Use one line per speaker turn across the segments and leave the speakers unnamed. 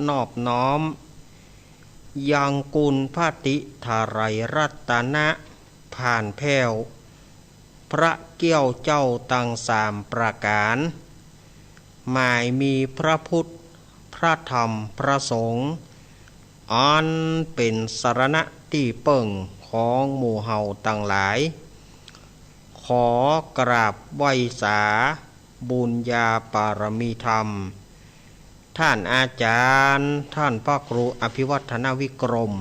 นอบน้อมยังกุลพระติธาไรรัตนะผ่านแผ้วพระเกี้ยวเจ้าตั้งสามประการหมายมีพระพุทธพระธรรมพระสงฆ์อันเป็นสรณะที่เปิ่งของหมู่เฮาตั้งหลายขอกราบไหว้สาบุญญาปารมีธรรมท่านอาจารย์ท่านพระครูอภิวัฒนวิกรม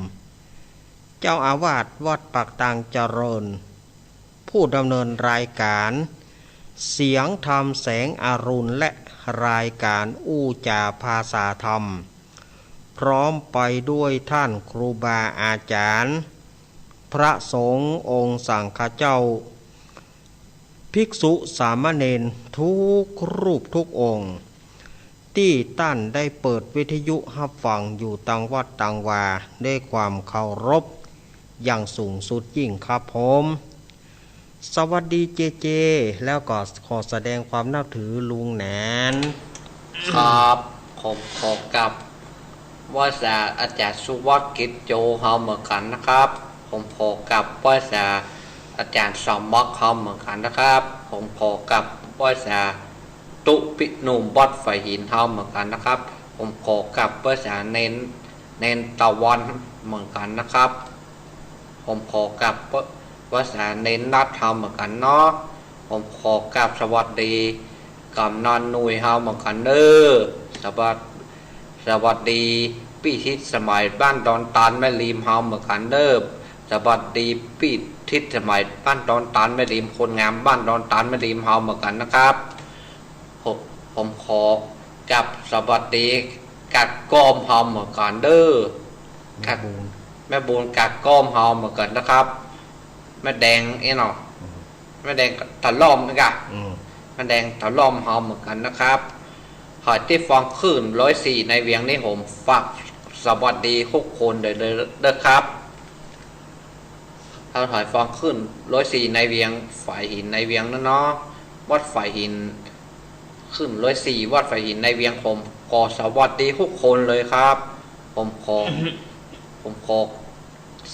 เจ้าอาวาสวัดปากตางเจริญผู้ดำเนินรายการเสียงธรรมแสงอรุณและรายการอู้จาภาษาธรรมพร้อมไปด้วยท่านครูบาอาจารย์พระสงฆ์องค์สังฆเจ้าภิกษุสามเณรทุกรูปทุกองค์ที่ท่านได้เปิดวิทยุรับฟังอยู่ต่างวัดต่างวาด้วยความเคารพอย่างสูงสุดยิ่งครับผมสวัสดีเจเจแล้วก็ขอแสดงความนับถือลุงแหนน
ครับผมขอกับว่าษาอาจารย์สุวัฒน์กิจโจเฮาเหมือนกันนะครับผมขอกับว่าษาอาจารย์สมบัติเฮาเหมือนกันนะครับผมขอกับว่าษาตุปิหนุ่มบอดไฟหินเฮาเหมือนกันนะครับผมขอกับว่าษาเน้นตะวันเหมือนกันนะครับผมขอกับว่าษาเน้นนัดเฮาเหมือนกันเนาะผมขอกับสวัสดีกำนันหนุ่ยเฮาเหมือนกันเด้อสวัสดีพี่ทิศสมัยบ้านดอนตาลแม่ริมเฮาเหมือนกันเด้อสวัสดีพี่ทิศสมัยบ้านดอนตาลแม่ริมคนงามบ้านดอนตาลแม่ริมเฮาเหมือนกันนะครับผมขอกับสวัสดีกัดก้อมเฮาเหมือนกันเด้อกัดแม่บุญกัดก้อมเฮาเหมือนกันนะครับแม่แดงเนาะแม่แดงตะล่อมนะครับแม่แดงตะล่อมเฮาเหมือนกันนะครับหอยที่ฟองขึ้น104ในเวียงนี้ผมฝากสวัสดีทุกคนเด้อครับถ้าหอยฟองขึ้น104ในเวียงฝ่ายหินในเวียงนั่นเนาะวัดฝ่ายหินขึ้น104วัดฝ่ายหินในเวียงผมขอสวัสดีทุกคนเลยครับผมขอ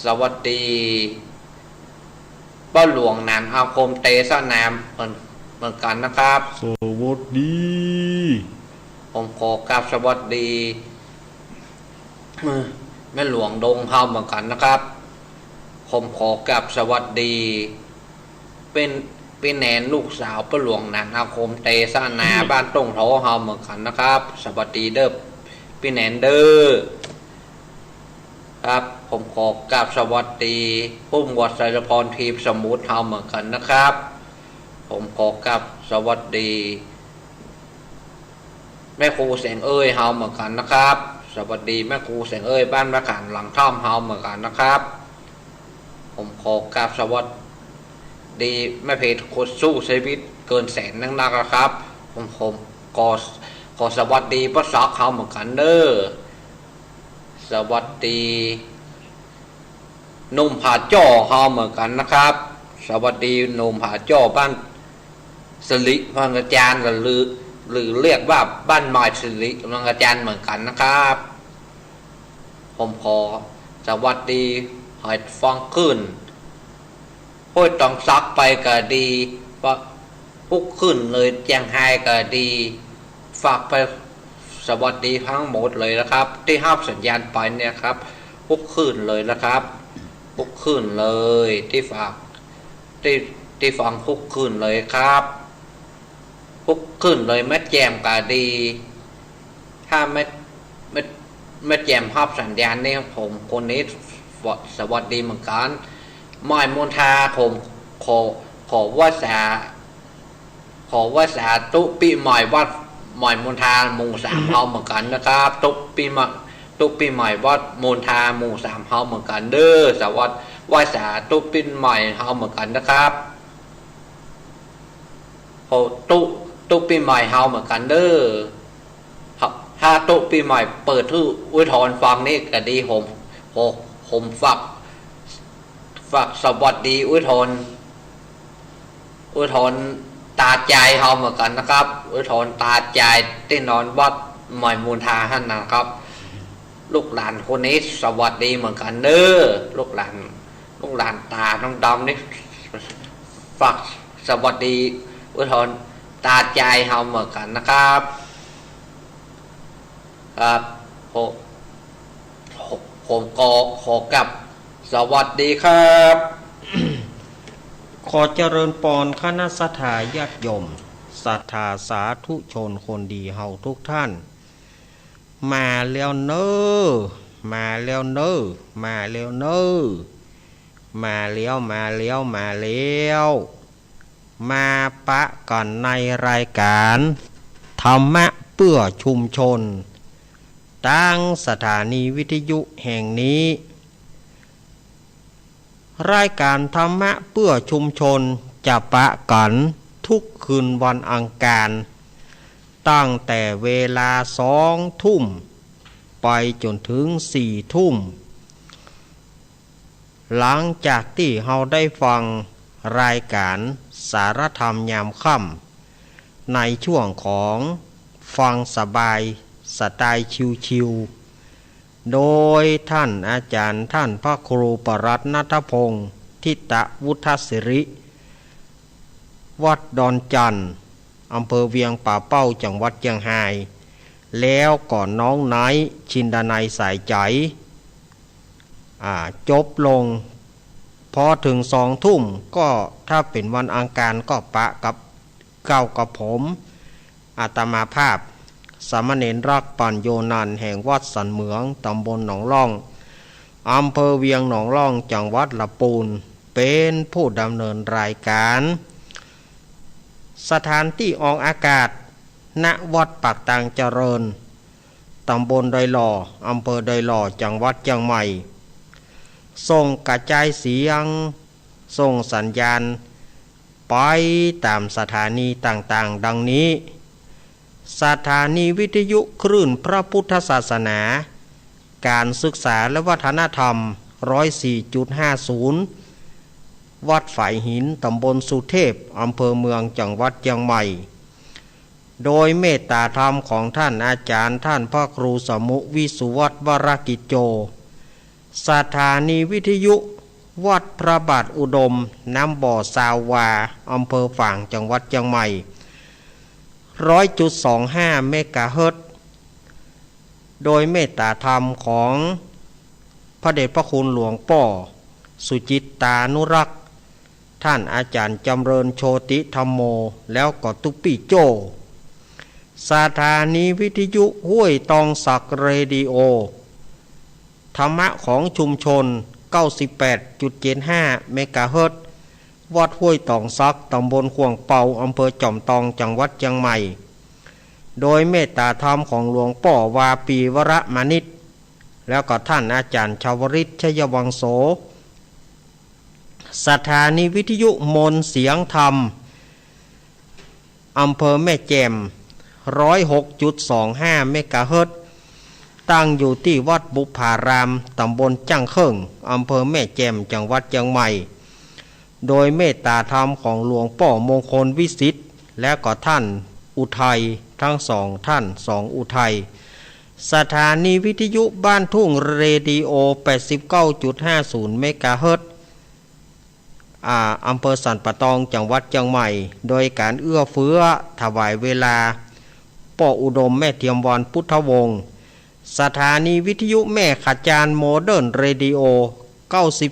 สวัสดีบ้านหลวงนานอาคมเตสนามเหมือนกันนะครับ
สวัสดี
ผมขอกราบสวัสดีแม่หลวงดงเฮาเหมือนกันนะครับผมขอกราบสวัสดีเป็นแนนลูกสาวป้าหลวงนานอาคมเตสนาบ้านตงเถาเฮาเหมือนกันนะครับสวัสดีเด้อพี่แนนเด้อครับผมขอกราบสวัสดีผู้หมวดไสรพรทีมสมุทรเฮาเหมือนกันนะครับผมขอกราบสวัสดีแม่ครูแสงเอ้ยเฮาเหมือนกันนะครับสวัสดีแม่ครูแสงเอ้ยบ้านมะขามหลังท่อมเฮาเหมือนกันนะครับผมขอกราบสวัสดีแม่เพจคนสู้ชีวิตเกินแสนนักนะครับผมขอสวัสดีป้าซอกเฮาเหมือนกันเด้อสวัสดีหนุ่มผาจ้อเฮาเหมือนกันนะครับสวัสดีหนุ่มผาจ้อบ้านสิริพังอาจารย์หรือเรียกว่าบ้านไม้สิริพังอาจารย์เหมือนกันนะครับผมขอสวัสดีหอยฟองขึ้นพูดต้องซักไปก็ดีว่าพุกขึ้นเลยแจ้งให้ก็ดีฝากไปสวัสดีทั้งหมดเลยนะครับที่ห้ามสัญญาณไปเนี่ยครับพุกขึ้นเลยนะครับพุกขึ้นเลยที่ฝากที่ฟังพุกขึ้นเลยครับพุกขึ้นเลยแม่แจมก็ดีถ้าไม่แจมภาพสัญญาณนี่ผมคนนี้สวัสดีเหมือนกันหมายมนทาผมขอว่าสาตุปีใหม่วัดหมายมนทาหมู่3เฮาเหมือนกันนะครับตุปีใหม่วัดมนทาหมู่3เฮาเหมือนกันเด้อสวัสดีว่าสาตุปีใหม่เฮาเหมือนกันนะครับตุปีใหม่เฮาเหมือนกันเด้อถ้าตุปีใหม่เปิดที่อุทธรฟังนี่ก็ดีผมฝากสวัสดีอุทธรตาใจเฮาเหมือนกันนะครับอุทธรตาใจที่นอนวัดหมายมูลทาหันนะครับ ลูกหลานคนนี้สวัสดีเหมือนกันเด้อลูกหลานตาน้องดำนี่ฝากสวัสดีอุทธรตาใจเฮาเหมือนกันนะครับครับผมก็ขอกลับสวัสดีครับ
ขอเจริญปอนคณะสัทธาญาติโยมศรัทธาสาธุชนคนดีเฮาทุกท่านมาแล้วเนอมาแล้วเนอมาแล้วเนอมาแล้วมาปะกันในรายการธรรมะเพื่อชุมชนตั้งสถานีวิทยุแห่งนี้รายการธรรมะเพื่อชุมชนจะปะกันทุกคืนวันอังคารตั้งแต่เวลา2 ทุ่มไปจนถึง4 ทุ่มหลังจากที่เราได้ฟังรายการสารธรรมยามค่ำในช่วงของฟังสบายสไตล์ชิวๆโดยท่านอาจารย์ท่านพระครูปรัตน์ณัฐพงศ์ทิตวุฒศิริวัดดอนจันทร์อำเภอเวียงป่าเป้าจังหวัดเชียงรายแล้วก่อนน้องไนท์ชินดานัยสายใจจบลงพอถึง2 ทุ่มก็ถ้าเป็นวันอังคารก็ปะกับเก้ากับผมอาตมาภาพสามเณรรักปัญโยนันท์แห่งวัดสันเหมืองตำบลหนองล่องอำเภอเวียงหนองล่องจังหวัดลำพูนเป็นผู้ดำเนินรายการสถานที่ออกอากาศณวัดปากตางเจริญตำบลดอยหล่ออำเภอดอยหล่อจังหวัดเชียงใหม่ส่งกระจายเสียงส่งสัญญาณไปตามสถานีต่างๆดังนี้สถานีวิทยุคลื่นพระพุทธศาสนาการศึกษาและวัฒนธรรม 104.50 วัดฝายหินตำบลสุเทพอำเภอเมืองจังหวัดเชียงใหม่โดยเมตตาธรรมของท่านอาจารย์ท่านพระครูสมุวิสุวัตวรกิจโจสถานีวิทยุวัดพระบาทอุดมน้ำบ่อสาวาอำเภอฝางจังหวัดเชียงใหม่ 100.25 เมกะเฮิรตซ์โดยเมตตาธรรมของพระเดชพระคุณหลวงป่อสุจิตตานุรักษ์ท่านอาจารย์จำเริญโชติธรรมโมแล้วก็ตุปปี้โจสถานีวิทยุห้วยตองสักเรดิโอธรรมะของชุมชน 98.75 เมกะเฮิรตซ์วัดห้วยตองซักตำบลขวงเปาอำเภอจอมตองจังหวัดเชียงใหม่โดยเมตตาธรรมของหลวงป่อวาปีวรมานิชแล้วก็ท่านอาจารย์ชาวริตชยวังโสสถานีวิทยุมนเสียงธรรมอำเภอแม่แจ่ม 106.25 เมกะเฮิรตซ์ตั้งอยู่ที่วัดบุพารามตำบลจังเคิงอำเภอแม่แจ่มจังหวัดเชียงใหม่โดยเมตตาธรรมของหลวงป่อมงคลวิสิทธิ์และก็ท่านอุทัยทั้ง2 ท่าน2 อุทัยสถานีวิทยุบ้านทุ่งเรดิโอ 89.50 เมกะเฮิรตซ์อำเภอสันปะตองจังหวัดเชียงใหม่โดยการเอื้อเฟื้อถวายเวลาป่ออุดมแม่เทียมวันพุทธวงศ์สถานีวิทยุแม่ขจารโมเดิร์นเรดิโอ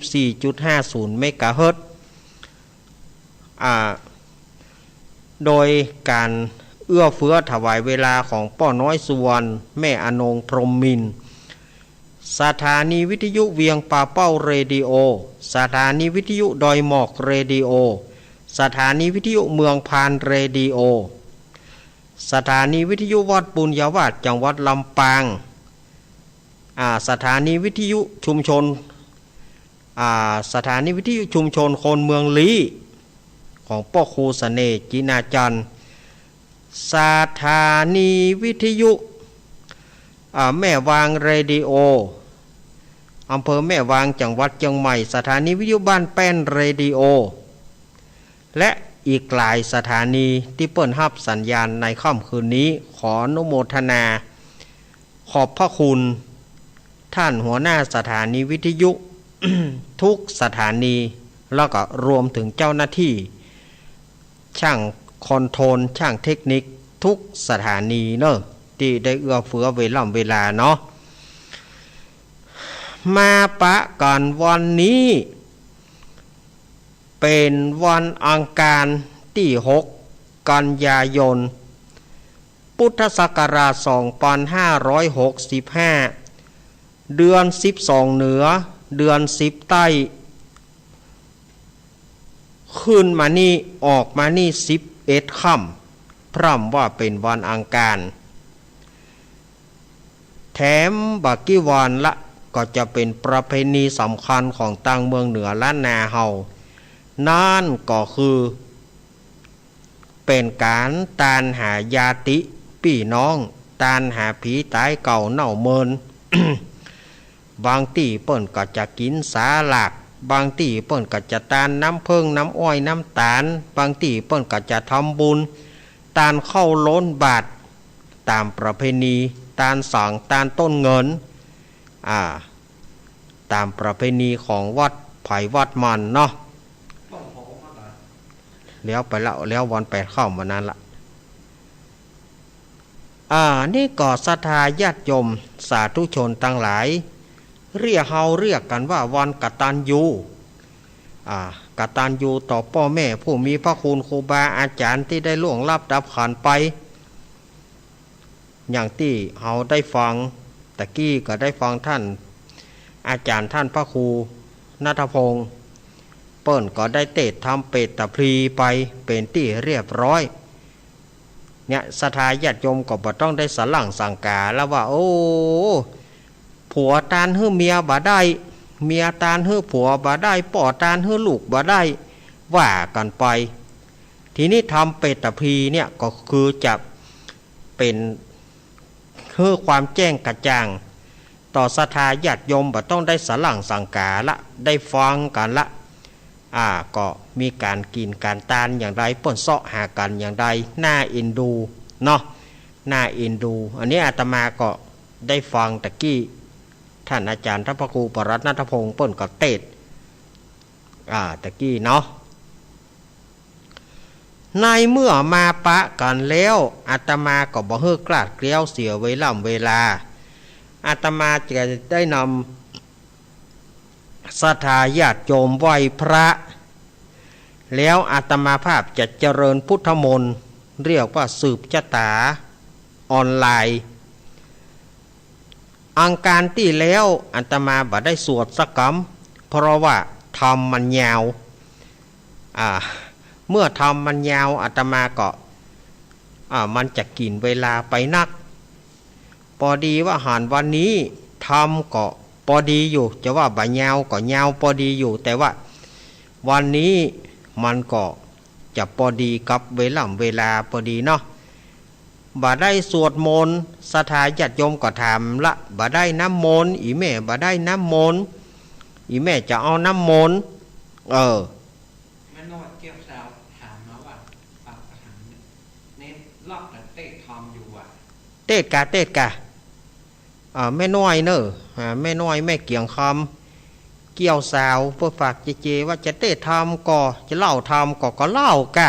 94.50 เมกะเฮิรตซ์โดยการเอื้อเฟื้อถวายเวลาของป้อน้อยสุวรรณแม่อนงพรหมมินทร์สถานีวิทยุเวียงป่าเป้าเรดิโอสถานีวิทยุดอยหมอกเรดิโอสถานีวิทยุเมืองพานเรดิโอสถานีวิทยุวัดปุญญาวาสจังหวัดลำปางสถานีวิทยุชุมชนสถานีวิทยุชุมชนคนเมืองลี้ของพ่อครูเสน่ห์จินาจันทร์สถานีวิทยุแม่วางเรดิโออำเภอแม่วางจังหวัดเชียงใหม่สถานีวิทยุบ้านแป้นเรดิโอและอีกหลายสถานีที่เปิดรับสัญญาณในค่ำคืนนี้ขออนุโมทนาขอบพระคุณ ท่านหัวหน้าสถานีวิทยุ ทุกสถานีแล้วก็รวมถึงเจ้าหน้าที่ช่างคอนโทรลช่างเทคนิคทุกสถานีเนอะที่ได้เอื้อเฟื้อเวลาเนาะมาปะกันวันนี้เป็นวันอังคารที่6 กันยายนพุทธศักราช2565เดือน12เหนือเดือน10ใต้ขึ้นมานี่ออกมานี่11ค่ำพร่ำว่าเป็นวันอังคารแถมบักกี้วันละก็จะเป็นประเพณีสำคัญของต่างเมืองเหนือล้านนาเฮานั่นก็คือเป็นการตานหายาติพี่น้องตานหาผีตายเก่าเน่าเมิน บางที่เปิ้นก็จะกินสาหลักบางที่เปิ้นก็จะตานน้ำผึ้งน้ำอ้อยน้ำตาลบางที่เปิ้นก็จะทำบุญตานเข้าล้นบาทตามประเพณีตานสังตานต้นเงินตามประเพณีของวัดไผ่วัดมันเนาะแล้วไปแล้ววัน8เข้ามานั้นละนี่ก็ศรัทธาญาติโยมสาธุชนทั้งหลายเรียกกันว่าวันกตัญญูกตัญญูต่อพ่อแม่ผู้มีพระคุณครูบาอาจารย์ที่ได้ล่วงลับดับขันไปอย่างที่เราได้ฟังตะกี้ก็ได้ฟังท่านอาจารย์ท่านพระครูณัฐพงศ์เปิ้นก็ได้เตศทำเปตตะพลีไปเป็นที่เรียบร้อยเนี่ยศรัทธาญาติโยมก็บ่ต้องได้สลั่งสังกาแล้วว่าโอ้ผัวตานฮื้อเมียบ่ได้เมียตานฮื้อผัวบ่ได้ป่อตานฮื้อลูกบ่ได้ว่ากันไปทีนี้ทำเปตตะพลีเนี่ยก็คือจะเป็นคือความแจ้งกระจ่างต่อศรัทธาญาติโยมบ่ต้องได้สลั่งสังกาละได้ฟังกันละก็มีการกินการตานอย่างไรป่นเสาะหากันอย่างไรน่าเอ็นดูเนาะน่าเอ็นดูอันนี้อาตมาก็ได้ฟังตะกี้ท่านอาจารย์พระครูปรัตน์ณัฐพงศ์ป่นก็เทศตะกี้เนาะในเมื่อมาปะกันแล้วอาตมาก็บ่เฮือกลาดเกลียวเสียเวลาอาตมาจะได้นำศรัทธาญาติโยมไหว้พระแล้วอาตมาภาพจะเจริญพุทธมนต์เรียกว่าสืบชะตาออนไลน์อังคารที่แล้วอาตมาบ่ได้สวดสักคำเพราะว่าธรรมมันยาวเมื่อธรรมมันยาวอาตมาก็มันจะกินเวลาไปนักพอดีว่าหารวันนี้ธรรมก็พอดีอยู่จะว่าบ่ยาวก็ยาวพอดีอยู่แต่ว่าวันนี้มันก็จะพอดีกับเวลาพอดีเนาะบ่ได้สวดมนต์ศรัทธาญาติโยมก็ถามละบ่ได้น้ำมนต์อีแม่บ่ได้น้ำมนต์อีแม่จะเอาน้ำมนต์
แม่นวดเกี่ยวสาวถามมาว่าปากถามเน้นล็อกแต่เตะทอมอยู่
เตะกะแม่น้อยเนอะแม่น้อยแม่เกี่ยงคำเกี่ยวสาวเพื่อฝากเจว่าจะเตะทำก็จะเล่าทำก็เล่ากะ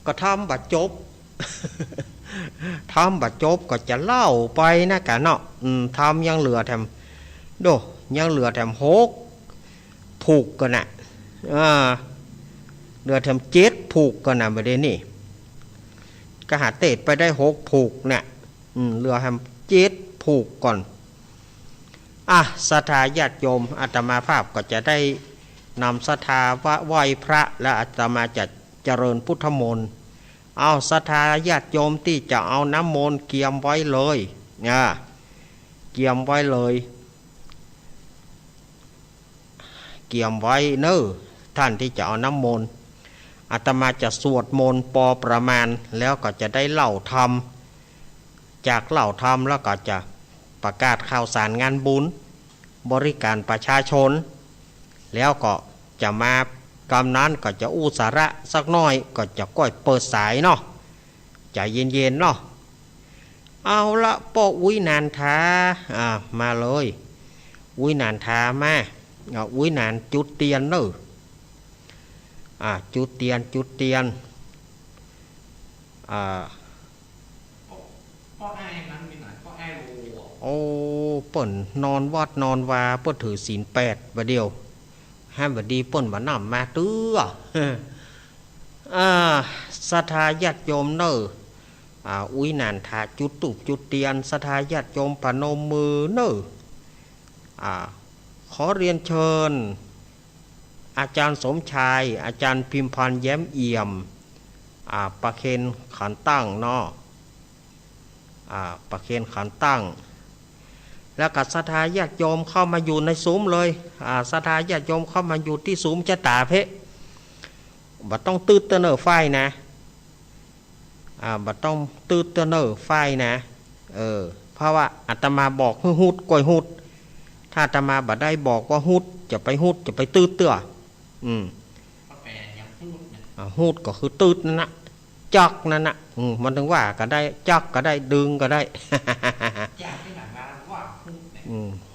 ก็ทำบัดจบ ทำบัดจบก็จะเล่าไปนะกะเนาะทำยังเหลือแถมยังเหลือแถม6ผูกกันน่ะเหลือแถม7ผูกกันน่ะประเด็นนี่ก็หาเตะไปได้6ผูกเนี่ยเหลือแถม7ผูกก่อนศรัทธาญาติโยมอาตมาภาพก็จะได้นำศรัทธาไหว้พระและอาตมาจะเจริญพุทธมนต์เอาศรัทธาญาติโยมที่จะเอาน้ำมนต์เกียมไว้เลยเกียมไว้เลยเกียมไว้เนอะท่านที่จะเอาน้ำมนต์อาตมาจะสวดมนต์ปอประมาณแล้วก็จะได้เล่าธรรมจากเล่าธรรมแล้วก็จะประกาศข่าวสารงานบุญบริการประชาชนแล้วก็จะมากำนั้นก็จะอู้สาระสักน้อยก็จะก้อยเปิดสายเนาะใจเย็นๆเนาะเอาละป้ออุ้ยนานท้ามาเลย อุ้ยนานทามาอุ้ยนานจุดเตียนเนอะจุดเตียน
ก็ไอ้นั้นมีหน่อยก็ไอ้รู
โอ้เปิ่นนอนวัดนอนวาเปิ่นถือศีล8บ่เดียวห้ามบ่ดีเปิ่นบ่นำมาตื้อศรัทธาญาติโยมเนอะอุ้ยนานทาจุดตุบจุดเตียนศรัทธาญาติโยมพนมมือเนอะขอเรียนเชิญอาจารย์สมชายอาจารย์พิมพานแย้มเอี่ยมประเคนขันตั้งเนาะประเคนขันตั้งแล้วก็ศรัทธาญาติโยมเข้ามาอยู่ในซุ้มเลยศรัทธาญาติโยมเข้ามาอยู่ที่ซุ้มจะตาเพะบัดต้องตืดเตนอไฟนะบัดต้องตืดเตนอไฟนะเพราะว่าอาตมาบอกให้หุดก่อยหุดถ้าอาตมาบัดได้บอกว่าหุดจะไปหุดจะไปตืดเตื้อหุดก็คือตืดนั่นนะจักนั่นนะมันถึงว่าก็ได้จักก็ได้ดึงก็ได้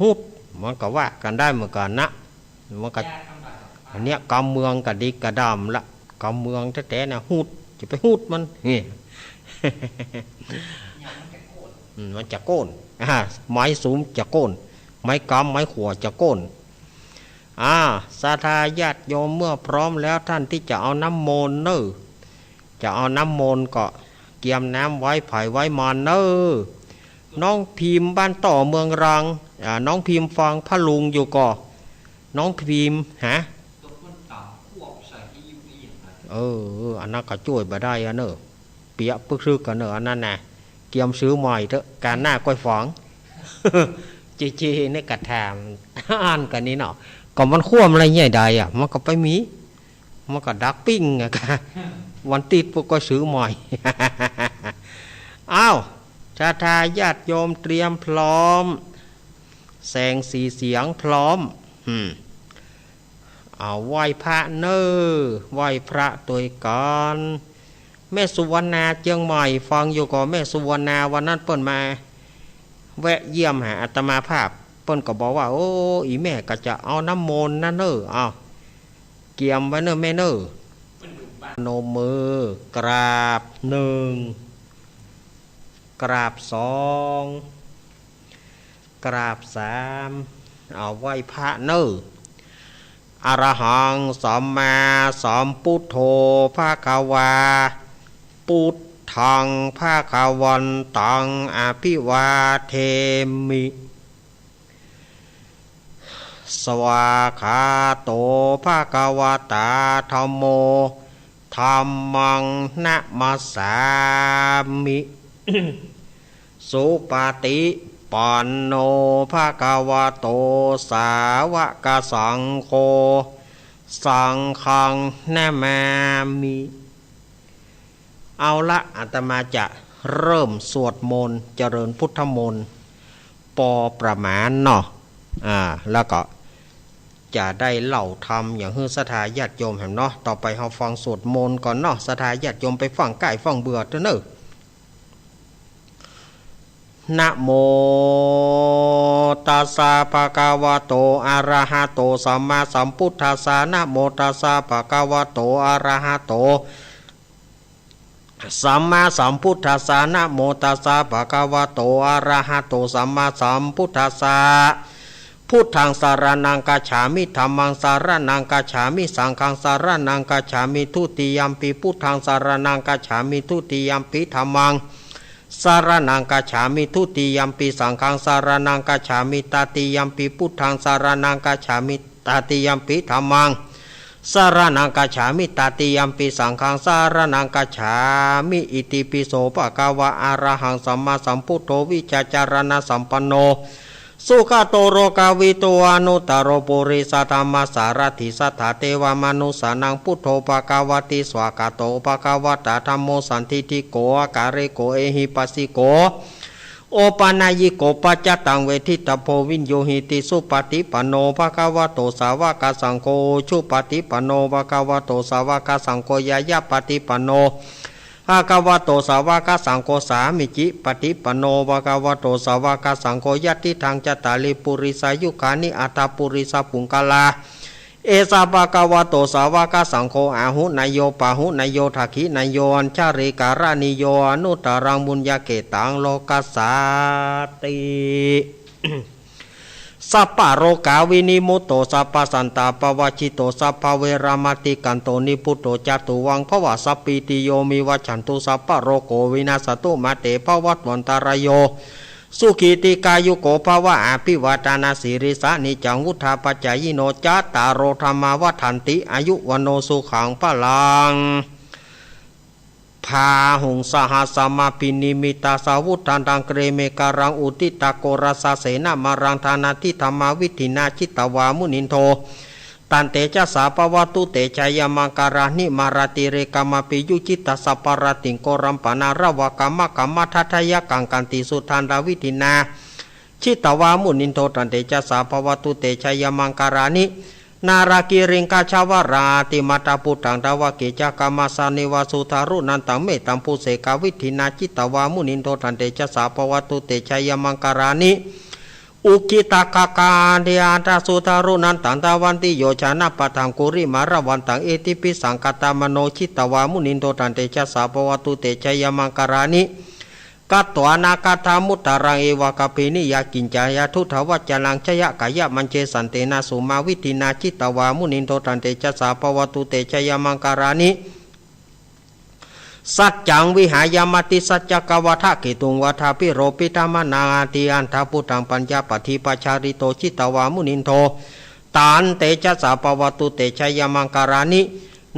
หุดมันก็ว่ากันได้เหมือนกันนะมันก็อันเนี้ยกำเมืองกับดิกระดำละกำเมืองแท้ๆนะหุดจะไปหุดมันนี่มันจะโกนไม้สูงจะโกนไม้กำไม้ขวดจะโกนศรัทธาญาติโยมเมื่อพร้อมแล้วท่านที่จะเอาน้ำมนต์เนอะจะเอาน้ำมนต์ก็เกียมน้ำไว้ไผ่ไว้มานเนอะน้องพิมพ์บ้านต่อเมืองรังน้องพิมพ์ฟังพะลุงอยู่ก่อน้องพิมพ์อันนั้นก็ช่วยบ่ได้เนอะเปียปึ๊กซึกกันเนอะอันนั้นน่ะเกียมซื้อใหม่เถอะการหน้าก้อยฝังจีนี่กระถามอ่านกันนี้เนาะก็มันคว่ำอะไรใหญ่ใดมันก็ไปมีมันก็ดักปิ้งวันติดพวกก็ซื้อใหม่ชาทาญาติโยมเตรียมพร้อมแสงสีเสียงพร้อมไหว้พระเนอไหว้พระตัวก่อนแม่สุวรรณาเจียงใหม่ฟังอยู่ก่อนแม่สุวรรณาวันนั้นเปิ้นมาแวะเยี่ยมหาอาตมาภาพเปิ้นก็บอกว่าโอ้อีแม่ก็จะเอาน้ำมนต์นั่นเนอเกี่ยมไว้เนอแม่เนอนมมือกราบ1กราบ2กราบ3ไหว้พระเนออรหังสัมมาสัมพุทโธภควาพุทธังภควันตังอภิวาเทมิสวากขาโตภควตาธัมโมธัมมังนะมัสสามิ สุปฏิปันโนภควโตสาวกสังโฆสังฆังนะมามิเอาละอาตมาจะเริ่มสวดมนต์เจริญพุทธมนต์ปประมาณเนาะแล้วก็จะได้เล่าธรรมอย่างศรัทธาญาติโยมเห็นเนาะต่อไปเราฟังสวดมนต์ก่อนเนาะศรัทธาญาติโยมไปฟังใกล้ฟังเบื่อเถอะเนอะนะโมตัสสะภะคะวะโตอะระหะโตสัมมาสัมพุทธัสสะนะโมตัสสะภะคะวะโตอะระหะโตสัมมาสัมพุทธัสสะนะโมตัสสะภะคะวะโตอะระหะโตสัมมาสัมพุทธัสสะพุทธังสารนังกัจฉามิธัมมังสารนังกัจฉามิสังฆังสารนังกัจฉามิทุติยัมปิพุทธังสารนังกัจฉามิทุติยัมปิธัมมังสารนังกัจฉามิทุติยัมปิสังฆังสารนังกัจฉามิตติยัมปิพุทธังสารนังกัจฉามิตติยัมปิธัมมังสารนังกัจฉามิตติยัมปิสังฆังสารนังกัจฉามิอิติปิโสภะคะวะอะระหังสัมมาสัมพุทโธวิชาจารณะสัมปันโนสุขโตโรกาวิโตอนุตตโรปุริสธรรมสารถิสัทธาเทวมนุสานังพุทโธภควติสวากาโตภควตาธัมโมสันทิฏฐิโกอาการิโกเอหิปัสสิโกโอปานายิโกปัจจตังเวทิตโพวินโยหิติสุปฏิปันโนภควโตสาวกสังโฆชุปฏิปันโนภควโตสาวกสังโฆยายาปฏิปันโน ภะคะวะโตสาวกสังโฆสามิจิปฏิปันโนภะคะวะโตสาวกสังโฆยัตถิทางจตาริปุริสายุขานิอัตตปุริสปุงกาลาเอสาภะคะวะโตสาวกสังโฆอาหุนายโยปะหุนายโยทักขินายโยอัญชาริการานิโยอนุตตรังบุญญาเกตังโลกัสสาติสัพพะโรกาวินิมุตโตสัพพสันตาปวัชิโตสัพพเวรามติกันโตนิพุตโตจตุวังภวสัพพิติโยมิวัชันตุสัพพะโรโกวินาสตุมาเตภวัตวันตารโยสุขีติกายุโกภวะอภิวาทนาสิริสานิจังวุธาปัจจายโนจัตตารโรธรรมาวัฏันติอายุวันโนสุขังพลังพาหุงสหัสมาปินิมิตาสาวุธันตังเกรเมการังอุติตาโกรสาเสนามารังธานาทิธรรมาวิธินาชิตวามุนินโทตันเตจสาปวัตุเตชยมังการานิมาราติเรกามาปิยุจิตตสัปปารติงโกรัมปนารวกรรมกัมมทัทยกังกันติสุทันดาวิธินาชิตวามุนินโทตันเตจสาปวัตุเตชยมังการานินารากิริงกาชาวราติมาตาปุตังดาวกิจกรรมสานิวาสุธารุนันตังเมตัมปุเสกาวิธินาจิตวามุนินโทตันเตชะสาปวัตุเตชยมังการานิอุกิตากากาเดียตาสุธารุนันตังตาวันติโยชนะปะทังกุริมาระวันตังเอติปิสังกตามโนจิตวามุนินโทตันเตชะสาปวัตุเตชยมังการานิกัตตวานาคาธามุตตารังเอวากปินิยากินจายาทุทวัจจลังชยกายะมันเจสันเตนะสุมาวิตินาจิตวามุนินโทตันเตชะสาปวัตุเตชยมังการานิสัจจังวิหายามติสัจจกวัฏกิตุงวัฏพิโรปิธรรมนาติอันทพุตังปัญญาปฏิปัชาริโตจิตวามุนินโทตานเตชะสาปวัตุเตชยมังการานิ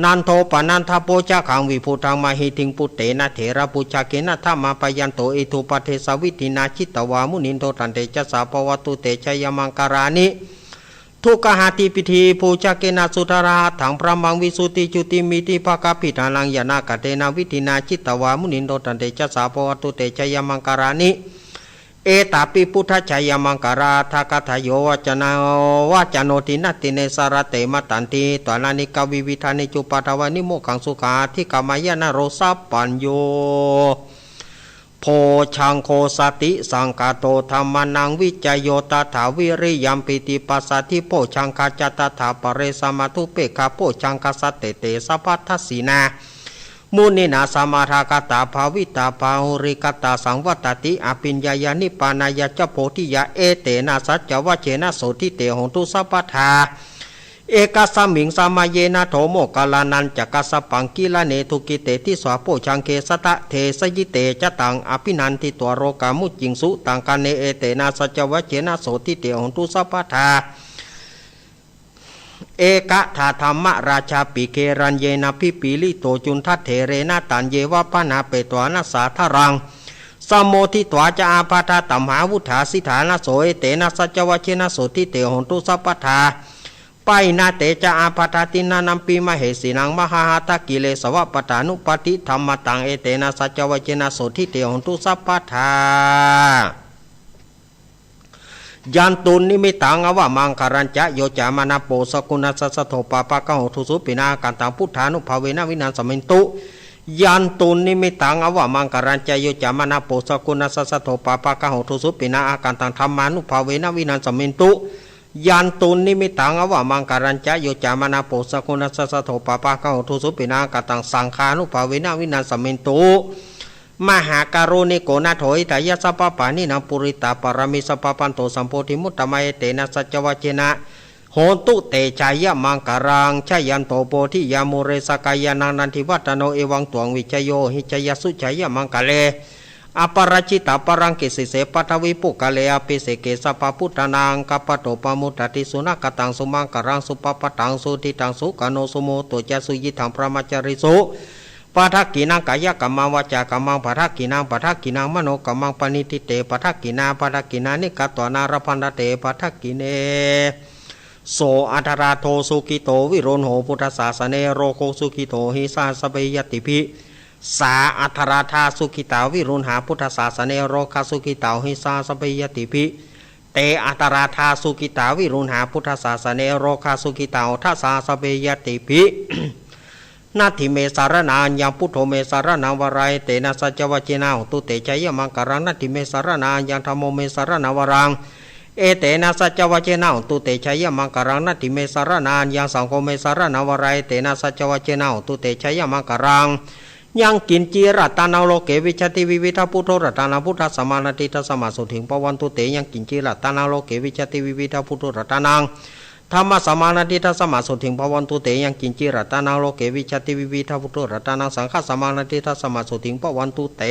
นันโทปนันทโปจาขังวิภูทังมหิติงปุตเตนะเถระปุชาเกนะธรรมาปยันโตอิทุปเทสวิตินาจิตวามุนินโทตันเตชะสาปวัตุเตชยมังการานิทุกขหาติปิธีภูชาเกนะสุธาราถังพระมังวิสุติจุติมิติภาคปิธานังยานากเตนะวิตินาจิตวามุนินโทตันเตชะสาปวัตุเตชยมังการานิเอตาปิพุทธชัยมังการาทากทโยวจนาวจโนตินัตติเนสารเตมตันติตวานานิกาวิวิธานิจุปัทวานิโมขังสุขาทิกามายนาโรสัพปัญโยโพชังโคสติสังกาโตธรรมานังวิจโยตถาวิริยัมปิติปัสสติโพชังคาจตถาปเรสมาทุเปกาโพชังคสัตเตเตสัพพัทธสีนามุนินาสมาทากตาภาวิตาภาหุริกตาสังวัตติอภิญญายานิปานายาจโพธิยาเอเตนะสัจจวเจนะโสทิเตหงตุสัพพทาเอกสมิงสมาเยนะโถโมกาลานันจักสปังกิลาเนทุกิเตทิสวาโพชังเคสตะเทสยิเตจตังอภินันติตัวโรกามุจิงสุตังกันเนเอเตนะสัจจวเจนะโสทิเตหงตุสัพพทาเอกถาธรรมราชาปิเกรัญเยนะพิปิลิโตจุนทัตเถเรนะตันเยวะปนาเปตวานาสาทรังสมโมทิตวาจาอาปาทาตัมหาวุฒาสิฐานะโสเอเตนะสัจวเชนะโสทิเตหนตุสัพพทาไปนาเตจาอาปาทาตินานัมปีมเหสีนังมหาหาตกิเลสวะปตานุปติธรรมตังเอเตนะสัจวเชนะโสทิเตหนตุสัพพทายันตุนิมิตังอวะมังคารัญจะโยจามานาโปสกุณัสสะโทปาปะกะโหทุสุปินากันตังพุทธานุภาเวนะวินัสสมินตุยันตุนิมิตังอวะมังคารัญจะโยจามานาโปสกุณัสสะโทปาปะกะโหทุสุปินากันตังธรรมานุภาเวนะวินัสสมินตุยันตุนิมิตังอวะมังคารัญจะโยจามานาโปสกุณัสสะโทปาปะกะโหทุสุปินากันตังสังฆานุภาเวนะวินัสสมินตุมหาการุณิโกนาโถอิตายะสัพพปานินังปุริตาปรามิสัพพปันโตสัมโพธิมุตตมัยเตนะสัจวเจนะโหตุเตชายะมังการังชยันโตโพธิยามุเรสกายานังนันทิวัตโนเอวังตวงวิจโยหิจยสุจยะมังกะเลอปราชิตาปรังกิสิเสปทวิปุกะเลอปิเสเกสัพพพุทธานังกัปปโตปมุตติสุนักตังสุมังการังสุปปตังสุทิตังสุกโนสุโมโตจะสุยิทังพระมัจจริสุปะทักกินังกายกัมมังวาจากัมมังปะทักกินังปะทักกินังมโนกัมมังปณิทิเตปะทักกินาปะทักกินานิกัตตวนารพันธเตปะทักกิเนโสอัทราโทสุกิโตวิโรนโหพุทธศาสเนโรโคสุกิโตหิสาสเปยติภิสาอัทราธาสุกิตาวิรุณหาพุทธศาสเนโรคสุกิตาหิสาสเปยติภิเตอัตราธาสุกิตาวิรุณหาพุทธศาสเนโรคสุกิตาทัสสาสเปยติภิ นาทิเมสารนายังพุทโธเมสารนาวรายเตนะสัจวัจเจนาตุเตชัยมังการังนาทิเมสารนายังธรรมโมเมสารนาวรังเอเตนะสัจวัจเจนาตุเตชัยมังการังนาทิเมสารนายังสังโฆเมสารนาวรายเตนะสัจวัจเจนาตุเตชัยมังการังยังกินจีรัตนาโลเกวิชติวิวิทพุทโธรัตนาพุทธสมานาติทัสมาสุถิงปวันตุเตยังกินจีรัตนาโลเกวิชติวิวิทพุทโธรัตนังธรรมสมานาติทัสมาสุถิงปวันตุเตยังกินจีรัตนาโลเกวิชติวิวิทพุทโธรัตนังสังฆสมานาติทัสมาสุถิงปวันตุเต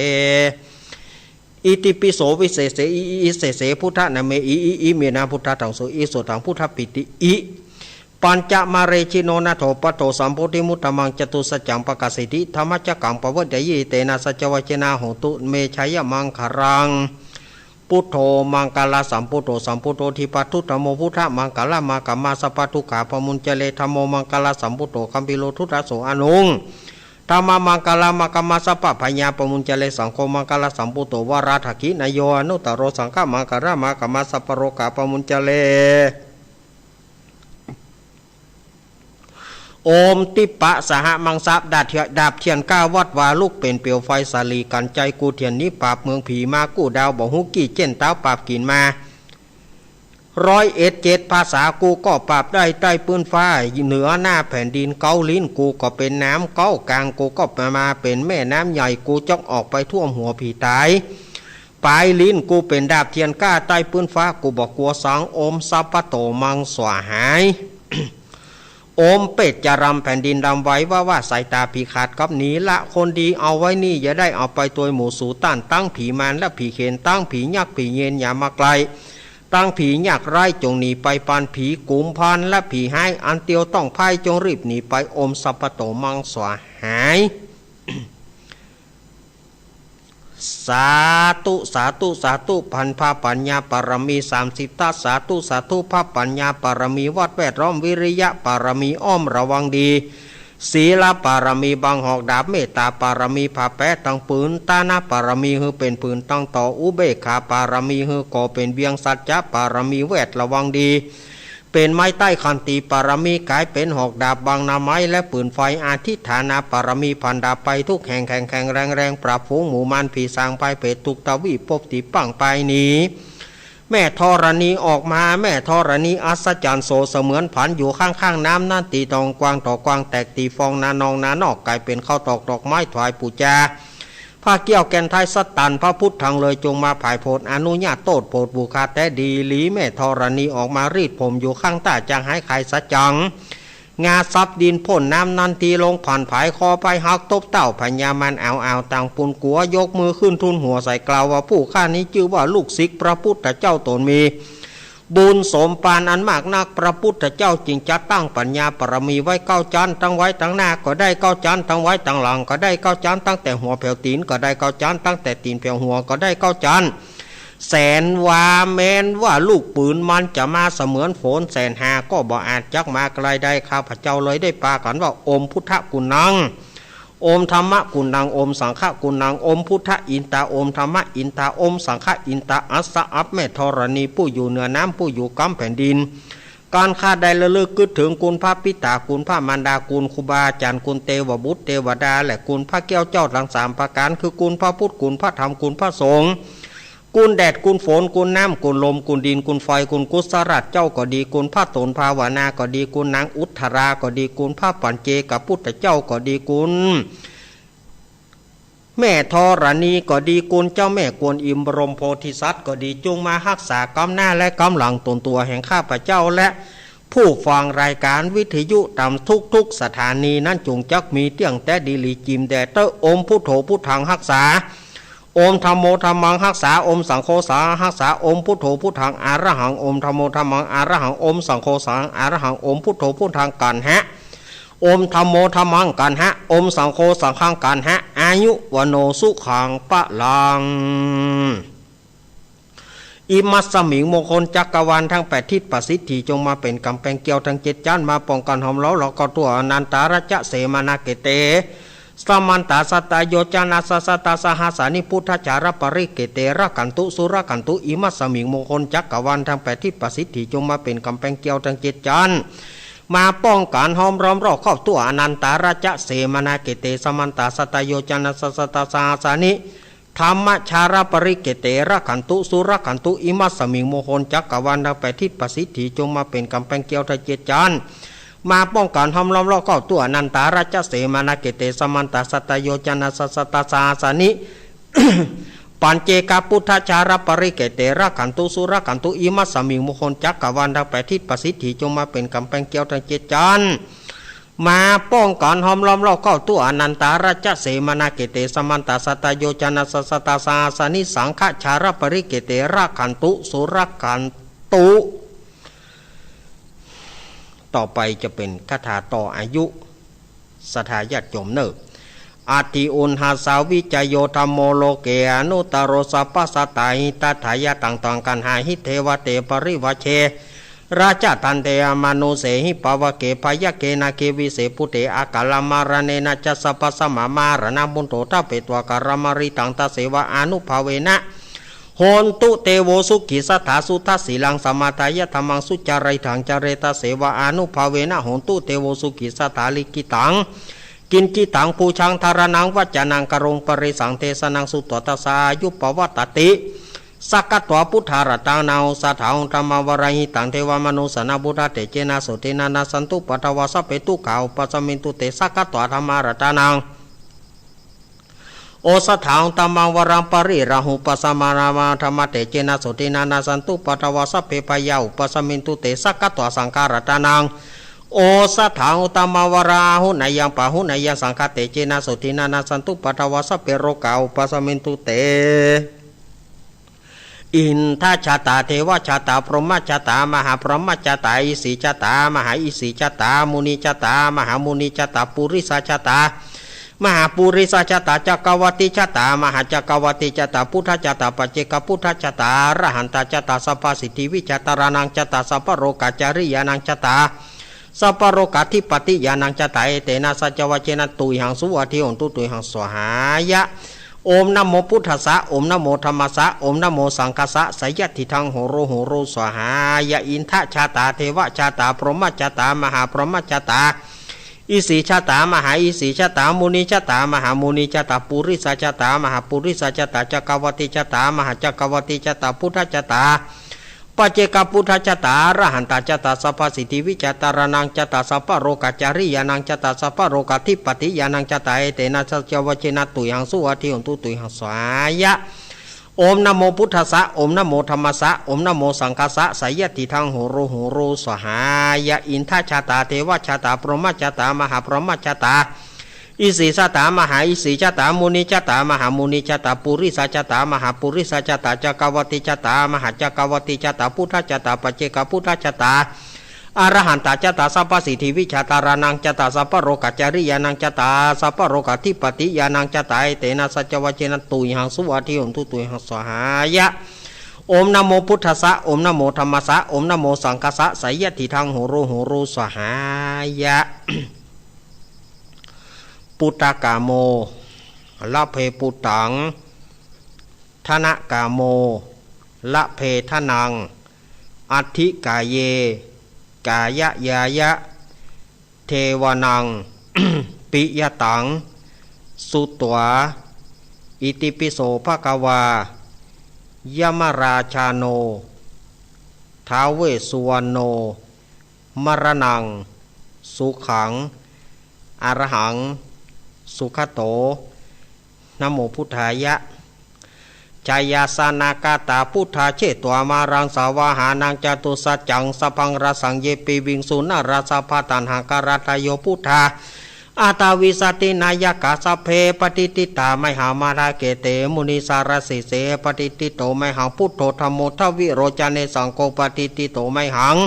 อิติปิโสวิเศษอิเสเสพุทธนาเมอิเมนะพุทธตังสุอิโสตังพุทธปิติอิปัญจมาเรชิโนนาโถปโตสัมโพธิมุตตมังจตุสัจจังปกสิทธิธรรมจักกังปวัตติเตนะสัจวัจนาโหตุเมชัยมังคารังพุทโธมังกาลสัมพุทโธสัมพุทโธทิปัตถุธรรมโมพุทธมังกาลมากัมมาสปัตุขาพมุญเจเลธรรมโมมังกาลสัมพุทโธคัมปิโลทุตโสอนุงธรรมมังกาลมากัมมาสปะพญาปมุญเจเลสังโฆมังกาลสัมพุทโธวราถกินโยอนุตตโรสังฆมังกาลมากัมมาสปโรกาปมุญเจเลโอมติปะสหมังสับดาบเทียนก้าวัดวาลูกเป็นเปียวไฟสาลีกันใจกูเทียนนี้ปราบเมืองผีมากูดาวบ่ฮุกี้เจนเต้าปราบกินมา107ภาษากูก็ปราบได้ใต้ปืนฟ้าเหนือหน้าแผ่นดินเกาลิ้นกูก็เป็นน้ำเก้ากลางกูก็มาเป็นแม่น้ำใหญ่กูจ้องออกไปท่วมหัวผีตายปลายลิ้นกูเป็นดาบเทียนก้าใต้ปืนฟ้ากูบอกกลัวสังโอมสัพพโตมังสวาหายโอมเป็ดจะรำแผ่นดินรำไว้ว่าสายตาผีขาดกับหนีละคนดีเอาไว้นี่อย่าได้เอาไปตัวหมูสูต้านตั้งผีมันและผีเขนตั้งผียักษ์ผีเย็นอย่ามาไกลตั้งผียักษ์ไร้จงหนีไปปานผีกุมพันและผีให้อันเตียวต้องพ่ายจงรีบหนีไปโอมสัพพโตมังสวาหายสาธุสาธุสาธุพันพาปัญญาปารมี30ทัศสาธุสาธุพาปัญญาปารมีวัดแวดล้อมวิริยะปารมีอ้อมระวังดีศีลปารมีบางหอกดาบเมตตาปารมีผาแปะตั้งปืนตานาปารมีฮือเป็นปืนตั้งต่ออุเบกขาปารมีฮือก่อเป็นเบียงสัจจะปารมีแวดระวังดีเป็นไม้ใต้คันตีปารมีกลายเป็นหอกดาบบางนาไม้และปืนไฟอาทิฐานาปารมีพันดาบไปทุกแห่งแข่งแรงปราบฝูงหมู่มันผีสางไปเปรตตุกตะวีปบตีปังไปนี้แม่ธรณีออกมาแม่ธรณีอัศจรรย์โสเสมือนผันอยู่ข้างน้ำนั่นตีตองกวางต่อกวางแตกตีฟองนานองนานอกกลายเป็นข้าวตอกดอกไม้ถวายปูจาพระเกี้ยวแก่นไทยสตันพระพุทธทางเลยจงมาผ่ายโพดอนุญาตโตดโพดบูคาแต่ดีหลีแม่ธรณีออกมารีดผมอยู่ข้างใต้จางหายไข่สัจจังงาซับดินพ่นน้ำนันทีลงผ่านผายคอไปหักตบเต่าพญามันเอาต่างปุนกัวยกมือขึ้นทุนหัวใส่กล่าวว่าผู้ข้านี้ชื่อว่าลูกศิษย์พระพุทธเจ้าตนมีบุญสมปานอันมากนักพระพุทธเจ้าจึงจัดตั้งปัญญาปรมีไว้9ชั้นตั้งไว้ตั้งหน้าก็ได้9ชั้นตั้งไว้ตั้งหลังก็ได้9ชั้นตั้งแต่หัวแผ่วตีนก็ได้9ชั้นตั้งแต่ตีนแผ่วหัวก็ได้9ชั้นแสนว่าแม้นว่าลูกปืนมันจะมาเสมือนฝนแสนหาก็บ่อาจจักมาไกลได้ข้าพเจ้าเลยได้ปากันว่าอมพุทธกุณังอมธรรมะกุณังอมสังฆกุณังอมพุทธอินตาอมธรรมะอินตาอมสังฆอินตาอัสสะอัปแม่ธรณีผู้อยู่เหนือน้ำผู้อยู่กำแผ่นดินการข้าได้ระลึกคิดถึงคุณพระปิตาคุณพระมารดาคุณครูบาอาจารย์คุณเทวบุตรเทวดาและคุณพระแก้วเจ้าทั้ง3ประการคือคุณพระพุทธคุณพระธรรมคุณพระสงฆ์คุณแดดคุณฝนคุณน้ำคุณลมคุณดินคุณไฟคุณกุศลเจ้าก็ดีคุณพระตนภาวนาก็ดีคุณนางอุทธราก็ดีคุณพระปัญเจกับพุทธเจ้าก็ดีคุณแม่ธรณีก็ดีคุณเจ้าแม่กวนอิมบรมโพธิสัตว์ก็ดีจงมารักษากำหน้าและกำหลังตนตัวแห่งข้าพเจ้าและผู้ฟังรายการวิทยุตามทุกสถานีนั้นจงจักมีเตียงแต่ดีลีจิมแดเตออมพุทโธพุทธังรักษาอมธัมโมธัมมังรักษาอมสังโฆสารักษาอมพุทโธพุทธังอรหังอมธัมโมธัมมังอรหังอมสังโฆสาอรหังอมพุทโธพุทธังกันหะอมธัมโมธัมมังกันหะอมสังโฆสังฆังกันหะอายุวโนสุขังปะลังอิมัสสมิงมงคลจักรวาลทั้ง8ทิศประสิทธิจงมาเป็นกำแพงเกี่ยวทั้ง7ชั้นมาป้องกันหอมเล้าหลอกตัวอนันตาระจะเสมานาเกเตสมันตาสตาโยจานาสสตาสหัสานิพุทธจารปริเกเตระกันตุสุรกันตุอิมัสสมิงมงคลจักรวาลทั้ง8ทิศประสิทธิจงมาเป็นกำแพงเกี่ยวทั้ง7ชั้น มาป้องกันห้อมร้อมรอบครอบตัวอนันตาราชเสมนาเกเตสมันตาสตโยจนะสสตาสาสานิธรรมชาราปริเกเตระขันตุสุรขันตุอิมัสสมิงโมโหจักกวันดาแปทิปสิทธิจงมาเป็นกำแพงเกี่ยวทะเจจานมาป้องกันห้อมล้อมรอบครอบตัวอนันตาราชเสมนาเกเตสมันตาสตโยจนะสสตาสาสานิ ปัญเจกพุทธชาราปริเกเตระขันตุสุรขันตุอิมัสสมิงโมโหจักกวันดาแปทิปสิทธิจงมาเป็นกำแพงเกี่ยวทะเจจานมาป้องกันห้อมล้อมรอบเข้าตัวอนันตาราชเสมนาเกเตสมันตาสตโยจนะสสตาสาสานิสังฆชาราปริเกเตระขันตุสุรขันตุต่อไปจะเป็นคาถาต่ออายุสถาญาติโยมเนออาทิอุนหาสาวิจโยธรรมโมโลเกอนุตโรสัพพสตาหิตถายะต่างๆกันหาหิเทวเตปริวเชราชทันเตอมานุเสหิปวเกพยเกนาเกวิเสปุเตอากาลมารเนนะจัสสปสมามารณมุนโตทะเปตวการมริตังตเสวะอนุภาเวนะโหนตุเตโวสุขิสถาสุทัสสีลังสมาทายะธรรมังสุจาริถังจเรตเสวะอนุภาเวนะโหนตุเตโวสุขิสถาลิกิตังกินจิตังภูชังธารนังวัจจานังกรงปริสังเทสนังสุตตสายุปวัตติสักกัตวพุทธารตังนาสถาองธรรมวรหิตังเทวมนุสนาบุตรเตเจนะโสเทนานาสันตุปัตวาสเปตุขาวปัสมินตุเตสักกัตวธรรมารตังโอสถาองธรรมวรังปริราหุปัสมานามาธรรมเตเจนะโสเทนานาสันตุปัตวาสเปปยาวปัสมินตุเตสักกัตวสังการตังโอสถาอุตมวราหุนายังปะหุนายังสังฆเตเจนะโสทินานาสันตุปัตวาสเปโรกาอุปสมินตุเตอินทชาตาเทวชาตาพรหมชาตามหาพรหมชาตาอิสีชาตามหาอิสีชาตามุนีชาตามหามุนีชาตาปุริสชาตามหาปุริสชาตาจักรวัติชาตามหาจักรวัติชาตาพุทธชาตาปัจเจกพุทธชาตาอรหันตชาตาสัพพสิทธิวิชาตารานังชาตาสัพพโรกาจาริยานังชาตาสัพพโรกาธิปติยานังจตายเตนะสัจวเจนะตุยหังสุวัติอนตุตุยหังสวหายะโอมนะโมพุทธัสสะโอมนะโมธรรมัสสะโอมนะโมสังฆัสสะสยติทังโหโรโหโรสวหายะอินทชาตาเทวชาตาพรหมชาตามหาพรหมชาตาอิสีชาตามหาอิสีชาตามุนีชาตามหามุนีชาตาปุริสชาตามหาปุริสชาตาจักรวัติชาตามหาจักรวัติชาตาพุทธชาตาปัจเจกพุทธจตาระหันตาจตาสัพพสิทธิวิจตารนังจตาสัพพโรกาจาริยานังจตาสัพพโรกาธิปติยานังจตาเตนะสัจวเจนะตุยังสุวัติอนตุตุยังสายะโอมนะโมพุทธัสสะโอมนะโมธรรมัสสะโอมนะโมสังฆัสสะสยติทังโหโรโหโรสหายะอินทชาตาเทวชาตาพรหมชาตามหาพรหมชาตาอิสีชาตามหาอิสีชาตามุนีชาตามหามุนีชาตาปุริสชาตามหาปุริสชาตาจักรวัติชาตามหาจักรวัติชาตาพุทธชาตาปัจเจกพุทธชาตาอรหันตชาตาสัพพสิทธิวิชาตารานังชาตาสัพพโรกาจาริยานังชาตาสัพพโรกาธิปติยานังชาตาเตนะสัจวเจนะตุยหังสุวัติอนตุตุยหังสหายะโอมนะโมพุทธัสสะโอมนะโมธรรมัสสะโอมนะโมสังฆัสสะสยติทังโหโรโหโรสหายะปุตตกาโมละเพปุตตังธนกาโมละเพทนังอัตถิกายเยกายะยายะเทวนัง ปิยตังสุตวาอิติปิโสภควายมราชาโนท้าวเวสสุวรรณโนมรณังสุขังอรหังสุขโตนะโมพุทธายะจายาสานากาตาพุทธาเชตวามารังสาวาหานังจตุสัจจังสพังรสังเยปิวิงสุนาราสาภาตันหังการตโยพุทธาอาตาวิสตินายกาสเพปฏิติตาไมหามาราเกเตมุนิสารสิเสปฏิติโตไมหังพุทโธธรรมโมทวิโรจเนสังโฆปฏิติโตไมหัง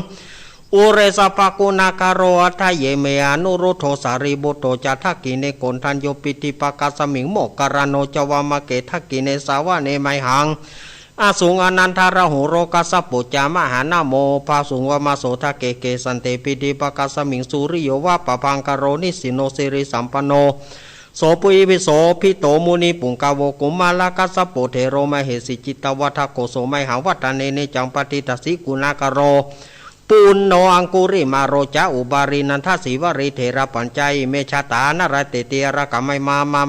อุเรสปะกุณาคารโรอัฏฐเยเมอนุรุโธสารีบุตโตจัตถกิเนโกนทันโยปิติปกาสมิงโมกการโนจวามะเกทักกิเนสาวะเนไมหังอาสุงอนันทารหุโรกัสสะปุจจามหานาโมภาสุงวมาโสทะเกเกสันเตปิติปกาสมิงสุริโยวะปะพังคารโรนิสิโนสิริสัมปันโนโสปุยวิโสพิโตมุนีปุงกาโวกุมาลากัสสะปุเทโรมเหสิจิตตวัฏโกโสไมหังวัฏเนเนจังปฏิตัสสิกุณาคารโร ปูนโนอังกุริมาโรจาอุบารินันทศิวริเถระปัญจัยเมชาตานรเตเตียระกะไม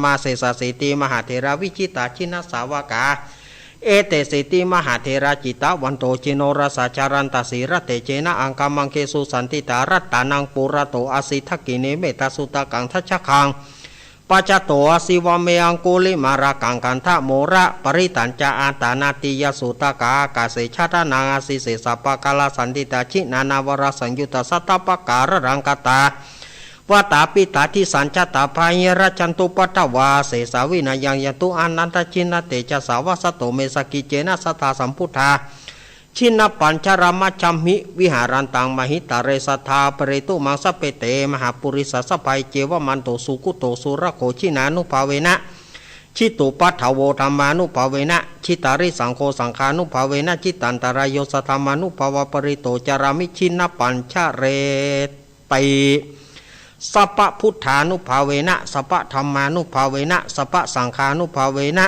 มาเสสสิติมหาเถระวิชิตาชินะสาวกาเอเตสิติมหาเถระจิตาวันโตจิโนรสาจารันตสีระเตเจนะอังกามังเคสุสันติตารัตตานังปุระโตอสิทักกิเนเมตาสุตกังทัชคังปัจจโตอสิวเมอังกุลิมารากังกันทะโมระปริตัญจาอาตานาติยสุตกากาเสชาตนางอาสิเสสปะกาลสันติตาชินานาวรสัญยุตสัตตปการรังกตาวตาปิตาทิสัญชตาพายรจันตุปัตวาเสสาวินายังยตุอนันตชินเตจสาวสโตเมสกิเจนะสัทธาสัมพุทธาชินปัญชรมัจฉัมหิวิหารันตังมหิตาเรสัทธาปริตุมังสเปเตมหาปุริสัสภัยเจวมันโตสุกุโตสุรโคชินานุภาเวนะชิตุปัฏฐโวธรรมานุภาเวนะชิตาริสังโฆสังฆานุภาเวนะชิตันตรายโยสัทธามานุภาวปริโตจารามิชินปัญชเรติสัพพพุทธานุภาเวนะสัพพธรรมานุภาเวนะสัพพสังฆานุภาเวนะ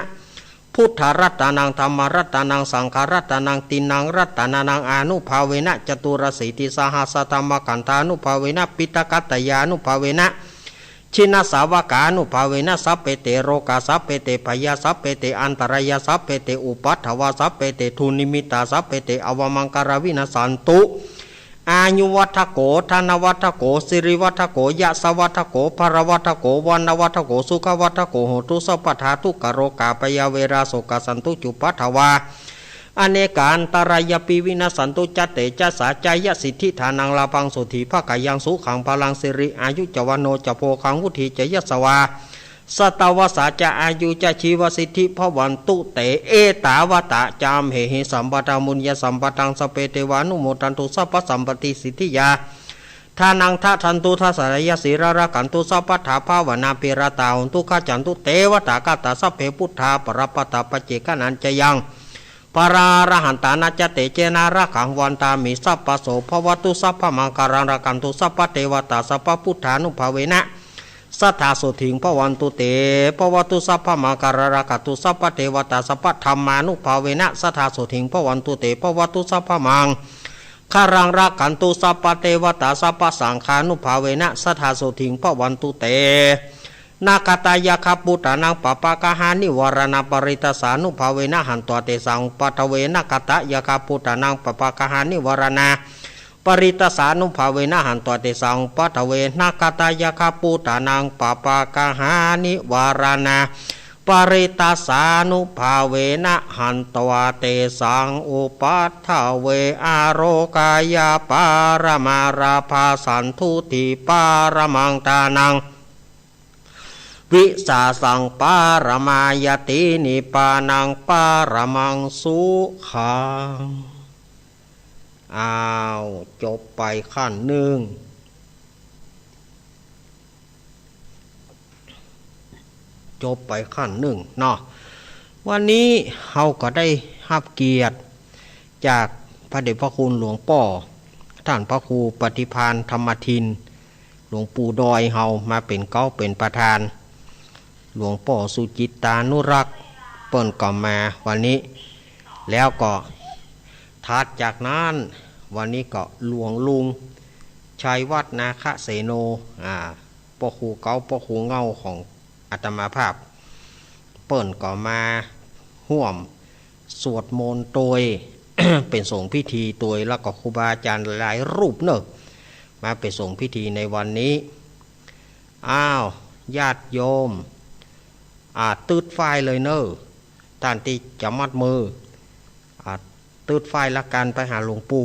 พุทธรัตตานังธรรมรัตตานังสังฆรัตตานังตินังรัตตานังอานุภาเวนะจตุรสีติสหัสธรรมกันธานุภาเวนะปิตกัตตยานุภาเวนะชินสาวกานุภาเวนะสัพเพเตโรกาสัพเพเตพยาสัพเพเตอันตรายาสัพเพเตอุปัฏฐวาสัพเพเตทุนิมิตาสัพเพเตอวมังการวินาสันตุอายุวัฏโกธนวัฏโกสิริวัฏโกยะสวัฏโกภรวัฏโกวันวัฏโกสุขวัฏโกโหตุสัพพทาทุกโรกาปยาเวราโสกสันตุจุปัฏฐวาอเนกาอันตรายปีวินาสันตุจัตเตจัสสาจายสิทธิฐานังลาพังสุธีภาคายังสุขังพลังสิริอายุจวโนจโพคังวุธีจยสวาสตาวสาจะอายุจะชีวสิทธิพวันตุเตเอตาวตะจามเหหิสัมปทามุญญสัมปทังสเปเตวานุโมตันตุสัพพสัมปติสิทธิยาทานังทัทันตุทัสสายสีระระกันตุสัพพถาภาวนาปิรตาหุนตุขจันตุเตวตากาตาสัพเพพุทธาปรปตาปเจกนันจยังปาราระหันตานาจเตเจนาระขังวันตามิสัพพโสภวตุสัพพมังการังระกันตุสัพพเทวตาสัพพพุทธานุภาเวนะสัทธาสุถิงพวันตุเตภวตุสัพพมังการรักตุสัพพเทวตาสัพพธรรมานุภาเวนะสัทธาสุถิงพวันตุเตภวตุสัพพมังคารังรักขันตุสัพพเทวตาสัพพสังฆานุภาเวนะสัทธาสุถิงพวันตุเตนาคตายาคปุตตานังปปะกะหานิวรณปริตสานุภาเวนะหันตัวเตสังปัทเวนะกตายาคปุตตานังปปะกะหานิวรณาปริตสานุภาเวนะหันตัวเตสังปัทเวนะกตายาคปุตตานังปปะกะหานิวรณาปริตสานุภาเวนะหันตัวเตสังอุปัฏฐเวอโรกายาปารมาราภาสันทุติปารมังตานังวิสาสังปารมายตินิปานังปารมังสุขังอ้าวจบไปขั้นหนึ่งจบไปขั้นหนึ่งเนาะวันนี้เราก็ได้รับเกียรติจากพระเดชพระคุณหลวงป่อท่านพระครูปฏิภาณธรรมทินหลวงปู่ดอยเฮามาเป็นเก้าเป็นประธานหลวงป่อสุจิตตานุรักษ์เปิ่นก็มาวันนี้แล้วก็ถัดจากนั้นวันนี้ก็หลวงลุงชัยวัฒนาคเสโนพ่อครูเก้าพ่อครูเงาของอาตมาภาพเปิ่นก็มาห่วมสวดมนต์โดย เป็นส่งพิธีโดยแล้วก็ครูบาอาจารย์หลายรูปเนอะมาเป็นส่งพิธีในวันนี้อ้าวญาติโยมตืดไฟเลยเนอะท่านที่จะมัดมือตืดไฟละกันไปหาหลวงปู่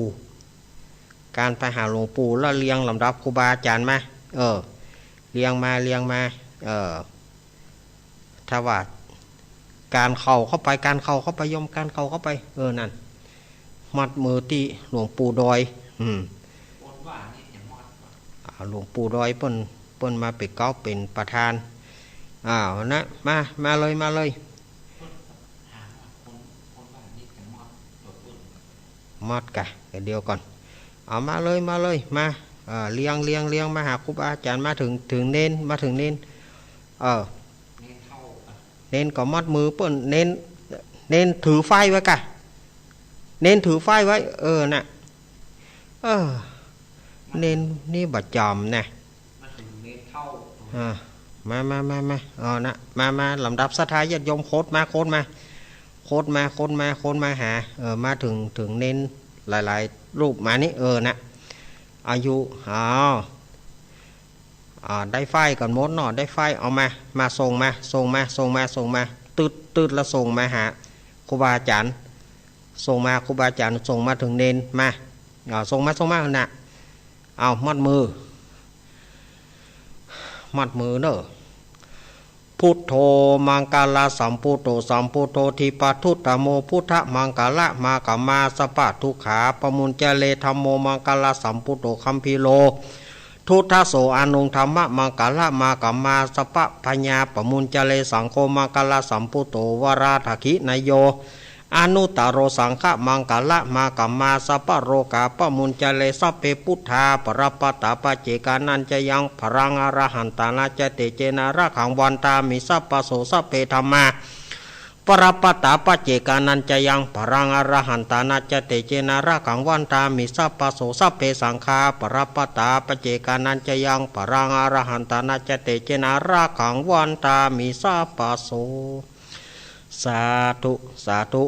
การไปหาหลวงปู่แล้วเรียงลำดับครูบาอาจารย์ไหมเรียงมาถ้าว่าการเข้าไปยมการเข้าไปนั่นมัดมือที่หลวงปู่ดอยหลวงปู่ดอยเปิ้นมาเป็นเก้าเป็นประธานนะมาเลยมัดกะเดียวก่อนเอามาเลยมาเลี้ยงมาหาครูบาอาจารย์มาถึงเน้นมาถึงเน้นเน้นก็มัดมือเปิ้นเน้นถือไฟไว้กะเน้นถือไฟไว้น่ะ เออเน้นนี่บะจอมนะ
มาถึงเน้นเข้า
มานะมาลำดับสัทธาญาติโยมโคตรมาหามาถึงเน้นหลายๆรูปมานี่นะอายุได้ไฟก่อนมดเนาะได้ไฟเอามาส่งมาตืดแล้วส่งมาหาครูบาอาจารย์ส่งมาถึงเน้นมาส่งมาน่ะเอามัดมือเนอะพุทโธมังกาลาสัมพุทโธทิปทุตตโมพุทธมังกาละมากามาสปะทุขาปมุญเจเลธรรมโมมังกาลาสัมพุทโธคัมภีโลทุทธโสอนุงธรรมะมังกาละมากามาสปะพญาปมุญเจเลสังโฆมังกาลาสัมพุทโธวราถคินายโยอนุตตโรสังฆมังกาละมากามาสปะโรกาปมุญเจเลสัพเพพุทธาปรปัตตาปเจกานันจะยังพรังอรหันตานาจเตเจนาระขังวันตามิสัพปโสสัพเพธรรมาปรปัตตาปเจกานันจะยังพรังอรหันตานาจเตเจนาระขังวันตามิสัพปโสสัพเพสังฆาปรปัตตาปเจกานันจะยังพรังอรหันตานาจเตเจนาระขังวันตามิสัพปโสสาธุ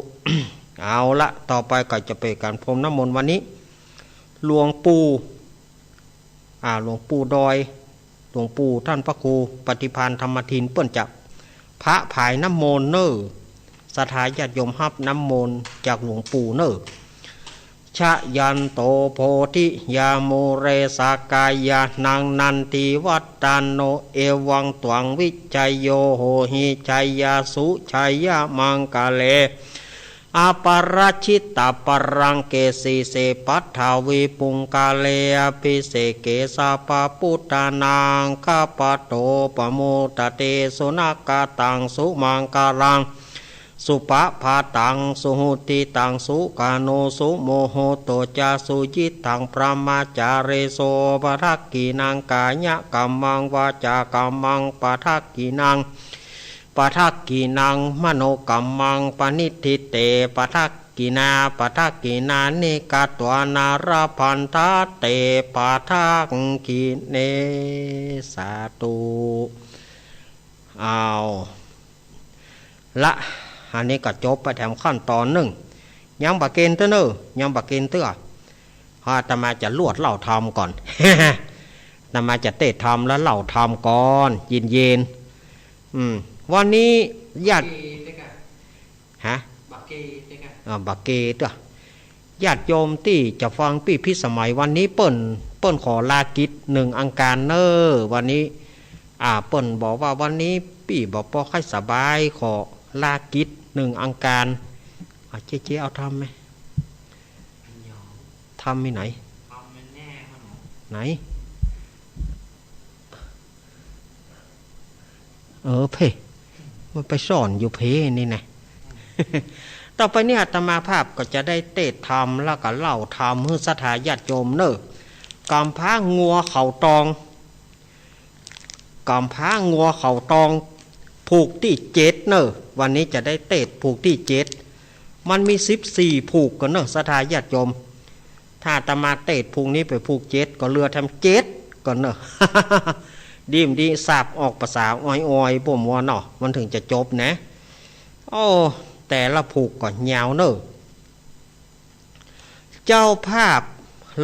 เอาละต่อไปก็จะเป็นการพรมน้ำมนต์วันนี้หลวงปู่ดอยหลวงปู่ท่านพระครูปฏิภาณธรรมทินเปิ้นจับพระผายน้ำมนต์เนอสถาญาติโยมฮับน้ำมนต์จากหลวงปู่เนอชะยันโตโพธิยาโมเรสากายานังนันติวัตตานโนเอวังตวังวิจัยโยโหหิชัยยาสุชัยยามังกาเลอาปาราชิตาปรังเกสีเสปัฏฐาวิปุงกาเลอภิเสเกสาปปุตตานังคาปโตปโมตเตสุนักตังสุมังกาลังสุปะภาตังสุหุติตังสุกาโนสุโมโหโตจาสุจิตตังพระมาจาเรโสปทักกีนังกายะกัมมังวาจากัมมังปทักกีนังมโนกัมมังปนิทิเตปทักกีนาเนกาตวานาราพันธาเตปทักกีเนสาตุเอาละอันนี้ก็จบไปแถมขั้นตอนหนึ่งยังบักเกนเตอร์อาตมาจะลวดเล่าทำก่อน อาตมาจะเตะทำแล้วเล่าทำก่อนเย็นวันนี้ญาติบักเกเตอญาติโยมที่จะฟังพี่พิสมัยวันนี้เปิ้นขอลากิจ1 อังคารเนอวันนี้เปิ้นบอกว่าวันนี้พี่บอกพอค่อยสบายขอลากิจ1 อังคารเจ๊เอาทำไหมทำไม่ไหนไหนเพ่มันไปสอนอยู่เพนี่นะ ต่อไปเนี่ยอาตมาภาพก็จะได้เตะทำแล้วก็เล่าทำเพื่อสถาญาติโยมเนอะกำพร้างัวเขาตองผูกที่7เนอะวันนี้จะได้เตะผูกที่7มันมี14ผูกกันเนอะสถาญาติโยมถ้าอาตมาเตะผูกนี้ไปผูก7ก็เรือทำ7ก่อนเนอะ ดีสาบออกภาษาอ้อยๆบ่มัวเนาะมันถึงจะจบนะแต่ละผูกก่อนยาวเนอะเจ้าภาพ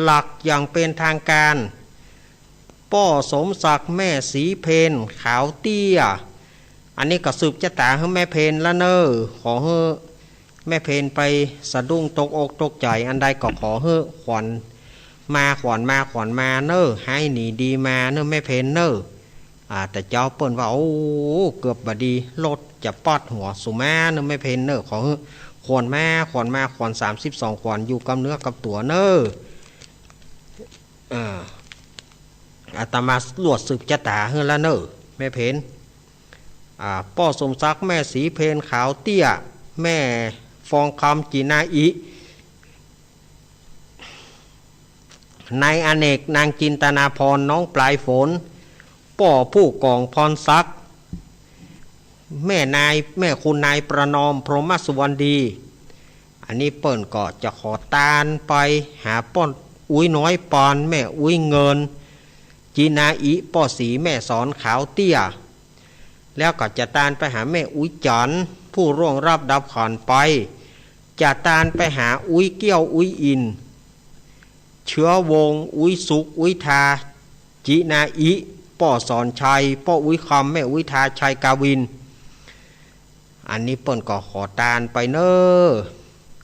หลักอย่างเป็นทางการป้อสมศักดิ์แม่สีเพนขาวเตี้ยอันนี้ก็สืบจะตาให้แม่เพนละเนอขอให้แม่เพนไปสะดุ้งตกอกตกใจอันใดก็ขอให้ขวัญมาเนอให้หนีดีมาเนอแม่เพนเนอแต่เจ้าเปิ้นว่าเกือบบดีรถจะปอดหัวสุมาเนอแม่เพนเนอขอให้ขวัญมา32ขวัญอยู่กับเนื้อกับตัวเนออาตมาลวดสืบจะตาให้ละเนอแม่เพนป้อสมศักดิ์แม่สีเพนขาวเตี้ยแม่ฟองคำจีนาอินายอเนกนางจินตนาพรน้องปลายฝนป้อผู้กองพรศักดิ์แม่คุณนายประนอมพรหมสุวรรณดีอันนี้เปิ้นก็จะขอตานไปหาป้อนอ อุ้ยน้อยปอนแม่อุ้ยเงินจีนาอิป้อสีแม่สอนขาวเตี้ยแล้วก็จะตานไปหาแม่อุ้ยจันผู้ร่วงรับดับขอนไปจะตานไปหาอุ้ยเกี้ยวอุ้ยอินเชื้อวงอุ้ยสุกอุ้ยทาจีนาอิป้อสอนชัยป้ออุ้ยคำแม่อุ้ยทาชัยกาวินอันนี้เปิ้นก็ขอตานไปเนอ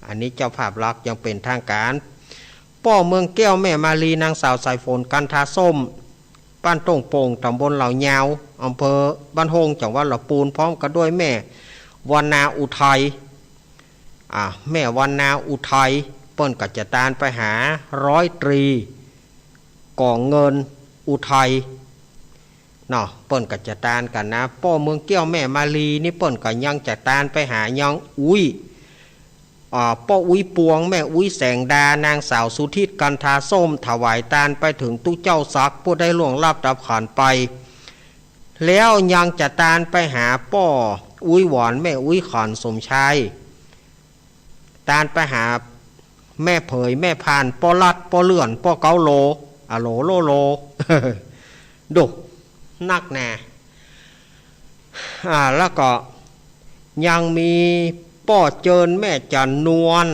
อันนี้เจ้าภาพรักยังเป็นทางการป้อเมืองแก้วแม่มาลีนางสาวสายฝนกันทาส้มบ้านต้งโป่งตำบลเหล่ายาวอำเภอบ้านโฮงจังหวัดลำพูนพร้อมกันด้วยแม่วรรณาอุทัยแม่วรรณาอุทัยเปิ้นก็จะตานไปหาร้อยตรีก่อเงินอุทัยเนาะเปิ้นก็จะตานกันนะป้อเมืองแก้วแม่มาลีนี่เปิ้นก็ยังจะตานไปหายังอุ้ยป้ออุ้ยปวงแม่อุ้ยแสงดานางสาวสุทิตกันทาส้มถวายตานไปถึงตู้เจ้าซักผู้ได้ล่วงลับดับขันไปแล้วยังจะตานไปหาป้ออุ้ยหวานแม่อุ้ยขอนสมชายตานไปหาแม่เผยแม่พานป้อลัดป้อเลื่อนป้อเกาโลโลโลโลดุนักแน่แล้วก็ยังมีป้อเจิญแม่จันนวล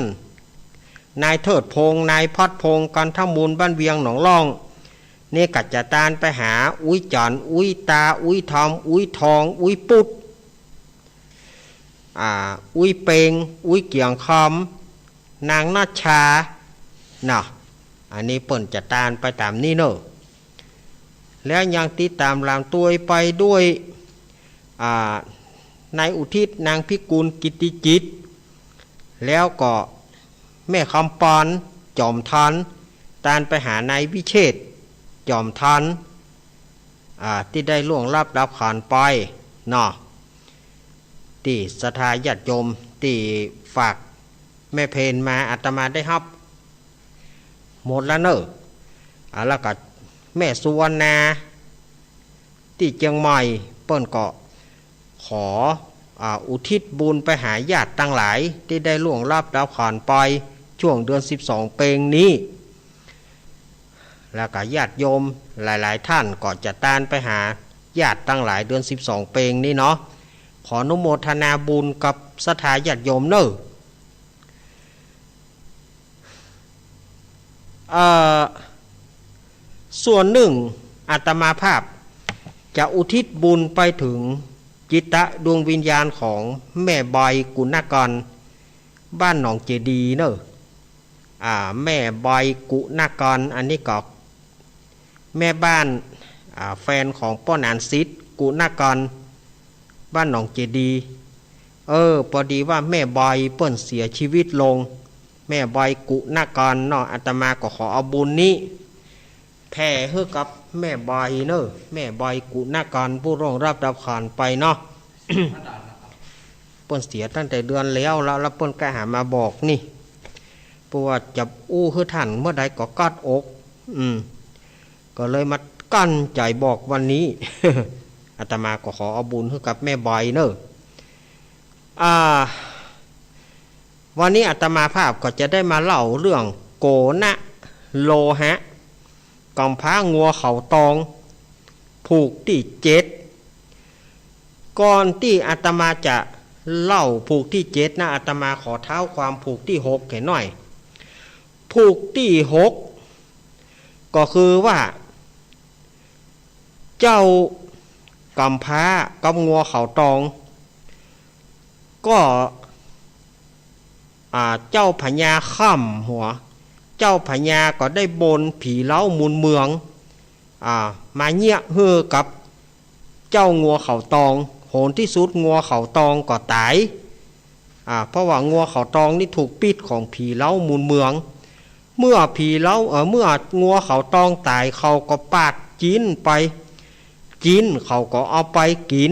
นายเทิดพงษ์นายพัดพงษ์กันทมูลบ้านเวียงหนองล่องนี่กัจจตานไปหาอุ้ยจันอุ้ยตาอุ้ยทอมอุ้ยทองอุ้ยปุดอุ้ยเปงอุ้ยเกียงคำนางนาชาน่ะอันนี้เปิ่นจะตานไปตามนี้เนอะแล้วยังติดตามลามตัวไปด้วยนายอุทิศนางพิกุลกิติจิตแล้วก็แม่คำปอนจอมทันตานไปหานายวิเชษจอมทันที่ได้ล่วงลับดับขันไปเนาะที่ศรัทธาญาติโยมที่ฝากแม่เพนมาอาตมาได้รับหมดแล้วเนอะแล้วก็แม่สุวรรณาที่เชียงใหม่เปิ้นก็ขออุทิศบุญไปหาญาติตั้งหลายที่ได้ล่วงลับดับขันไปช่วงเดือน12เปงนี้แล้วก็ญาติโยมหลายๆท่านก็จะตานไปหาญาติตั้งหลายเดือน12เปงนี้เนาะขออนุโมทนาบุญกับศรัทธาญาติโยมเนอะส่วนหนึ่งอาตมาภาพจะอุทิศบุญไปถึงจิตตะดวงวิญญาณของแม่ใบกุณกรบ้านหนองเจดีเนอะแม่ใบกุณกรอันนี้ก็แม่บ้านแฟนของป้อนานซิดกุณกรบ้านหนองเจดีพอดีว่าแม่ใบเปิ้นเสียชีวิตลงแม่ใบกุณกรเนาะอาตมาก็ขอเอาบุญนี้แผ่ให้กับแม่ใบเนอะแม่ใบกุณกรผู้ร่วงรับดับขันไปเนาะ เปิ้นเสียตั้งแต่เดือนแล้วเปิ้นก็หามาบอกนี่เพราะว่าจะอู้คือท่านเมื่อใดก็กัดอกก็เลยมากั้นใจบอกวันนี้ อาตมาก็ขอเอาบุญให้กับแม่ใบเนอะวันนี้อาตมาภาพก็จะได้มาเล่าเรื่องโกนะโลหะกำพร้างัวเขาตองผูกที่7ก่อนที่อาตมาจะเล่าผูกที่7นะอาตมาขอเท้าความผูกที่6แค่หน่อยผูกที่6ก็คือว่าเจ้ากำพร้ากับงัวเขาตองก็เจ้าพญาค่ำหัวเจ้าพญาก็ได้บนผีเล้ามูลเมืองมาเงี้ยเฮือกับเจ้างัวเขาตองโหนที่สุดงัวเขาตองก็ตายเพราะว่างัวเขาตองนี่ถูกปิดของผีเล้ามูลเมืองเมื่อผีเล้าเมื่องัวเขาตองตายเขาก็ปาดกินไปกินเขาก็เอาไปกิน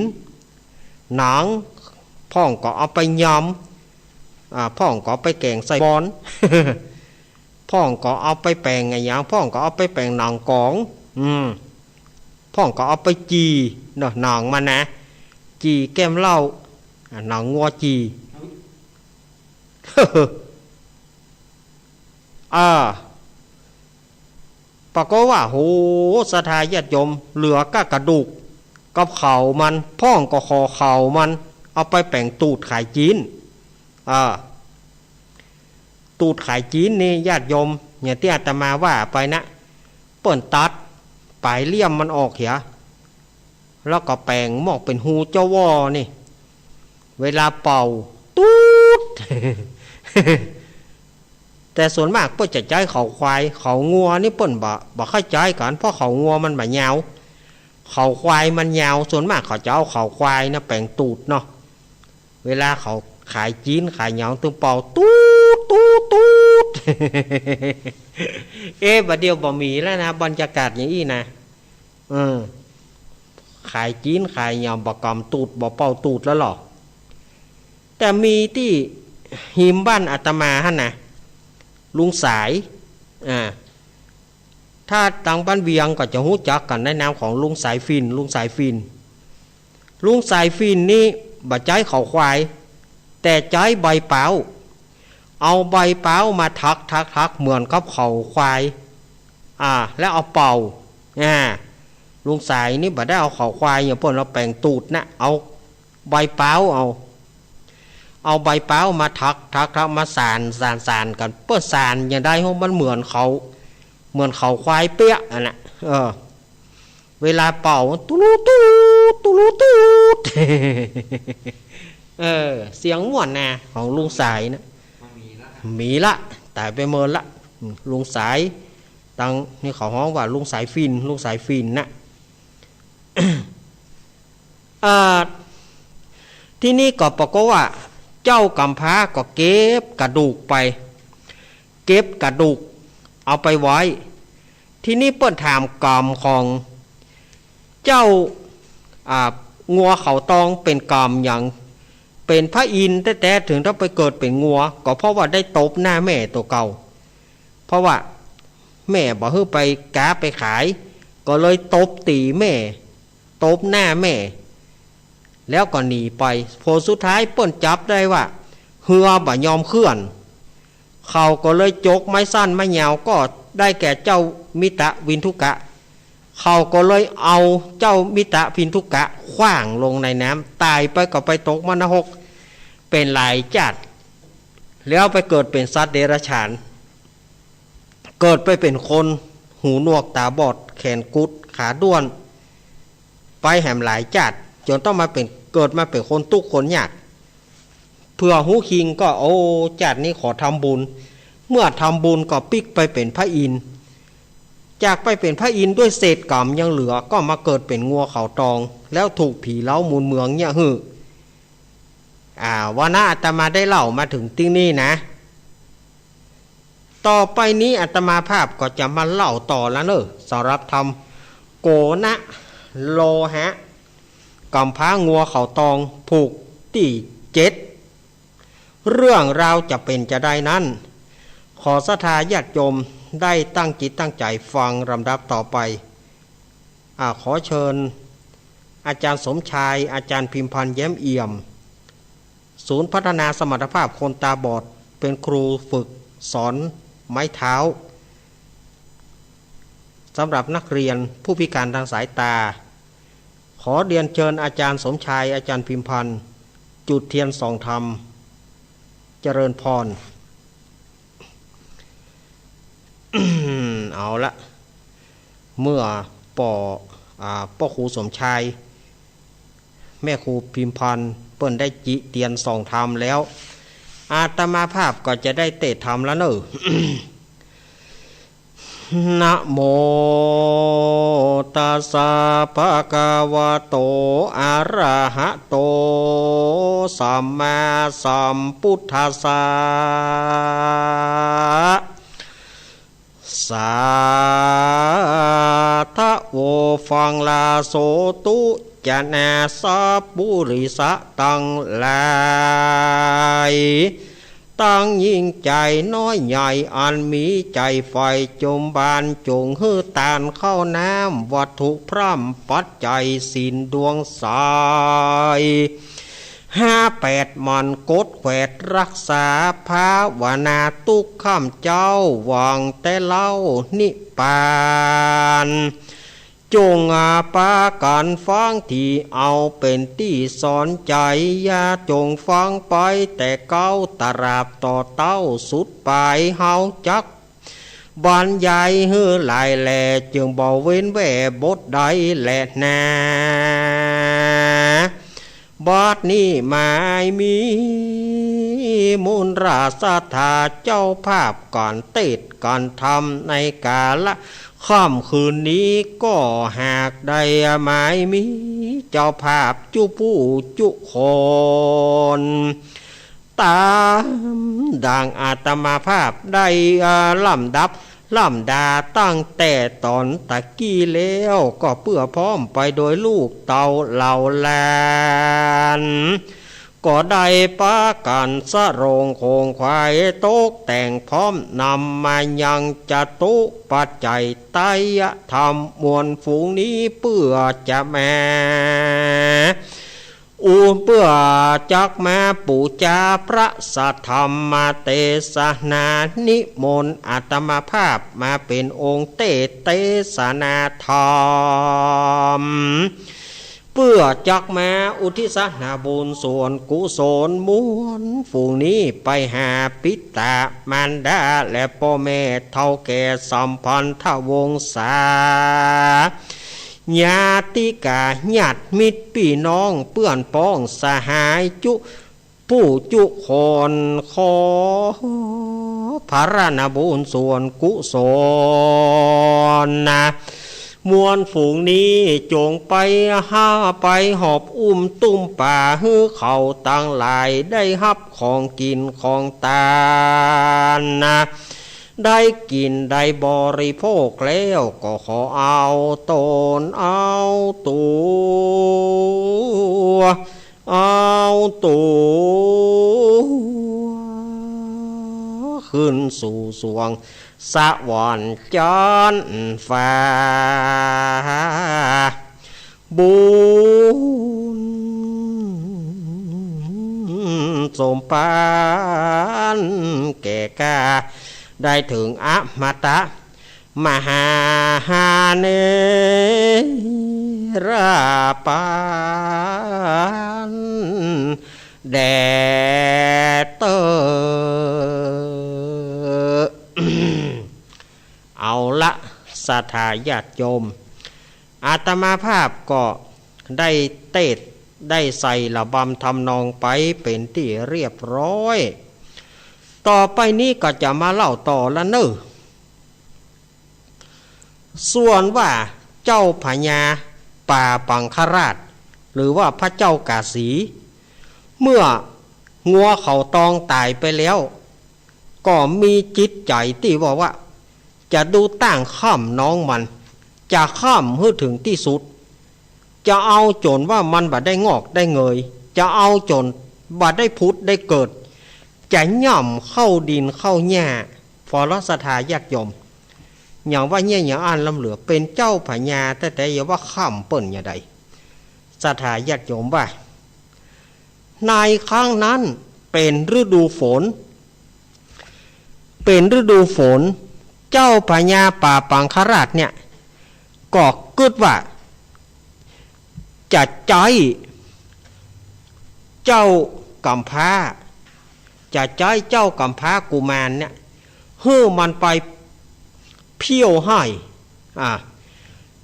หนังพ่องก็เอาไปยำพ่องก็เอาไปแกงใส่บอน พ่องก็เอาไปแปลงไงอย่างพ่องก็เอาไปแปลงหนังกองพ่องก็เอาไปจีเนาะหนังมันนะจีแก้มเหล้าหนังงัวจี ปรากฏว่าโหศรัทธาญาติโยมเหลือก็กระดูกกับเข่ามันพ่องก็คอเข่ามันเอาไปแป่งตูดขายจีนตูดขายจีนนี่ญาติโยมอย่างที่อาตมาว่าไปนะเปิ่นตัดปลายเลี่ยมมันออกเหียแล้วก็แปลงหมอกเป็นหูเจ้าวอนี่เวลาเป่าตูด แต่ส่วนมากเปิ้นจะใจเขาควายเขางัวนี่เปิ้นบ่ค่อยใจกันเพราะเขางัวมันบ่ยาวเขาควายมันยาวส่วนมากเขาจะเอาเขาควายนะแปลงตูดเนาะเวลาเขาขายจีนขายเหยาตัวเป่าตูดตูดตูด บัดเดียวบ่มีแล้วนะบรรยากาศอย่างนี้นะขายจีนขายเหยาบ่กำตูดบ่เป่าตูดแล้วหรอแต่มีที่หิมบ้านอาตมาหั่นนะลุงสายถ้าทางบ้านเวียงก็จะรู้จักกันในนามของลุงสายฟินลุงสายฟินลุงสายฟินนี่บ่ใจเขาควายแต่ใจใบเปล่าเอาใบเปล่ามาทักเหมือนกับเขาควายแล้วเอาเป่าลุงสายนี่บ่ได้เอาเขาควายอย่างพวกเราแปลงตูดนะเอาใบเปล่าเอาใบเปล่ามาทักมาสานกันเพื่อสานอย่างได้เพราะมันเหมือนเขาควายเปี้ยน่ะเวลาเป่าตูลูตูตูลูตูเสียงม่วนนะของลุงสายนะมีละตายไปเมินละลุงสายตังนี่เขาฮ้องว่าลุงสายฟินนะ ที่นี่ก็ปรากฏว่าเจ้ากำพร้าก็เก็บกระดูกไปเก็บกระดูกเอาไปไว้ที่นี่เปิ้นถามกรรมของเจ้างัวเขาตองเป็นกรรมอย่างเป็นพระอินทร์แต่ถึงต้องไปเกิดเป็นงัวก็เพราะว่าได้ตบหน้าแม่ตัวเก่าเพราะว่าแม่บอกให้ไปกาไปขายก็เลยตบตีแม่ตบหน้าแม่แล้วก็หนีไปพอสุดท้ายเปิ้นจับได้ว่าเหือบ่ยอมเคลื่อนเขาก็เลยจกไม้สั้นไม้ยาวก็ได้แก่เจ้ามิตะวินทุกะเขาก็เลยเอาเจ้ามิตะวินทุกะขว้างลงในน้ำตายไปก็ไปตกมรณะเป็นหลายจัดแล้วไปเกิดเป็นสัตว์เดรัจฉานเกิดไปเป็นคนหูหนวกตาบอดแขนกุดขาด้วนไปแหมหลายจัดจนต้องมาเป็นเกิดมาเป็นคนทุกข์คนยากเพื่อหูคิงก็โอ้จัดนี้ขอทำบุญเมื่อทำบุญก็ปิกไปเป็นพระอินทร์จากไปเป็นพระอินทร์ด้วยเศษกรรมยังเหลือก็มาเกิดเป็นงัวเขาตองแล้วถูกผีเล้ามูลเมืองเนี่ยว่าน่าอาตมาได้เล่ามาถึงที่นี่นะต่อไปนี้อาตมาภาพก็จะมาเล่าต่อแล้วเนอะสำหรับทำโกนะโลหะกำพร้างัวเขาตองผูกที่7เรื่องราวจะเป็นจะได้นั้นขอศรัทธาญาติโยมได้ตั้งจิตตั้งใจฟังลำดับต่อไปขอเชิญอาจารย์สมชายอาจารย์พิมพันธ์แย้มเอี่ยมศูนย์พัฒนาสมรรถภาพคนตาบอดเป็นครูฝึกสอนไม้เท้าสำหรับนักเรียนผู้พิการทางสายตาขอเรียนเชิญอาจารย์สมชายอาจารย์พิมพันธ์จุดเทียนส่องธรรมเจริญพร เอาละเมื่อพ่อครูสมชายแม่ครูพิมพันธ์เปิ้นได้จิเตียนส่องธรรมแล้วอาตมาภาพก็จะได้เตะธรรมแล้วเนอะ นะโมตัสสะภะคะวะโตอะระหะโตสัมมาสัมพุทธัสสะสาธะโวฟังลาโสตุจนะสัพปุริสะตังหลายตั้งยิ่งใจน้อยใหญ่อันมีใจไฟจมบานจงฮือตานเข้าน้ำวัตถุพร่ำปัจจัยสินดวงสาย 58มันกดแขวดรักษาภาวนาทุกข้ามเจ้าหวังแต่เล่านิพพานจงอาปาการฟังที่เอาเป็นที่สอนใจอย่าจงฟังไปแต่เก้าตราบต่อเต้าสุดปลายเฮาจักบรรยายเฮือหลายแหล่จึงบ่เว้นแว่บทใดแหละนาบัดนี้หมายมีมูลราชธาเจ้าภาพก่อนเตดก่อนทำในกาละค่ำคืนนี้ก็หากได้หมายมีเจ้าภาพจุผู้จุคนตามดังอาตมาภาพได้ลำดับลำดาตั้งแต่ตอนตะกี้แล้วก็เพื่อพร้อมไปโดยลูกเต่าเหล่าแลนก็ได้ปากันสะโรงโคงควายโต๊กแต่งพร้อมนำมายังจะตุปัจจัยไตยธรรมมวลฝูงนี้เพื่อจะแม่เพื่อจักมาปูจาพระสัทธรรมเตสนานิมนต์อาตมาภาพมาเป็นองค์เตสนาธรรมเพื่อจักมาอุทิศนาบุญส่วนกุศลมวลฝูงนี้ไปหาปิตามารดาและพ่อแม่เท่าแก่สัมพันธวงศาญาติกาญาติมิตรพี่น้องเพื่อนพ้องสหายจุผู้จุคนขอพระราณบุญส่วนกุศลนะมวลฝูงนี้จงไปห้าไปหอบอุ้มตุ้มป่าฮือเขาตั้งหลายได้ฮับของกินของตานะได้กินได้บริโภคแล้วก็ขอเอาตนเอาตัวขึ้นสู่สวงสวรรค์จันทร์ฟ้าบุญสมปานแก่กาได้ถึงอมตะมหาเนราปานแดเตอเอาละสัทธาญาติโยมอาตมาภาพก็ได้เทศได้ใส่ระบำทำนองไปเป็นที่เรียบร้อยต่อไปนี้ก็จะมาเล่าต่อละเนอส่วนว่าเจ้าพญาป่าปังคราชหรือว่าพระเจ้ากาสีเมื่องัวเขาตองตายไปแล้วก็มีจิตใจที่ว่าจะดูตั้งข้ามน้องมันจะข้ามให้ถึงที่สุดจะเอาจนว่ามันบ่ได้งอกได้เงยจะเอาจนบ่ได้พุทธได้เกิดจะย่ำเข้าดินเข้าหญ้าฟอรสถาญาติโยมอย่างว่าเนี่ยอย่างอ่านลำเหลือเป็นเจ้าพญาแต่อย่าว่าข้ามเปิ่นอย่างใดสถาญาติโยมว่าในครั้งนั้นเป็นฤดูฝนเจ้าพญาป่าปังคราชเนี่ยก็กึดว่าจะใจเจ้ากำพร้าจะใจเจ้ากำพร้ากุมารเนี่ยให้มันไปเพี้ยวให้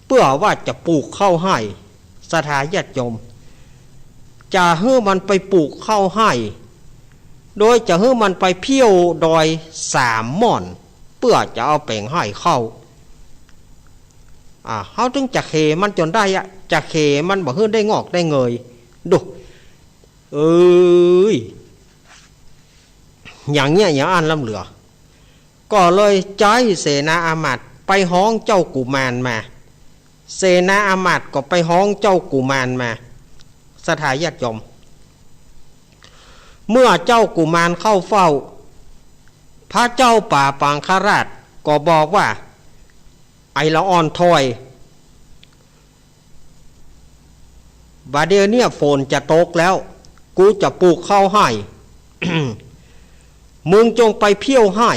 เพื่อว่าจะปลูกข้าวให้สถาญาติโยมจะให้มันไปปลูกข้าวให้โดยจะให้มันไปเพี้ยวดอย3 ม่อนเพื่อจะเอาแป่งให้เข้าเขาถึงจะเขมันจนได้จะเขมันบ่ให้ได้งอกได้เงยดูอย่างเนี้ยอย่างอ่านลำเหลือก็เลยใจเสนาอามาตย์ไปฮ้องเจ้ากุมารมาเสนาอามาตย์ก็ไปฮ้องเจ้ากุมารมาสถาญาติโยมเมื่อเจ้ากุมารเข้าเฝ้าพระเจ้าป่าปังคราชก็บอกว่าไอละอ่อนถอยบาเดียวเนี่ยฝนจะตกแล้ว กูจะปลูกข้าวให้ มึงจงไปเพี้ยวให้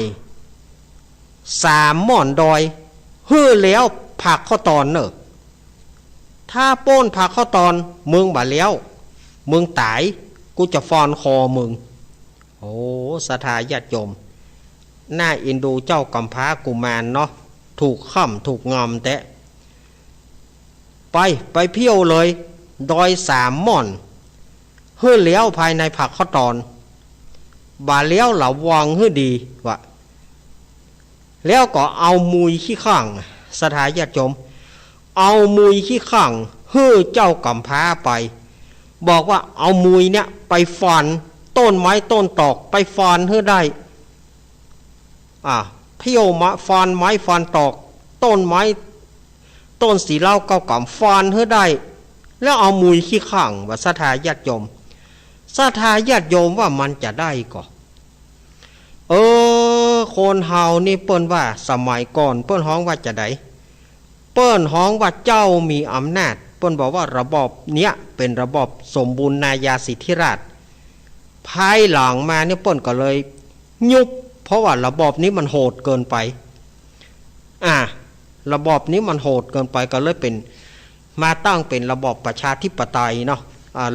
3 หม่อนดอยเฮือแล้วผักข้าวตอนเนอะถ้าโป้นผักข้าวตอนมึงบ่แล้วมึงตายกูจะฟอนคอมึงโอ้ศรัทธาญาติโยมน่าเอ็นดูเจ้ากำพร้ากุมารเนาะถูกค่ำถูกงอมแต่ไปเพี้ยวเลยดอย3 หม่อนเฮือแล้วภายในผักข้าวตอนบ่แล้วเหล่าวางเฮือดีวะแล้วก็เอามุยขี้ข้างศรัทธาญาติโยมเอามุยขี้ข้างเฮือเจ้ากำพร้าไปบอกว่าเอามุยเนี่ยไปฟันต้นไม้ต้นตอกไปฟันเฮือได้เพี้ยวมาฟันไม้ฟันตอกต้นไม้ต้นสีเหล้าเก่ากำฟันเฮือได้แล้วเอามุยขี้ข้างว่าศรัทธาญาติโยมศรัทธาญาติโยมว่ามันจะได้ก่อคนเฮานี่เปิ้นว่าสมัยก่อนเปิ้นฮ้องว่าจะได้เปิ้นฮ้องว่าเจ้ามีอำนาจเปิ้นบอกว่าระบอบเนี้ยเป็นระบอบสมบูรณาญาสิทธิราชย์ภายหลังมาเนี่ยเปิ้นก็เลยยุบเพราะว่าระบอบนี้มันโหดเกินไประบอบนี้มันโหดเกินไปก็เลยเป็นมาตั้งเป็นระบอบประชาธิปไตยเนาะ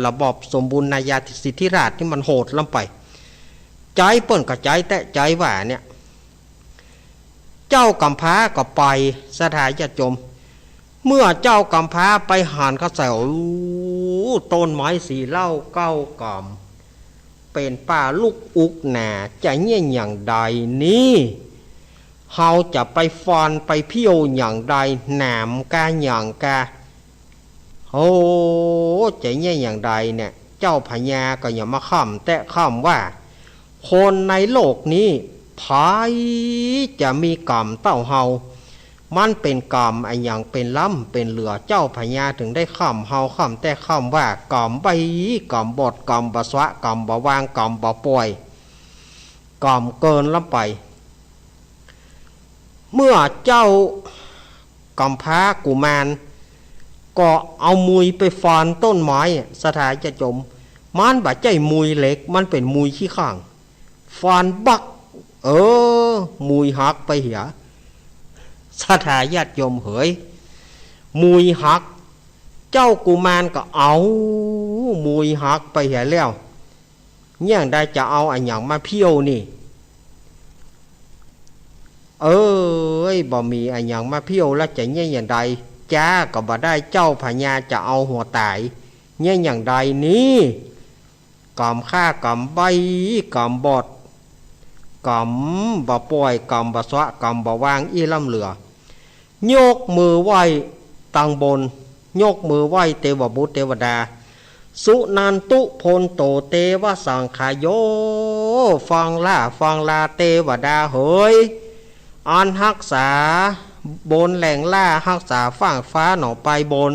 ระบอบสมบูรณาญาสิทธิราชย์ที่มันโหดล้ำไปใจเปิ้นก็ใจแต่ใจว่าเนี่ยเจ้ากำพร้าก็ไปศรัทธาญาติโยมเมื่อเจ้ากำพร้าไปหานเขาใส่ต้นไม้สีเหล้าเก้ากำเป็นป่าลูกอุกหนาจะเงี้ยอย่างใดนี้เฮาจะไปฟันไปเพี้ยวอย่างใดหนามกาอย่างกาจะเงี้ยอย่างใดเนี่ยเจ้าพญาก็อย่ามาค้ำแต่ค้ำว่าคนในโลกนี้ไผจะมีกรรมเต้าเฮามันเป็นกรรมไอ้อย่างเป็นล้ำเป็นเหลือเจ้าพญาถึงได้ค้ำเฮาค้ำแต่ค้ำว่ากรรมใบกรรมบดกรรมบสวะกรรมบวางกรรมบป่วยกรรมเกินล้ำไปเมื่อเจ้ากำพร้ากุมารก็เอามุยไปฟันต้นไม้สถานจะจมมันบาดใจมุยเล็กมันเป็นมุยขี้ข้างฟันบักมุยหักไปเหียสถาญาติโยมเหยมุยหักเจ้ากุมารก็เอามุยหักไปเหียแล้วเนี่ยได้จะเอาอันอย่างมาเพี้ยวนี่บ่มีอันอย่างมาเพี้ยวแล้วจะเนี่ยอย่างใดจ้าก็บ่ได้เจ้าพญาจะเอาหัวตายเนี่ยอย่างใดนี้กำฆ่ากำใบกำบอดกำบ่ป่วยกำบ่สวะกำบ่วางอีล่ำเหลือยกมือไหว้ตังบนยกมือไหว้เทวบุตรเทวดาสุนันตุพลโตเตวสังขายโยฟังลาเทวดาเฮยอันรักษาบนแหล่งล่ารักษาฝั่งฟ้าหนอไปบน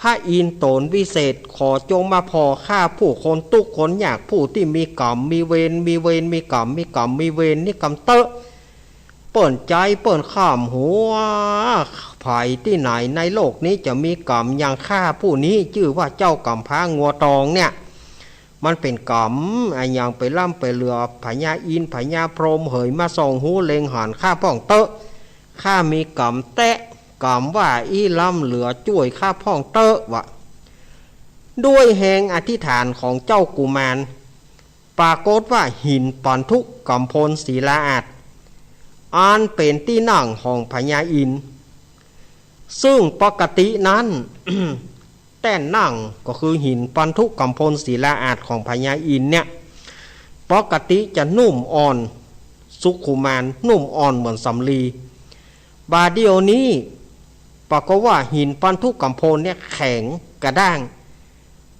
พระอินทร์ตนวิเศษขอจงมาพอฆ่าผู้คนทุกคนอยากผู้ที่มีกรรมมีเวรมีกรรมมีเวรนี่กรรมเตอะเปิ่นใจเปิ่นข้ามหัวไผ่ที่ไหนในโลกนี้จะมีกรรมอย่างฆ่าผู้นี้ชื่อว่าเจ้ากรรมพางัวตองเนี่ยมันเป็นกรรมไอ้อย่างไปล่ำไปเรือพญาอินพญาพรหมเหยมาส่องหูเลงหันฆ่าพ่องเตอะข้ามีกรรมแตะกรรมว่าอีล่ำเหลือช่วยข้าพ่องเตอะวะด้วยแหงอธิษฐานของเจ้ากุมารปรากฏว่าหินปันทุกกำพลศีลาอาจอันเป็นที่นั่งของพญาอินซึ่งปกตินั้น แต่นั่งก็คือหินปันทุกกำพลศีลาอาจของพญาอินเนี่ยปกติจะนุ่มอ่อนสุขุมานนุ่มอ่อนเหมือนสำลีบาเดียวนี้ปรากฏว่าหินปันทุกกำพลเนี่ยแข็งกระด้าง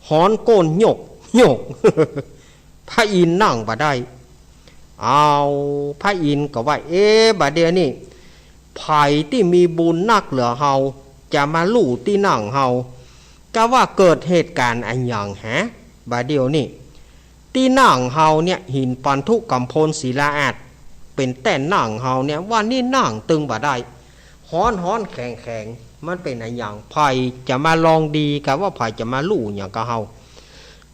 หอนโกนหยก พระอินทร์นั่งบ่ได้เอาพระอินทร์ก็ว่าบาเดียวนี้ไผ่ที่มีบุญนักเหลือเฮาจะมาลู่ที่นั่งเฮาก็ว่าเกิดเหตุการณ์อันอย่างบาเดียวนี่ที่นั่งเฮาเนี่ยหินปันทุกกำพลศีลาอาจเป็นแต่นั่งเฮาเนี่ยว่านี่นั่งตึงบ่ได้ฮ้อนแข็งมันเป็นอันอย่างไผ่จะมาลองดีกับว่าไผ่จะมาลู่อย่างกับเฮา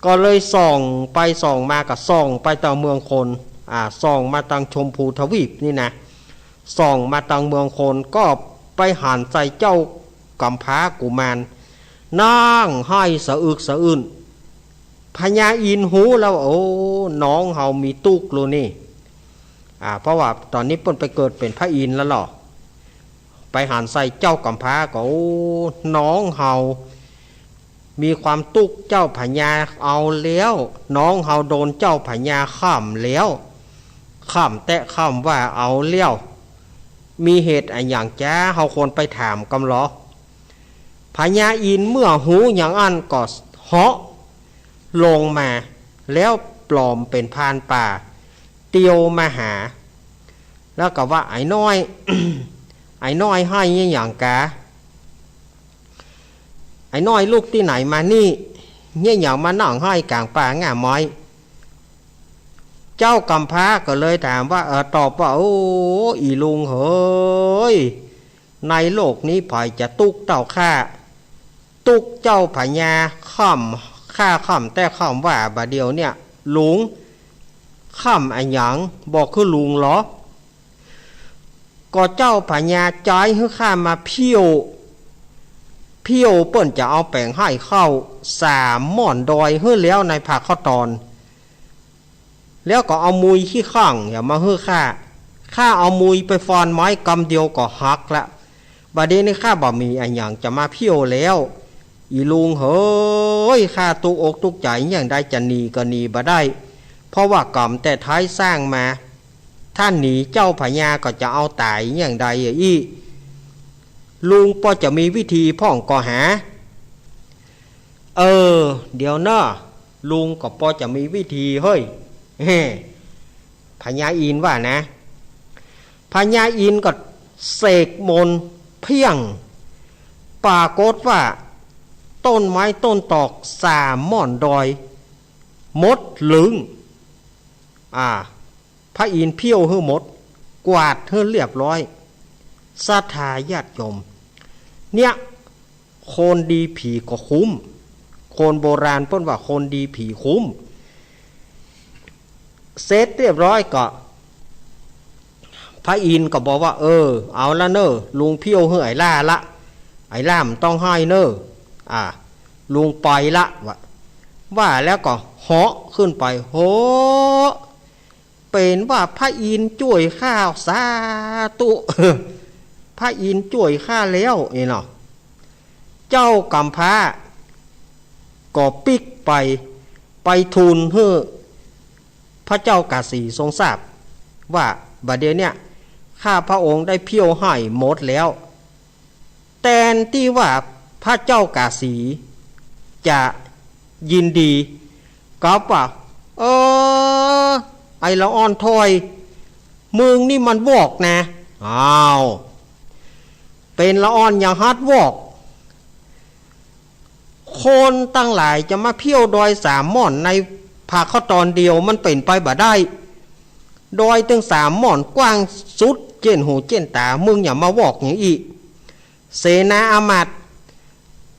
ก็เลยส่องไปส่องมากับส่องไปทางเมืองคนส่องมาทางชมพูทวีปนี่นะส่องมาทางเมืองคนก็ไปหันใจเจ้ากำพร้ากุมารนั่งให้สะอึกสะอื้นพญาอินหูแล้วโอ้น้องเฮามีตุกโลนี่เพราะว่าตอนนี้เปิ้นไปเกิดเป็นพระอินทร์แล้วหรอไปหันใส่เจ้ากำพร้าก็โอ้น้องเฮามีความตุกเจ้าพญาเอาแล้วน้องเฮาโดนเจ้าพญาข้ามแล้วข้ามแตะข้ามว่าเอาเลี้ยวมีเหตุอะไรอย่างจ้าเฮาควรไปถามกำหรอพญาอินเมื่อหูอย่างอันก็เหาะลงมาแล้วปลอมเป็นพรานป่าเตียวมาหาแล้วก็ว่าไอ้น้อย ไอ้น้อยให้อย่างกาไอ้น้อยลูกที่ไหนมานี่เนี่ยอย่างมานั่งให้กลางป่าง่าไม้เจ้ากำพร้าก็เลยถามว่าตอบว่าโอ้อีลุงเฮ้ยในโลกนี้ไผจะตุกเต่าข้าตุกเจ้าพญาค่ำข้าค่ำแต่ค่ำว่าบาเดียวเนี่ยลุงค่ำอันหยังบอกคือลุงเหรอก็เจ้าพญาใจให้ข้ามาเพี้ยวเปิ้นจะเอาแป้งให้เข้า3หม่อนดอยเฮือแล้วในผักข้าวตอนแล้วก็เอามุยขี้ข้างอย่ามาเฮือข้าเอามุยไปฟอนไม้กำเดียวก็หักละบัดนี้นี่ข้าบ่มีอันหยังจะมาเพี้ยวแล้วอีลุงเฮ้ยข้าตุกอกตุกใจอย่างใดจะหนีก็หนีบ่ได้เพราะว่ากรรมแต่ท้ายสร้างมาท่านหนีเจ้าพญาก็จะเอาตายอย่างใดอีลุงก็จะมีวิธีพ่องก็หาเดี๋ยวนะลุงก็พอจะมีวิธีเฮ้ยพญาอินว่านะพญาอินก็เสกมนต์เพียงปรากฏว่าต้นไม้ต้นตอก3หม่อนดอยมดลึงพระอินทร์เพี้ยวให้หมดกวาดให้เรียบร้อยศรัทธาญาติโยมเนี่ยโคนดีผีก็คุ้มโคนโบราณเพิ่นว่าโคนดีผีคุ้มเสร็จเรียบร้อยก็พระอินทร์ก็บอกว่าเอาละเนอลุงเพี้ยวให้ไอ้ล่าละไอ้ล่ามต้องให้เนอลุงไปละว่าแล้วก็เหาะขึ้นไปโหเป็นว่าพระอินทร์ช่วยข้าสาธุพระอินทร์ช่วยข้าแล้วนี่เนาะเจ้ากำพร้าก็ปิกไปทูลให้พระเจ้ากาสีทรงทราบว่าบัดเดี๋ยวเนี่ยข้าพระองค์ได้เพี้ยวให้หมดแล้วแต่ที่ว่าพระเจ้ากาสีจะยินดีก็ว่าไอ้ละอ่อนถอยมึงนี่มันวอกนะเป็นละอ่อนอย่างฮัดวอกคนตั้งหลายจะมาเพี้ยวดอย3หม่อนในผาข้าวตอนเดียวมันเป็นไปบ่ได้ดอยถึง3หม่อนกว้างสุดเจนหูเจนตามึงอย่ามาวอกอย่างอีเสนาอามาตย์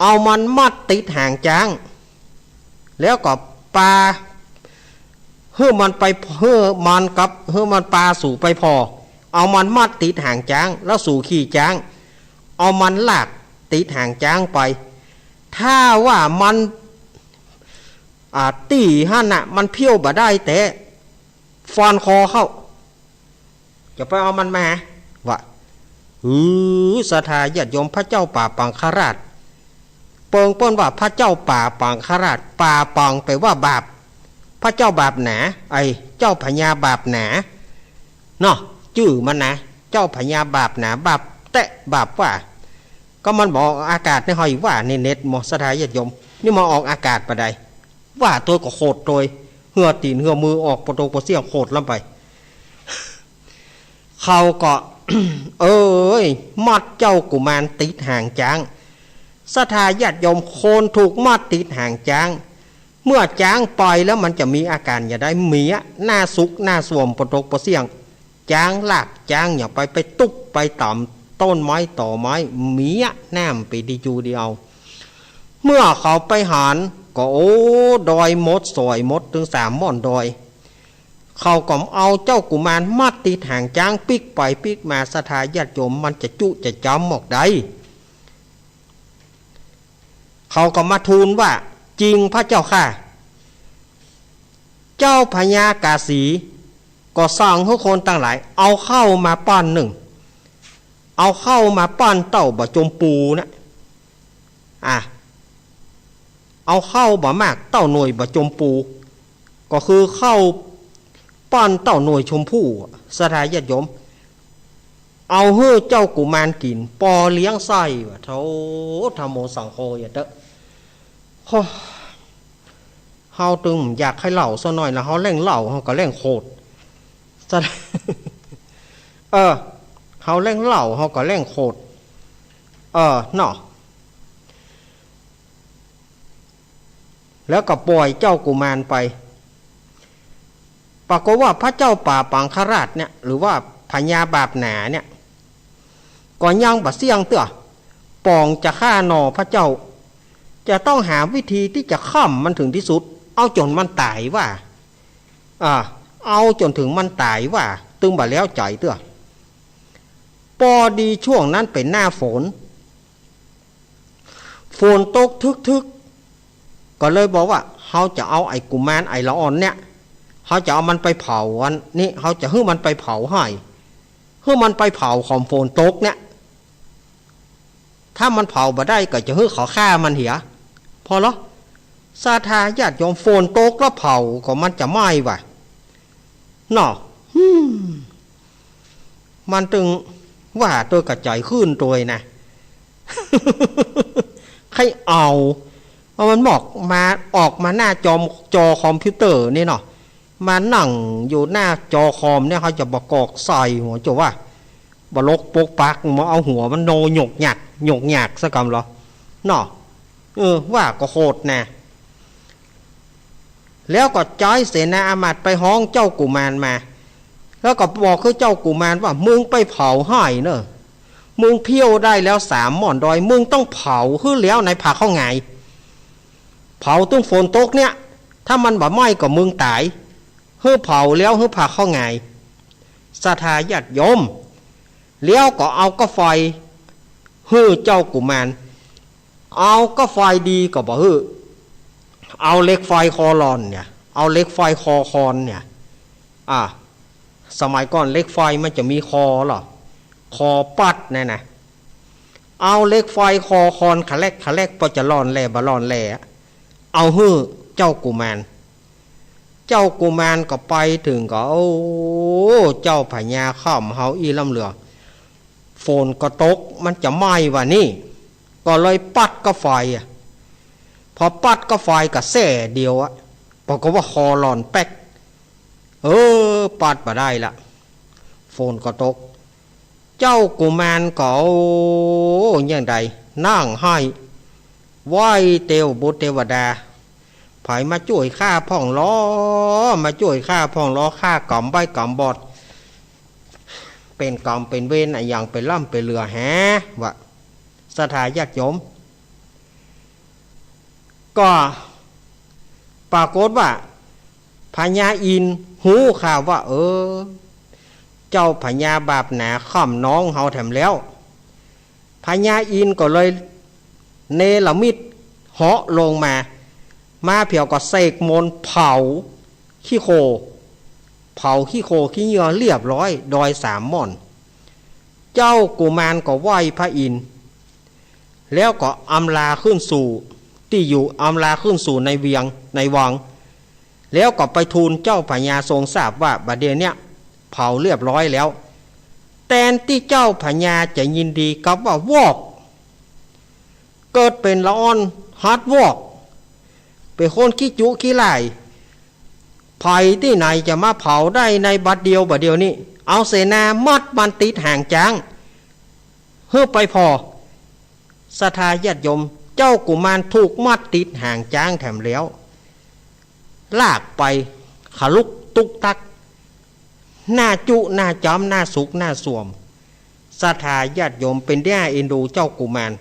เอามันมัดติดหางจ้างแล้วก็ปลาเฮือมันไปเฮือมันปลาสู่ไปพอเอามันมัดติดหางจ้างแล้วสู่ขี่จ้างเอามันลากติดหางจ้างไปถ้าว่ามันตีหั่นน่ะมันเพี้ยวบ่ได้แต่ฟอนคอเข้าจะไปเอามันมาว่าศรัทธาญาติโยมพระเจ้าป่าปังคราชเปิงป้นว่าพระเจ้าป่าปังคราชป่าปังไปว่าบาปพระเจ้าบาปหนาไอ้เจ้าพญาบาปหนาเนาะชื่อมันนะเจ้าพญาบาปหนาบาปแตะบาปว่าก็มันบอกอากาศในหอยว่าในเน็ตหมอศรัทธาญาติโยมนี่มาออกอากาศปะใดว่าตัวก็โคตรโดยเหือตีนเหือมือออกปะโตปะเสี่ยงโคตรลำไปเขาก็ มัดเจ้ากุมารติดหางจ้างศรัทธาญาติโยมโคนถูกมัดติดหางจ้างเมื่อจ้างปล่อยแล้วมันจะมีอาการอย่าได้เมียหน้าสุกหน้าสวมปะโตปะเสี่ยงจ้างลากจ้างอย่าไปตุกไปต่ำต้นไม้ต่อไม้เมียแนมไปดีจูเดียวเมื่อเขาไปหารก ก็โอ้ดอยมดสอยมดถึง3 ม่อนดอยเขาก็เอาเจ้ากุมารมัดติดห่างจ้างปิกไปปิกมาศรัทธาญาติโยมมันจะจุจะจำหมอกใดเขาก็มาทูลว่าจริงพระเจ้าค่ะเจ้าพญากาสีก็สั่งให้คนต่างหลายเอาเข้ามาปั้นหนึ่งเอาเข้ามาปั้นเต่าบะจมปูนะเอาเข้าบ่มากเต่าหน่วยบะจมปูก็คือเข้าปั้นเต่าหน่วยชมพู่สถาญาติโยมเอาเฮ้อเจ้ากุมารกินปอเลี้ยงไส้วะโธ่ธรรมโมสังโฆอย่าเด้อเฮาตึงอยากให้เหล่าซะหน่อยแล้วเฮาแร่งเหล่าเฮาก็แร่งโคตรเฮาแร่งเหล่าเฮาก็แร่งโคตรเนาะแล้วก็ปล่อยเจ้ากุมารไปปรากฏว่าพระเจ้าป่าปังคราชเนี่ยหรือว่าพญาบาปหนาเนี่ยก่อนย่างบะเสี่ยงเตื้อปองจะฆ่าหนอพระเจ้าจะต้องหาวิธีที่จะฆ่ามันถึงที่สุดเอาจนมันตายว่าเอาจนถึงมันตายว่าตึงบะแล้วใจเตื้อพอดีช่วงนั้นเป็นหน้าฝนตกทึกก็เลยบอกว่าเขาจะเอาไอ้กุมารไอ้ละอ่อนเนี่ยเขาจะเอามันไปเผาวันนี้เขาจะให้มันไปเผาให้มันไปเผาของฝนตกเนี่ยถ้ามันเผาบ่ได้ก็จะให้เขาฆ่ามันเหียพอแล้วศรัทธาญาติโยมฝนตกแล้วเผาก็มันจะไหม้ว่ะเนาะมันตึงว่าตัวกระจายขึ้นตัวนะใครเอามันออกมาหน้าจอคอมพิวเตอร์นี่เนาะมานั่งอยู่หน้าจอคอมเนี่ยเขาจะประกอบใส่หัวจะว่าบลกปกปักมาเอาหัวมันโนหยกหยักสักคำหรอเนาะว่าก็โคตรนะแล้วก็จ้อยเสนาอามาตย์ไปห้องเจ้ากุมารมาแล้วก็บอกคือเจ้ากุมารว่ามึงไปเผาให้เนอะมึงเพี้ยวได้แล้ว3 ม่อนดอยมึงต้องเผาคือแล้วในผักข้าวไงเผาตุ้งฝนตกเนี่ยถ้ามันบ่ไหม้ก็มึงตายเฮือเผาแล้วเฮือผักข้าวไงศรัทธาญาติโยมแล้วก็เอาก็ไฟเฮือเจ้ากุมารเอาก็ไฟดีก็บ่เฮือเอาเหล็กไฟคอรอนเนี่ยเอาเหล็กไฟคอคอนเนี่ยสมัยก่อนเหล็กไฟมันจะมีคอหรอคอปัดเนี่ยนะเอาเหล็กไฟคอคอนขะแลกพอจะร้อนแล่บ่ร้อนแล่เอาฮื้อเจ้ากุมารก็ไปถึงก็โอ้เจ้าพญาข้ามเฮาอีลำเหลือฝนก็ตกมันจะไหม้ว่ะนี่ก็เลยปัดก็ไฟพอปัดก็ไฟกับแส่เดียวบอกว่าคอหลอนแป๊กปัดมาได้ละฝนก็ตกเจ้ากุมารก็อย่างใดนั่งให้ไหวเตวบุตรเทวดาไผมาช่วยข้าพ่องล้อข้ากำใบกำบอดเป็นกรรมเป็นเวรอย่างเป็นล่ำเป็นเรือแฮวะศรัทธาญาติโยมก็ปรากฏว่าพญาอินหูข่าวว่าเจ้าพญาบาปหนาค่ำน้องเฮาแถมแล้วพญาอินก็เลยเนรมิตเหาะลงมาเพียวก็เสกมนต์เผาขี้โคขี้เหยื่อเรียบร้อยดอย3 ม่อนเจ้ากุมารก็ไหว้พระอินทร์แล้วก็อำลาขึ้นสู่ที่อยู่อำลาขึ้นสู่ในวังแล้วก็ไปทูลเจ้าพญาทรงทราบว่าบัดเดี๋ยวนี้เผาเรียบร้อยแล้วแทนที่เจ้าพญาจะยินดีกับว่าวอกเกิดเป็นละอ่อนฮาร์ดวอกเป็นคนขี้จุขี้ไล่ไผ่ที่ไหนจะมาเผาได้ในบัดเดียวนี้เอาเสนามัดมันติดห่างจางเพื่อไปพอศรัทธาญาติโยมเจ้ากุมารถูกมัดติดห่างจางแถมแล้วลากไปขลุกตุกตักหน้าจุหน้าจอมหน้าสุกหน้าสวมศรัทธาญาติโยมเป็นได้เอ็นดูเจ้ากุมาร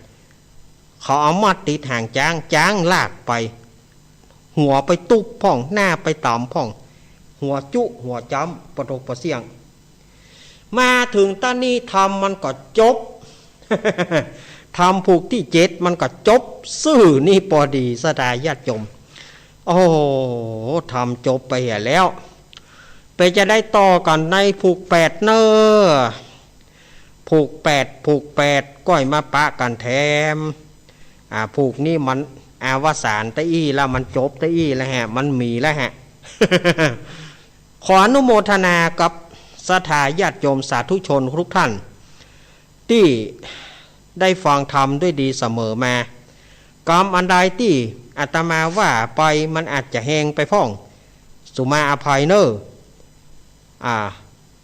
เขาเอามัดติดห่างจางลากไป หัวไปตุบพ่องหน้าไปต่ำพ่องหัวจุหัวจ้ำประตกประเสียงมาถึงตอนนี้ทำมันก็จบ ทำผูกที่7มันก็จบซื่อนี่พอดีสดาญาติโยมโอ้ทำจบไปแล้วไปจะได้ต่อกันในผูก8เนอผูก8ก้อยมาปะกันแถมผูกนี่มันอวสานตะอี้แล้วมันจบตะอี้แล้วฮะมันมีแล้วฮะ ขออนุโมทนากับศรัทธาญาติโยมสาธุชนทุกท่านที่ได้ฟังธรรมด้วยดีเสมอมากรรมอันใดที่อาตมาว่าไปมันอาจจะแหงไปพ่องสุมาอภัยเนอ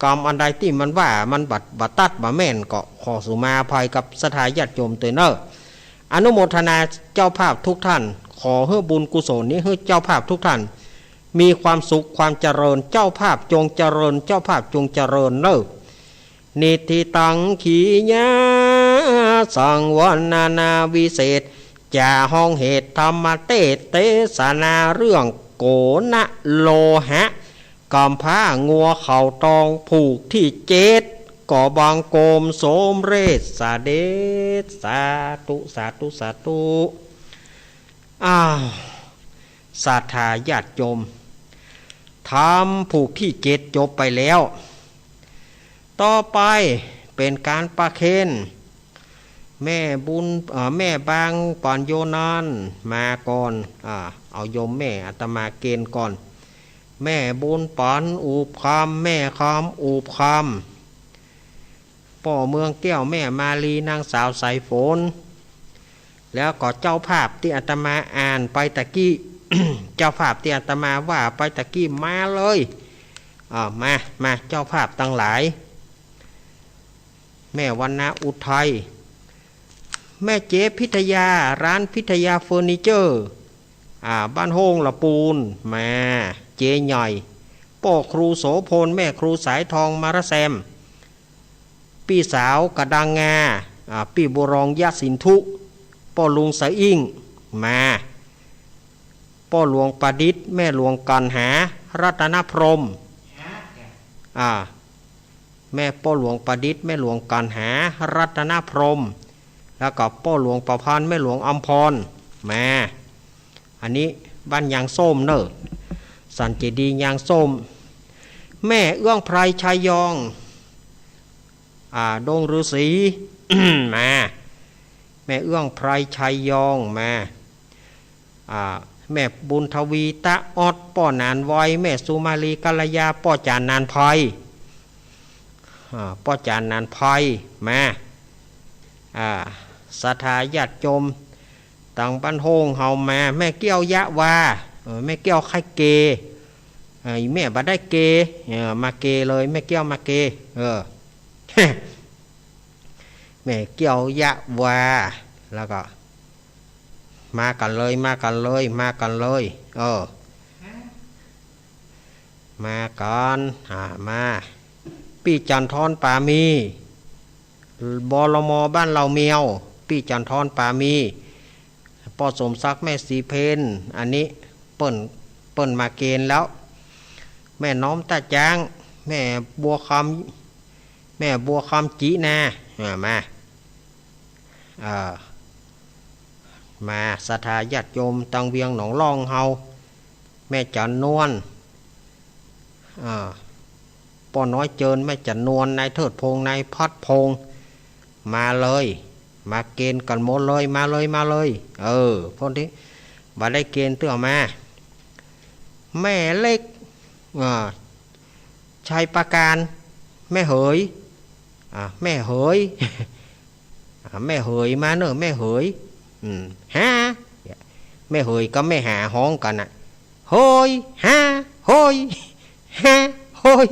กรรมอันใดที่มันว่ามันบัดตัดบะแม่นก็ขอสุมาอภัยกับศรัทธาญาติโยมตัวเนออนุโมทนาเจ้าภาพทุกท่านขอให้บุญกุศลนี้ให้เจ้าภาพทุกท่านมีความสุขความเจริญเจ้าภาพจงเจริญเจ้าภาพจงเจริญเนอนิธิตังขีญาสังวรนาวิเศษจาห้องเหตุธรรมเตสนาเรื่องโกณโลหะกำผ้างัวเข่าตองผูกที่7ก่อบางโกมโสมเรศสาเดชสาธุสาธุสาธุศรัทธาญาติโยมทำผูกที่7จบไปแล้วต่อไปเป็นการประเคนแม่บุญแม่บางปอนโยนานมาก่อนเอาโยมแม่อาตมาเกณฑ์ก่อนแม่บุญปอนอูบคำแม่คำอูบคำป่อเมืองแก้วแม่มาลีนางสาวสายฝนแล้วก็เจ้าภาพที่อาตมาอ่านไปตะกี้ เจ้าภาพที่อาตมาว่าไปตะกี้มาเลยมาเจ้าภาพตั้งหลายแม่วรรณอุทัยแม่เจ๊พิทยาร้านพิทยาเฟอร์นิเจอร์บ้านโฮงละปูนมาเจ๊ใหญ่พ่อครูโสพลแม่ครูสายทองมารแซมพี่สาวกระดังงาพี่บุรองยะสินทุพ่อลุงสะอิ่งมาพ่อหลวงประดิษฐ์แม่หลวงกันหารัตนพรหมแม่พ่อหลวงประดิษฐ์แม่หลวงกันหารัตนพรหมแล้วก็พ่อหลวงประพันธ์แม่หลวงอัมพรมาอันนี้บ้านยางส้มเนอะสันเจดียางส้มแม่เอื้องไพรชัยยองดงฤาษี มาแม่เอื้องไพรชัยยองมาแม่บุญทวีตะออดป้อนานไวแม่สุมาลีกัลยาป้อจานนานภัยป้อจานนานภัยมาศรัทธาญาติโยมต่างบ้านโฮงเฮามาแม่เกี้ยวยะวาแม่เกี้ยวไข่เกแม่บัดได้เกมาเกเลยแม่เกี้ยวมาเกแม่เกี้ยวยะวาแล้วก็มากันเลยมากันเลยมากันเลยมากันมาพี่จันทร์ปามีบลมบ้านเราเมียวพี่จันทร์ปามีพ่อสมศักดิ์แม่สีเพนอันนี้เปิ้นมาเกณฑ์แล้วแม่น้อมตาจางแม่บัวคำจีนามาศรัทธาญาติโยมตังเวียงหนองล่องเฮาแม่จันนวลป้อน้อยเจินแม่จันนวลนายเทิดพงษ์นายพัดพงษ์มาเลยมาเกณฑ์กันหมดเลยมาเลยพวกนี้มาได้เกณฑ์เตื้อมาแม่เล็กชัยประการแม่เหยแม่เหยแม่เหยมาเนอะแม่เหยฮะแม่เหยก็ไม่หาห้องกันโฮยฮะโฮยฮะโฮย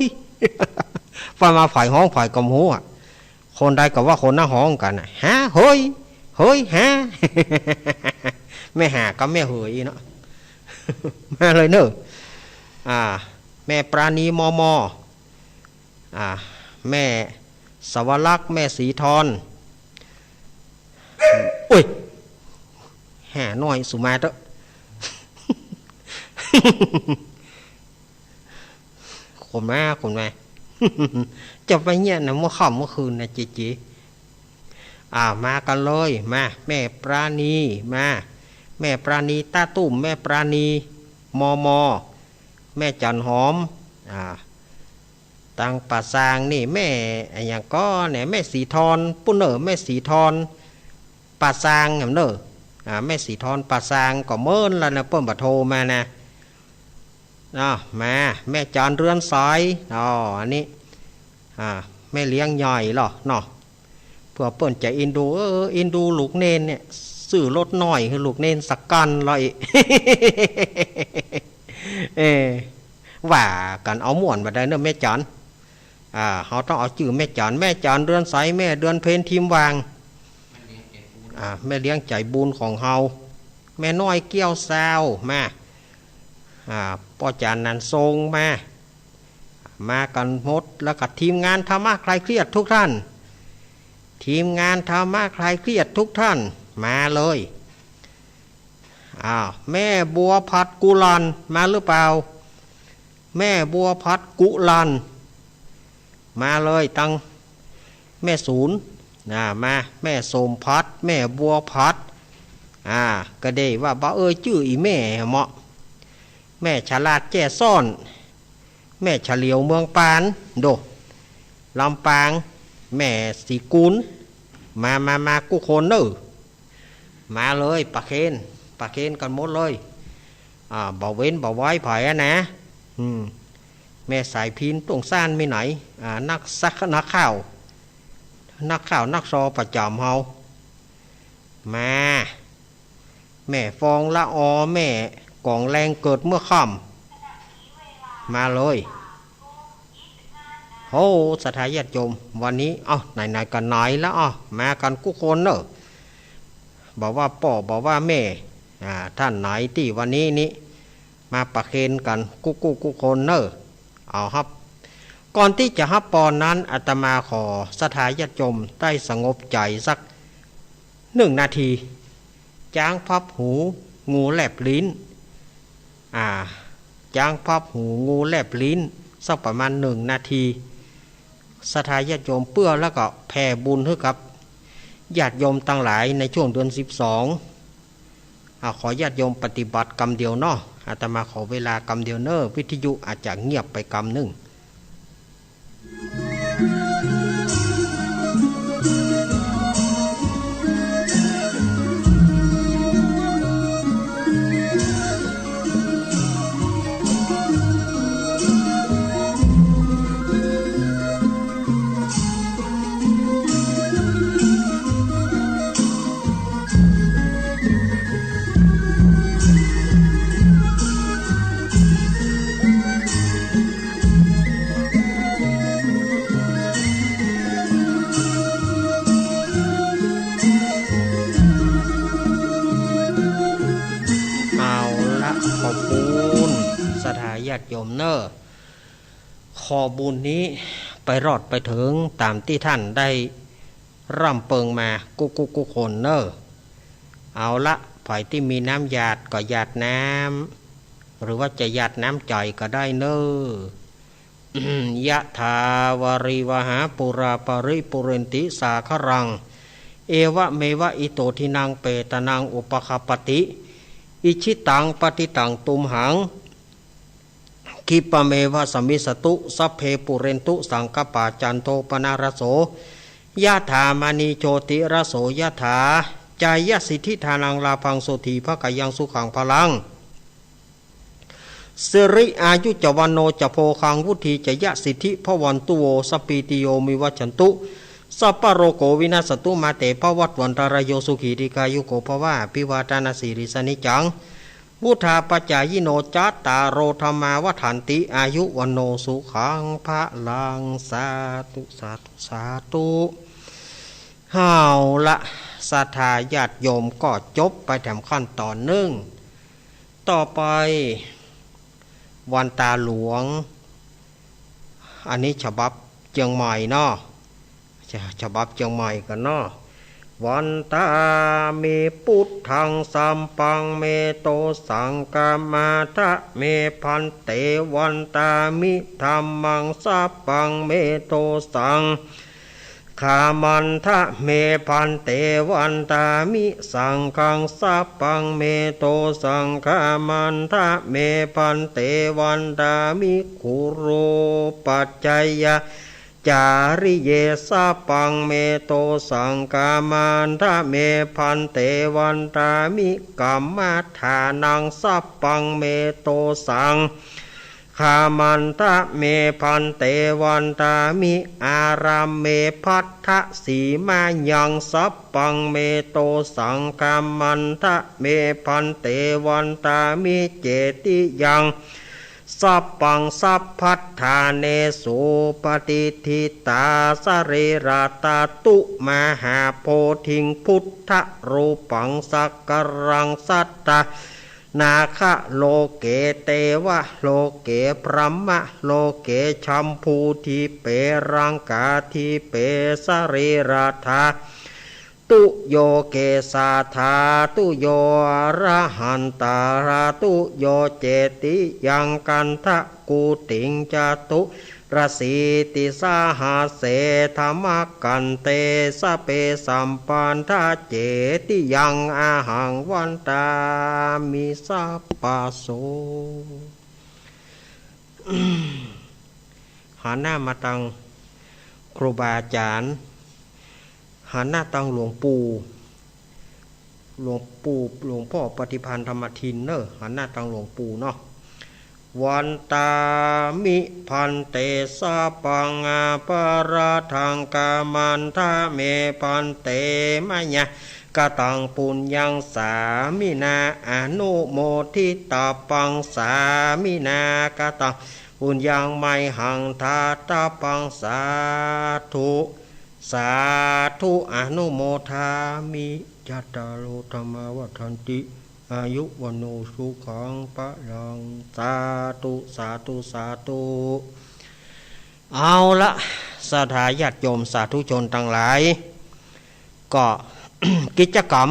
ฟังมาฝ่ายห้องฝ่ายกำหัวคนใดก็ว่าคนน่าห้องกันฮะเฮ้ยเฮ้ยฮะไม่หาก็ไม่เหยเนาะมาเลยเนอะแม่ปราณีมแม่สวรักษ์แม่สีทรอุ้ยหาหน่อยสุมาเถอะ คนมา จะไปเนี่ยนะเมื่อค่ำเมื่อคืนนะจีมากันเลยมาแม่ปราณีมาแม่ปราณีตาตุ่มแม่ปราณีมแม่จันหอมตังป่าซางนี่แม่อย่างก็เนี่ยแม่สีทอนปุ่นเนอแม่สีทอนป่าซางอย่างเนอแม่สีทอนป่าซางก็เมินแล้วนะเปิ้นบัดโทรมานะมาแม่จานเรือนสายอันนี้แม่เลี้ยงใหญ่หรอเนาะเพื่อเปิ้นจะอินดูลูกเนนเนี่ยซื้อรถหน่อยคือลูกเนนสักกันเลย ว่ากันเอาม่วนมาได้เนอะแม่จานเขาต้องเอาชื่อแม่จานเรือนใสแม่เดือนเพนทีมวางแม่เลี้ยงใจบุญของเฮาแม่น้อยเกี้ยวซาวมาป้อจานนันทรงมากันหมดแล้วกับทีมงานธรรมะคลายเครียดทุกท่านทีมงานธรรมะคลายเครียดทุกท่านมาเลยแม่บัวพัดกุลันมาหรือเปล่าแม่บัวพัดกุลันมาเลยตั้งแม่ศูนย์มาแม่สมพัดแม่บัวพัดก็ได้ว่าบ่ชื่ออีแม่เหมาะแม่ฉลาดแจ้ซ่อนแม่เฉลียวเมืองปานโดลำปางแม่สีกุลมากุคนเนอมาเลยปะเคนกันหมดเลยบ่เว้นบ่ไว้ไผ่นะแม่สายพินตรงซ่านไม่ไหนนักข่าวนักซอประจำเฮามาแม่ฟองละแม่กองแรงเกิดเมื่อค่ำมาเลยโอ้สถาญาติโยมวันนี้ไหนกันไหนแล้วมากันกุคนเนอะบอกว่าพ่อบอกว่าแม่ท่านไหนที่วันนี้นี้มาประเคนกันกุคนเนอะเอาครับก่อนที่จะฮับปอนนั้นอาตมาขอสถาญาติโยมได้สงบใจสัก1 นาทีจ้างพับหูงูแลบลิ้นจ้างพับหูงูแลบลิ้นสักประมาณ1 นาทีสถาญาติโยมเพื่อแล้วก็แผ่บุญให้กับญาติโยมตั้งหลายในช่วงเดือน12ขอญาติโยมปฏิบัติกรรมเดียวเนาะอาตมาขอเวลากรรมเดียวเนอะวิทยุอาจจะเงียบไปกรรมหนึ่งขอบคุณสถาญาติโยมเนอขอบุญนี้ไปรอดไปถึงตามที่ท่านได้ร่ำเปิงมากุคนเนอเอาละฝ่ายที่มีน้ำหยาดก็หยาดน้ำหรือว่าจะหยาดน้ำใจก็ได้เนอยะถาวาริวหาปุราปริปุเรนติสาครังเอวะเมวะอิโตทินังเปตนังอุปคปติอิชิตังปฏิตังตุมหังคิปะเมวะสมิสตุสัพเพปุเรนตุสังกปาจันโทปนารโสยะถามณีโชติรโสยะถาจายสิทธิทานังลาพังโสธีภกยังสุขังพลังสิริอายุจวันโนจะโพคังวุธีจะยะสิทธิพวันตุโวสปีติโยมิวัชันตุสัพพโรโกวินาสตุมาเตภวัตวันตรายโยสุขีติกายุโกภวะปิวาตานาสิริสนิจังวุธาปัจจายิโนจัตตาโรธรรมาวัฏันติอายุวันโนสุขังพระลังสาธุห้าวละศรัทธาญาติโยมก็จบไปแถมขั้นตอนหนึ่งต่อไปวันตาหลวงอันนี้ฉบับเชียงใหม่เนาะฉบับเชียงใหม่กันเนาะ วันตามิพุทธังสัมปังเมโตสังกามาทะเมพันเตวันตามิธัมมังสัพปังเมโตสังขามันทะเมพันเตวันตามิสังฆังสัพปังเมโตสังขามันทะเมพันเตวันตามิคุโรปัจจยจาริเยสัพปังเมโตสังฆามันทะเมพันเตวันตามิกัมมัฏฐานังสัพปังเมโตสังขามันทะเมพันเตวันตามิอารามเมพัทธสีมายังสัพปังเมโตสังฆามันทะเมพันเตวันตามิเจติยังสัพปังสัพพัทธาเนสุปฏิทิตาสเรราตาตุมหาโพธิงพุทธรูปังสักการังสัตตานาคะโลเกเตวะโลเกพรหมะโลเกชัมพูทิเปรังกาทิเปสเรราธาตุโยเกสาธาตุโยอรหันตาราตุโยเจติยังกันทะกูติงจตุรสีติสาหาเสธรรมกันเตสเปสัมปันทะเจติยังอาหังวันตามิสัพปะโส หันหน้ามาตังครูบาอาจารย์หันหน้าตังหลวงปู่หลวงพ่อปฏิพันธ์ธรรมทินเนอะหันหน้าตังหลวงปู่เนาะวันตามิพันเตสะปังอาปาราทังกามันทะเมพันเตมะยะกะตังปุญญังสามินาอนุโมทิตาปังสามินากะตังปุญญังไมหังทาตาปังสาธุสาธุอนุโมทามิจัตตาโลธรรมวัฏันติอายุวันโนสุขังปะลังสาธุสาธุสาธุเอาละสาธาญาติโยมสาธุชนทั้งหลายก็ กิจกรรม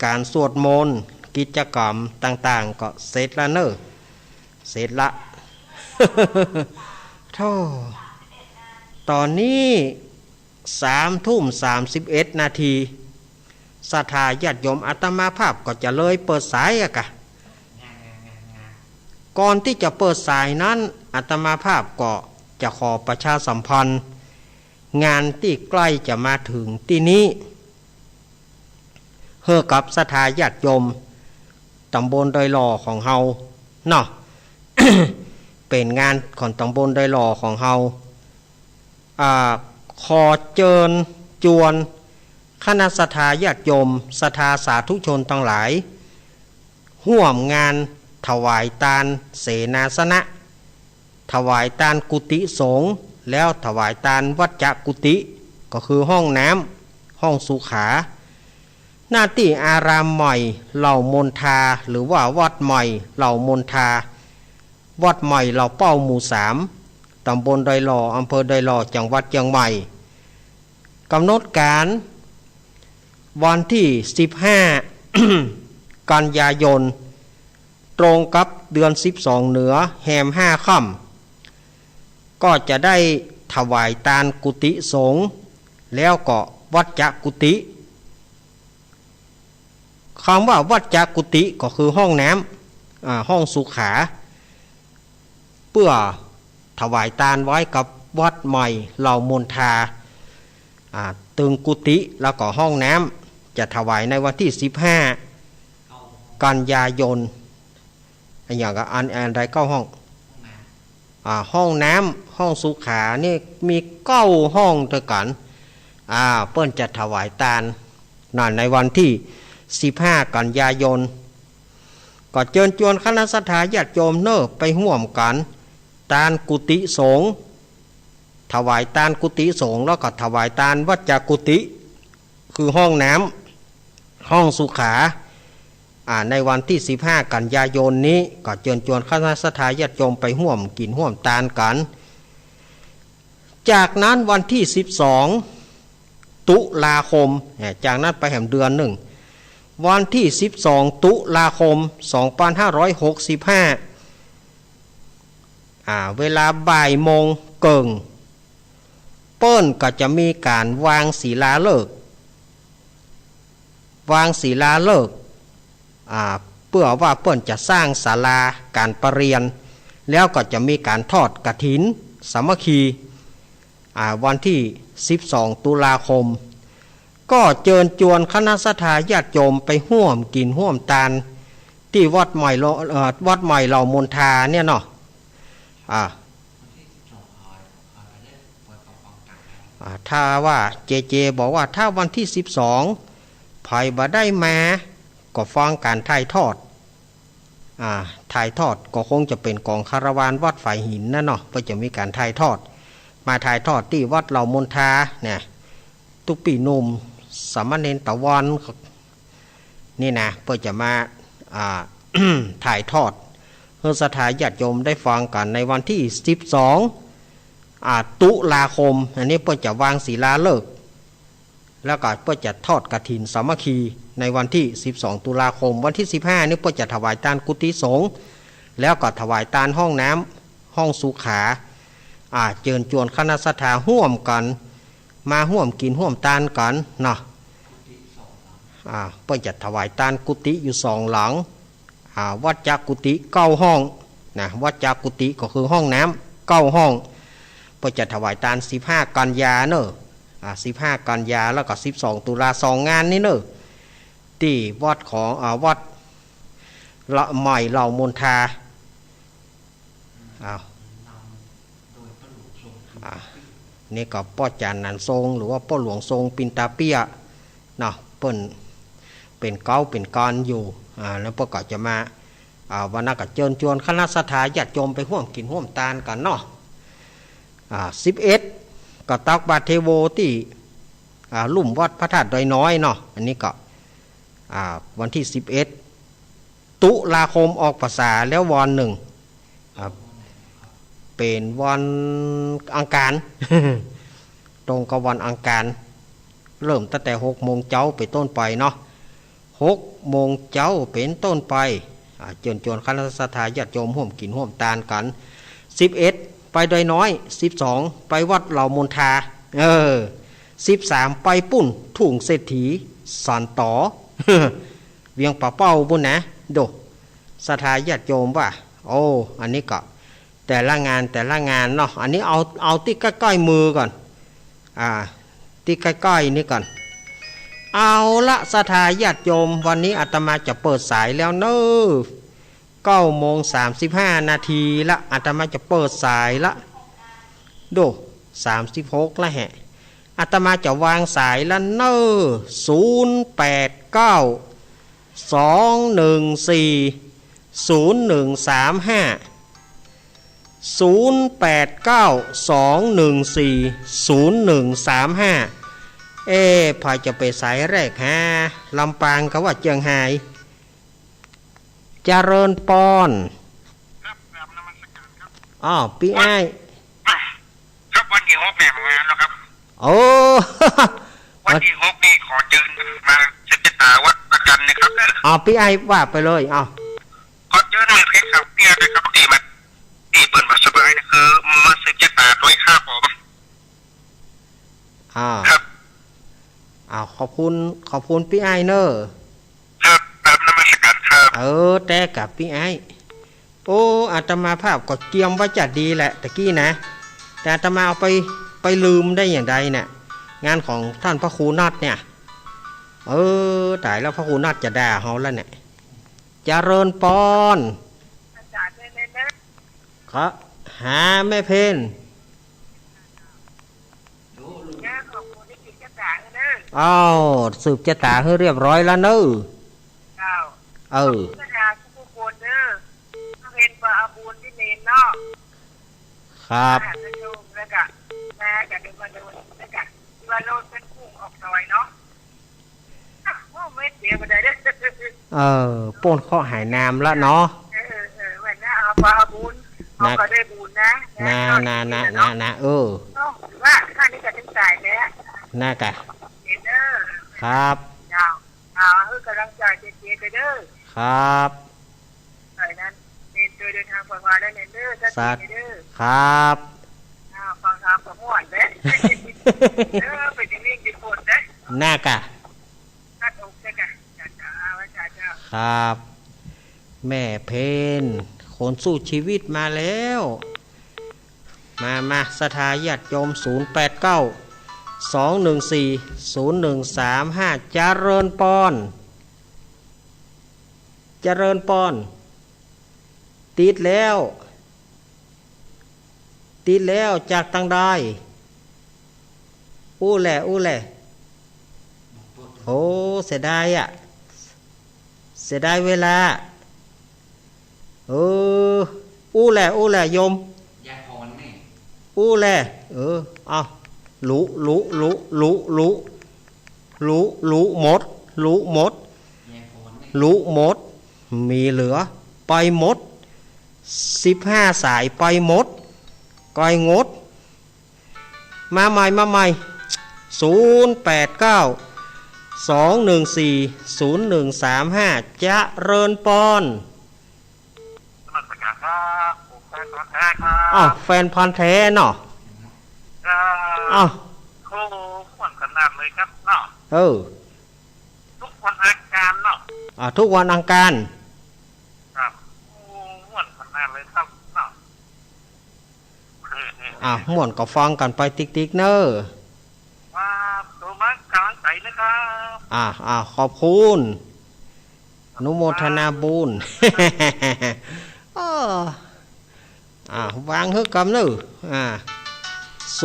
การสวดมนต์กิจกรรมต่างๆก็เสร็จแล้วเนอะเสร็จละ ท่อตอนนี้3:31 นาทีศรัทธาญาติโยมอาตมาภาพก็จะเลยเปิดสายอะกะก่อนที่จะเปิดสายนั้นอาตมาภาพก็จะขอประชาสัมพันธ์งานที่ใกล้จะมาถึงที่นี้เฮอกับศรัทธาญาติโยมตำบลดอยหล่อของเฮาเนาะ เป็นงานของตำบลดอยหล่อของเฮาขอเชิญจวนคณะศรัทธาญาติโยมศรัทธาสาธุชนทั้งหลายร่วมงานถวายทานเสนาสนะถวายทานกุฏิสงฆ์แล้วถวายทานวัจจกุฏิก็คือห้องน้ำห้องสุขาหน้าที่อารามใหม่เหล่ามนทาหรือว่าวัดใหม่เหล่ามนทาวัดใหม่เหล่าเป้าหมู่3ตำบลดอยหล่ออำเภอดอยหล่อจังหวัดเชียงใหม่กำหนดการวันที่15 กันยายนตรงกับเดือน12เหนือแหม5ค่ำก็จะได้ถวายทานกุฏิสงฆ์แล้วก็วัจจกุฏิคำว่าวัจจกุฏิก็คือห้องน้ำห้องสุขาเพื่อถวายทานไว้กับวัดใหม่เหล่ามนทาตึงกุฏิแล้วก็ห้องน้ำจะถวายในวันที่15 กันยายนอย่างกับอันใด9 ห้องห้องน้ำห้องสุขานี่มี9 ห้องด้วยกันเปิ้นจะถวายทานในวันที่15 กันยายนก็เชิญชวนคณะศรัทธาญาติโยมเนอไปร่วมกันทานกุฏิสงฆ์ถวายทานกุฏิสงฆ์แล้วก็ถวายทานวัจจกุฏิคือห้องน้ำห้องสุขาในวันที่15 กันยายนนี้ก็เชิญชวนคณะศรัทธาญาติโยมไปร่วมกินร่วมทานกันจากนั้นวันที่12 ตุลาคมจากนั้นไปแหมเดือนหนึ่งวันที่12ตุลาคม2565เวลาบ่ายโมงเกิงเปิ้นก็จะมีการวางศิลาฤกษ์เพื่อว่าเปิ้นจะสร้างศาลาการประเรียนแล้วก็จะมีการทอดกฐินสามัคคีวันที่12ตุลาคมก็เชิญชวนคณะสัตยาติโยมไปร่วมกินร่วมทานที่วัดใหม่เหล่ามนทาเนี่ยเนาะถ้าว่าเจบอกว่าถ้าวันที่12ไผบ่ได้มาก็ฟังการถ่ายทอดก็คงจะเป็นกองคาราวานวัดฝ่ายหินนั่นเนาะเพื่อจะมีการถ่ายทอดที่วัดเหล่ามนทาเนี่ยตุปีนุ่มสามเณรตะวันนี่นะเพื่อจะมาถ่ายทอดเพื่อสถานญาติโยมได้ฟังกันในวันที่12ตุลาคมอันนี้เพื่อจะวางศิลาฤกษ์แล้วก็เพื่อจะทอดกฐินสามัคคีในวันที่12ตุลาคมวันที่15นี่เพื่อจะถวายทานกุฏิสงฆ์แล้วก็ถวายทานห้องน้ำห้องสุขาเชิญชวนคณะสัตยาร่วมกันมาร่วมกินร่วมทานกันเนาะเพื่อจะถวายทานกุฏิอยู่2หลังวัดจากกุฏิ9ห้องนะวัดจากกุฏิก็คือห้องน้ำ9ห้องเพื่อจะถวายทาน15กันยาเนอะ15กันยาแล้วก็12ตุลา2งานนี้เนอะที่วัดของวัดละใหม่เหล่ามนทานี่ก็ป้อจานนันทรงหรือว่าป้อหลวงทรงปินตาเปียเนาะเปิ้นเป็นเก้าเป็นกรอยู่แล้วพวกก็จะมาวันนั้นก็เชิญชวนคณะสัตยาติโยมไปร่วมกินร่วมทานกันเนาะ11ก็ตักบาตรเทโวที่ลุ่มวัดพระธาตุดอยน้อยเนาะอันนี้ก็วันที่11ตุลาคมออกพรรษาแล้ววันหนึ่งเป็นวันอังคาร ตรงกับวันอังคารเริ่มตั้งแต่6 โมงเช้าไปต้นไปเนาะ6 โมงเช้าเป็นต้นไปเชิญชวนคณะสัตยาติโยมร่วมกินร่วมทานกัน11ไปดอยน้อย12ไปวัดเหล่ามนทา13ไปปุ่นทุ่งเศรษฐีสันต่อ เวียงป่าเป้าบุญนะดูสัตยาติโยมว่าโอ้อันนี้ก็แต่ละงานเนาะอันนี้เอาที่ใกล้ๆมือก่อนที่ใกล้ๆนี่ก่อนเอาละสัทธาญาติโยมวันนี้อาตมาจะเปิดสายแล้วเนอะ9:35 นาทีละอาตมาจะเปิดสายละดู36ละแหะอาตมาจะวางสายละเนอะ089 214 0135 089 214 0135พายจะไปสายแรกลำปางก็ว่าเจียงไฮ้เจริญปอนครับนมัสการครับพี่ไอ้
ครับวันที่6เนี่ยงานแล้วครับ
โอ้
วันที่6นี่ขอเชิญมาเสด็จตาวัดประจันนะครับ
พี่ไอ้ว่าไปเลย
ขอเชิญมาเพชรครับเนี่ยด้วยครับตีเปิดมาสบายนะคือมาเสด็จตาด้วยครับผม
ครับขอบคุณพี่ไอ้เนอะ
ครับนมัสการครับ
แต่กับพี่ไอ้โอ้อาตมาภาพก็เกียมว่าจะดีแหละตะกี้นะแต่อาตมาเอาไปลืมได้อย่างใดเนี่ยงานของท่านพระครูนัดเนี่ยตายแล้วพระครูนัดจะด่าเขาแล้วเนี่ยเจริญปอนครับหาแม่เพนสืบจะตาให้เรียบร้อยแล้วเนอะครับป่นข้อหายน้ำแล้วเนาะ
วันนี้เอาปลาบุญเขาก็ได้บุญนะ
นาว่าข้านี้จะเป็นสายแล้ว
น่ากะ
ครับ
เจ้าคือกำลังใจเจี๊ยบๆไปเด้อ
ครับ
ไอ้นั้นเดินทางปลอดภัยได้เด้อจ้าจีเด้อ
ครับ
ฟังทางสมวนเด้ไปจะวิ่งจะปวดเด้
หน้ากะ
นัดอกเด้กะจ้าไว้จ้า
ครับ แม่เพนคนสู้ชีวิตมาแล้ว มาสถาญาติโยม089 214 0135เจริญปอนติดแล้วจากตังได้อู้แหละโอ้เสียดายเสียดายเวลาอู้แหละโยม
ยาพรนี่
อู้แหละเอารู้หมดมีเหลือไปหมด15สายไปหมดก้อยงดมาใหม่089 214 0135จะเริญปอน
มาสักการครับผมแฟนพันธุ์แท้ครับ
แฟนพันธุ์แท้เนาะ
โค้วันขนาดเลยครับเนาะทุกวันอังคารเนาะ
ทุกวันอังคาร
ครับวันขนาดเลยครับเนาะ
ม่วนก็ฟังกันไปติ๊กๆเนอะ
ตัวมันกำลังใจนะครับ
ขอบคุณอนุโมทนาบุญวางฮึกกำเนอะ089 214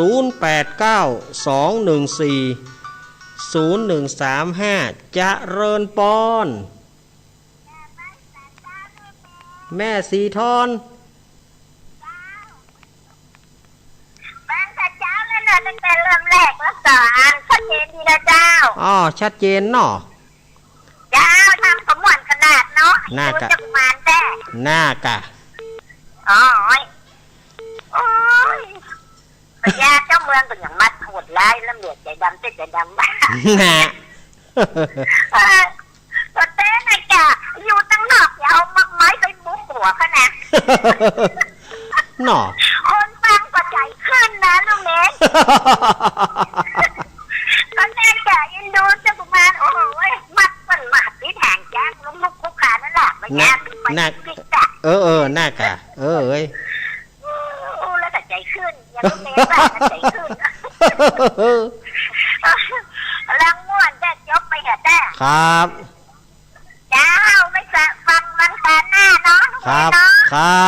0135จะเริญปอนแม่สีทอน
แม่แต่เจ้าแล้วเนอะตั้งแต่เริ่มแรกแล้วสอนชัดเจนดีนะเจ้า
ชัดเจนเนาะ
เจ้าทำสมวนขนาดเนาะดูจักมานแต่
หน้ากะ
โอ้ยพญาเจ้าเมืองเป็นอย่างมัดโหดร้ายแล้วเหลือใจดำใจดำบ้าตัวเต้นไอ้กะอยู่ตั้งนอกอย่าเอามักไม้ไปบุกหัวเขานะ
หน่อ
คนฟังก็ใจขึ้นนะลุงเล็กก็แน่กะยินดูเจ้ากุมารโอ้ยมัดมันมาที่แทงแจ้งลุกคุกขานั่นแหละไม่แย่ไปดิกะ
หน้ากะ
แล้วแต่ใจขึ้นยังลุงเล็กแบบใจขึ้นลังม่วนแต่จบไปเหรอแต่
ครับ
เจ้าไม่ฟังวันตาหน้าเนาะ
ครั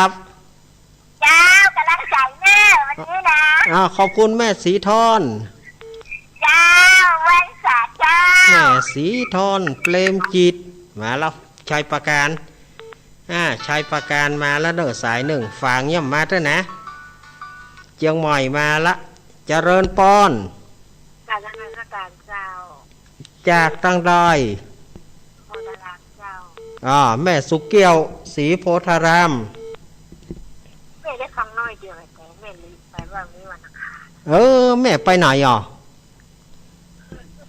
บ
เจ้ากำลังใจแม่วันนี้นะ
ขอบคุณแม่สีทอน
เจ้าวันสาเจ้า
แม่สีทอนเปรมจิตมาแล้วชัยประการชัยประการมาแล้วเด้อสายหนึ่งฝางย่ำมาเถอะนะเจียงใหม่มาละเจริญปอน
จากทางการเจ้า
จากตั้งได้
โพธารามเจ้า
แม่สุเกี้ยวศรีโพธาราม
แม่ได้ฟังน้อยเดียวแต่แม่ลืมไปว่ามีวันอังคาร
แม่ไปไหน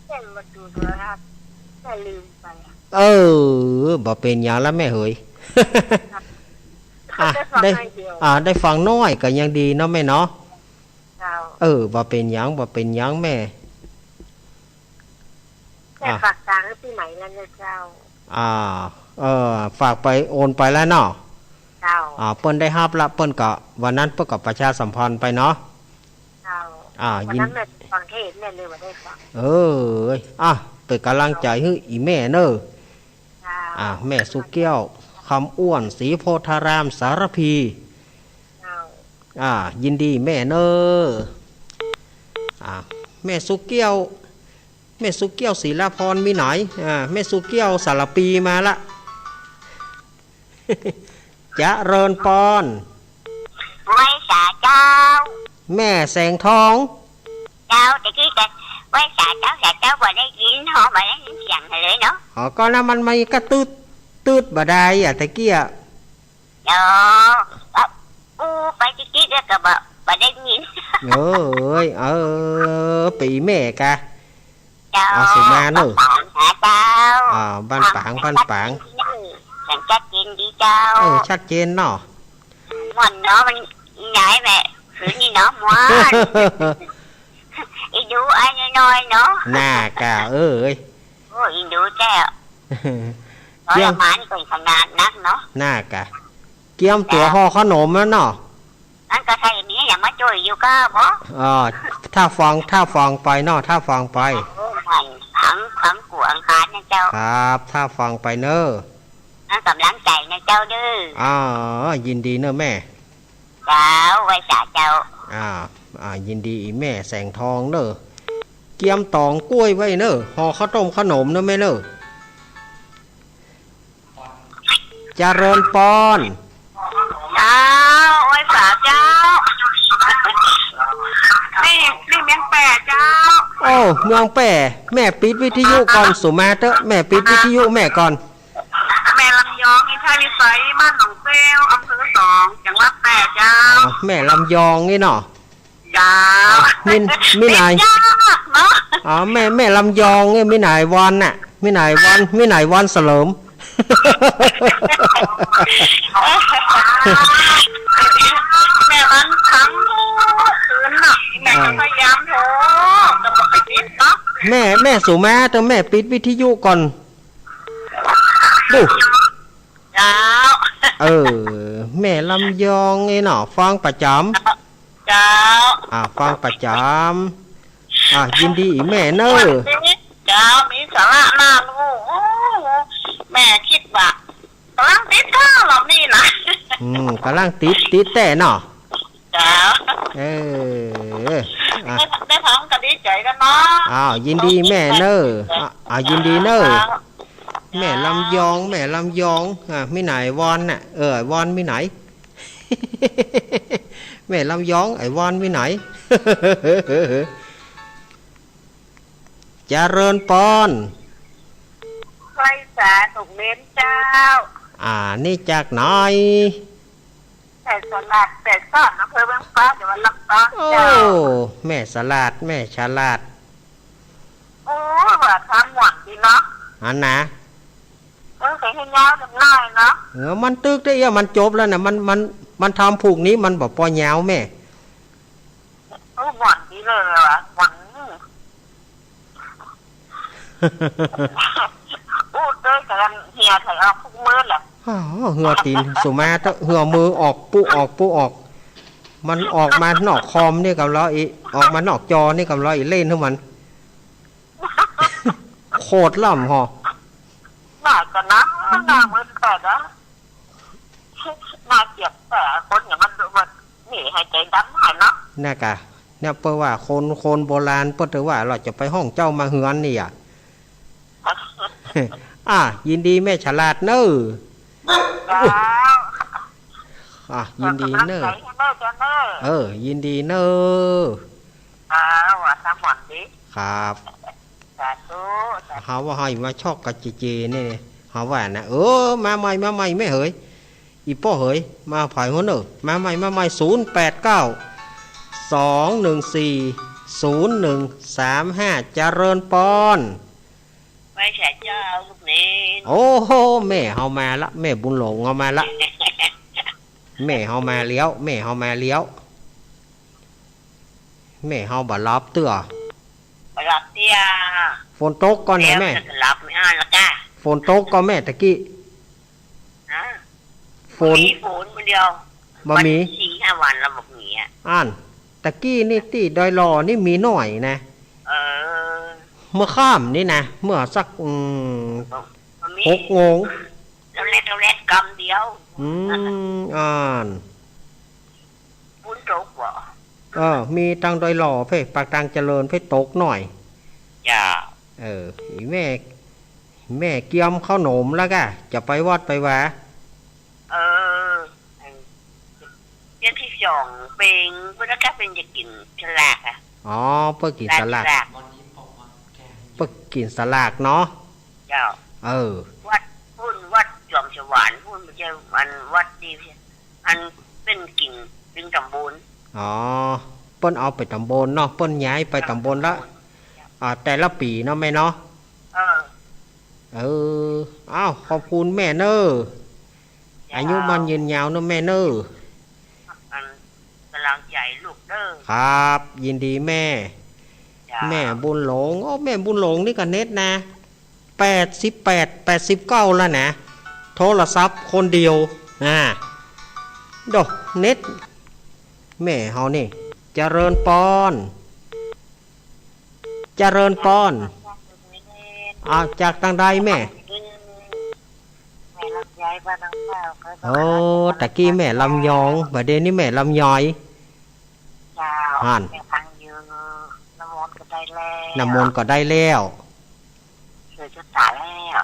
แม่
มาดูโทรทัศน์แม่ลืมไป
บ่เป็นอย่างแล้วแม่เฮ้ย
ได้
ฟังน้อยก็ยังดีเนาะแม่เนาะบ่เป็นอย่างแม่
ฝากตังค์ที่ไหนแล้วเนี่ยเจ้า
ฝากไปโอนไปแล้วเนาะ
เจ้า
เปิ้นได้รับละเปิ้นก็วันนั้นเปิ้นก็ประชาสัมพันธ์ไปเนาะ
เจ้าวันนั้นแม่ฟังเทศแม่เลยว่าได้ฟัง
เป็นกำลังใจให้อีแม่เนอะแม่สุเกี้ยวคำอ้วนศรีโพธารามสารพียินดีแม่เนอะแม่สุเกี้ยวศรีลาพรมีไหนแม่สุเกี้ยวสารปีมาละจะเริญปอน
ไว้สาเจ้า
แม่แสงทอง
เจ้าตะกี้กันไว้สาเจ้าบ่ได้ยินบ่ได้ยินเสียงเลยเนาะ
ก็นะมันไม่กระตืดบ่ได้ตะกี้
ไปตะกี้แล้วก็บ่ได้ยิน
ปีแม่กะ
เ เจ้า
เอาสุมาเนอะ
บ้านปางเจ้า
บ้านปาง
แสงชัดเจนดีเจ้า
ชัดเจนเนาะ
มันเนาะมันใหญ่แม่คือนี่เนาะมันอีดูไอ้น้อยเนาะ
หน้ากะเอ้ย
โอ้อีดูแจ้วร้อยมันเป็นขนาดนักเนาะ
หน้ากะเกียมตัวห่อขนมแล้วเนาะ
อันก็ใส่นี้อย่ามาจ่อยอยู่ก็บ่
ถ้าฟังไปเนาะถ้าฟังไป
มันทั้งกูอังคารนะเจ้า
ครับถ้าฟังไปเนอะ
นั่นกำลังใจนะเจ้าดื้อ
ยินดีเนอะแม่
เจ้าไว้สาเจ้า
ยินดีอีแม่แสงทองเนอะเกียมตองกล้วยไว้เนอะห่อข้าวต้มขนมเนอะแม่เนอะเจริญปอน
เจ้าไว้สาเจ้านี่เมียงแปะเจ้า
โอ้เมืองแป่แม่ปิดวิทยุก่อนสุมาเตอะแม่ปิดวิทยุแม่ก่อน
แม่ลำยองอินทาวิสัยบ้านหนองเซลอำเภอ2จังหวัดแปะเจ้า
แม่ลำยองนี่เนาะ
เจ้า
มินาย
เนาะ
แม่ลำยองนี่มินายวันน่ะมินายวันเสลิม
แม่มันทั้งคืนน่ะแม่ก็พยายามโทรแต่บอกไปนิดเนาะ
แม่สุมาเตอะแม่ปิดวิทยุก่อนดู
เจ้า
แม่ลำยองนี่เนาะฟังประจำ
เจ้า
ฟังประจำยินดีอีแม่เนอะ
เจ้ามีสาระน่ารู้แม่คิดว่ากำลังติดข้าวหรอนี่นะ
กำลังติดแต่เนาะ
เจ้า ได้พร้อมกันดีใจกันเนาะ
ยินดีแม่เนอะยินดีเนอะแม่ลำยองไม่ไหนวอนน่ะวอนไม่ไหน แม่ลำยองไอ้วอนไม่ไหน เจริญปอน
ไฟสาถูกเล่นเจ้า
นี่จากไหน
แต่สลัดแต่ซ่อนอำเภอเมืองฟ้าเดี๋ยววันลำตอนเจ้า
แม่สลาดแม่ฉลาด
โอ้ว่าทำหวังดีเนาะ
อันนะ
เคยให้ยาวนิดหน่อยเนาะ
มันตึกได้ยังมันจบแล้วนะมันทำผูกนี้มันบอกปอยาวแม่
หวังดีเลยว่ะหวังพูดด้วยกันเฮียไถออกทุกมื้อแหละ
เหือตีนสุมาเตเหือมือออกปุ๊ออกมันออกมานอกคอมนี่กับเราอีออกมานอกจอนี่กับเราอีเล่นทั้งมัน โคตรล่ำหอ
หน้ากันนะหน้ามือแต่นะหน้าเจ็บแต่คนอย่างมันหนีหายใจดำหายเนาะ
น่ากะเนี่ยเปิดว่าคนโบราณเปิดว่าเราจะไปห้องเจ้ามาเหือนนี่ยินดีแม่ฉลาดเนอะยินดีเนอะยินดีเนอะ
ว่าสามวันดี
ครับ
สาธุ
เขาว่าให้มาชอกกับเจนี่เขาว่านะมาใหม่ไม่เหยอีป้อเหยมาผ่ายหัวเนอะมาใหม่089-214-0135เจริญปอน
ไว้แฉเจ้าลูกนี้
โอ้โหแม่เฮามาละแม่บุญหลงเฮามาละแม่เฮามาเลี้ยวแม่เฮาบ่รับเตื้อ
หลับเตี้ย
ฝนตกก่อนนะแม่
หลับไม่อ่านละจ้า
ฝนตกก็แม่ตะกี้ฝน
คนเดียว
บ่มี
4-5 วันแล้วบอกงี้
ตะกี้นี่ตีดอยรอนี่มีหน่อยนะเมื่อค่ำนี่นะเมื่อสัก6 โมง
เราเล็ดกำเดียวปุ้นตกบ่
มีตังดอยรอเพ่ปากตังเจริญเพ่ตกหน่อย
จ้า
แม่เกียมข้าวหนมแล้วก็จะไปวัดไปวะ
เดือนที่2เป็นเพื่อนก็เป็นจะกินสลาก
เพื่อกินสลากเพื่อกินสลากเนาะ
เจ้าวัดจอมฉวานพูดไม่ใช่วัดดีอันเป็นกินเป็นตำบล
เปิ้นเอาไปตำบลเนาะเปิ้นย้ายไปตำบลละ แต่ละปีเนาะแม่เนาะ
เอ
อ้าวขอบคุณแม่เนออายุมันยืนยาวเนาะแม่เน
อกำลังใจลูกเด้อ
ครับยินดีแม่แม่บุญหลงแม่บุญหลงนี่ก็เน็ตนะ89แล้วนะโทรศัพท์คนเดียวดอกเน็ตแม่เฮานี่เจริญปอนจากทางใดแม่
รับย้ายบ้านน้องเป้า
ตะกี้แม่ลำยองบัดเดี๋ยวนี้แม่ลำย้อย
หั่นแม่ฟังอยู่น้ำมนต์ก็ได้
แล้ว
เสือจะตายแล้ว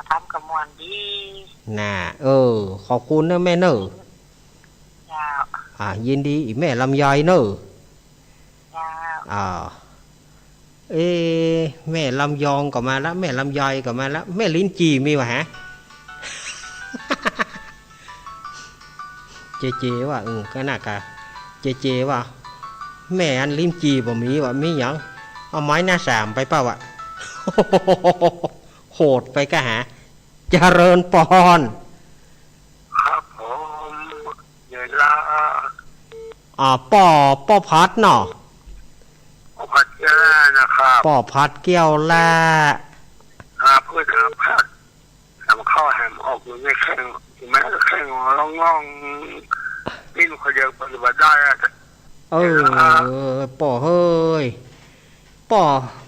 ทำกับมวนดี
น่ะขอบคุณนะแม่เนอยินดีอีแม่ลำย้อยเนอแม่ลำยองก็มาแล้วแม่ลำยอยก็มาแล้วแม่ลิ้นจีมีวะฮะ เจว่าก็น่ากะเจว่าแม่อันลิ้นจีบ่มีวะมีหยังเอาไม้หน้าสามไปเปล่าวะ โหดไปกะหาเจริญปอน
ครับผมเยลา
ป่อพัดเนาะ
พัดแก้วนะครับ
ป่อพัดแก้วล่า
เพื่อทำพัดทำข้าวแหมออกอยู่ในแข้งแม้จะแข้งล่องดิ้นคนเดียวปฏิบัติได้
ป่อเฮ้ยป่อ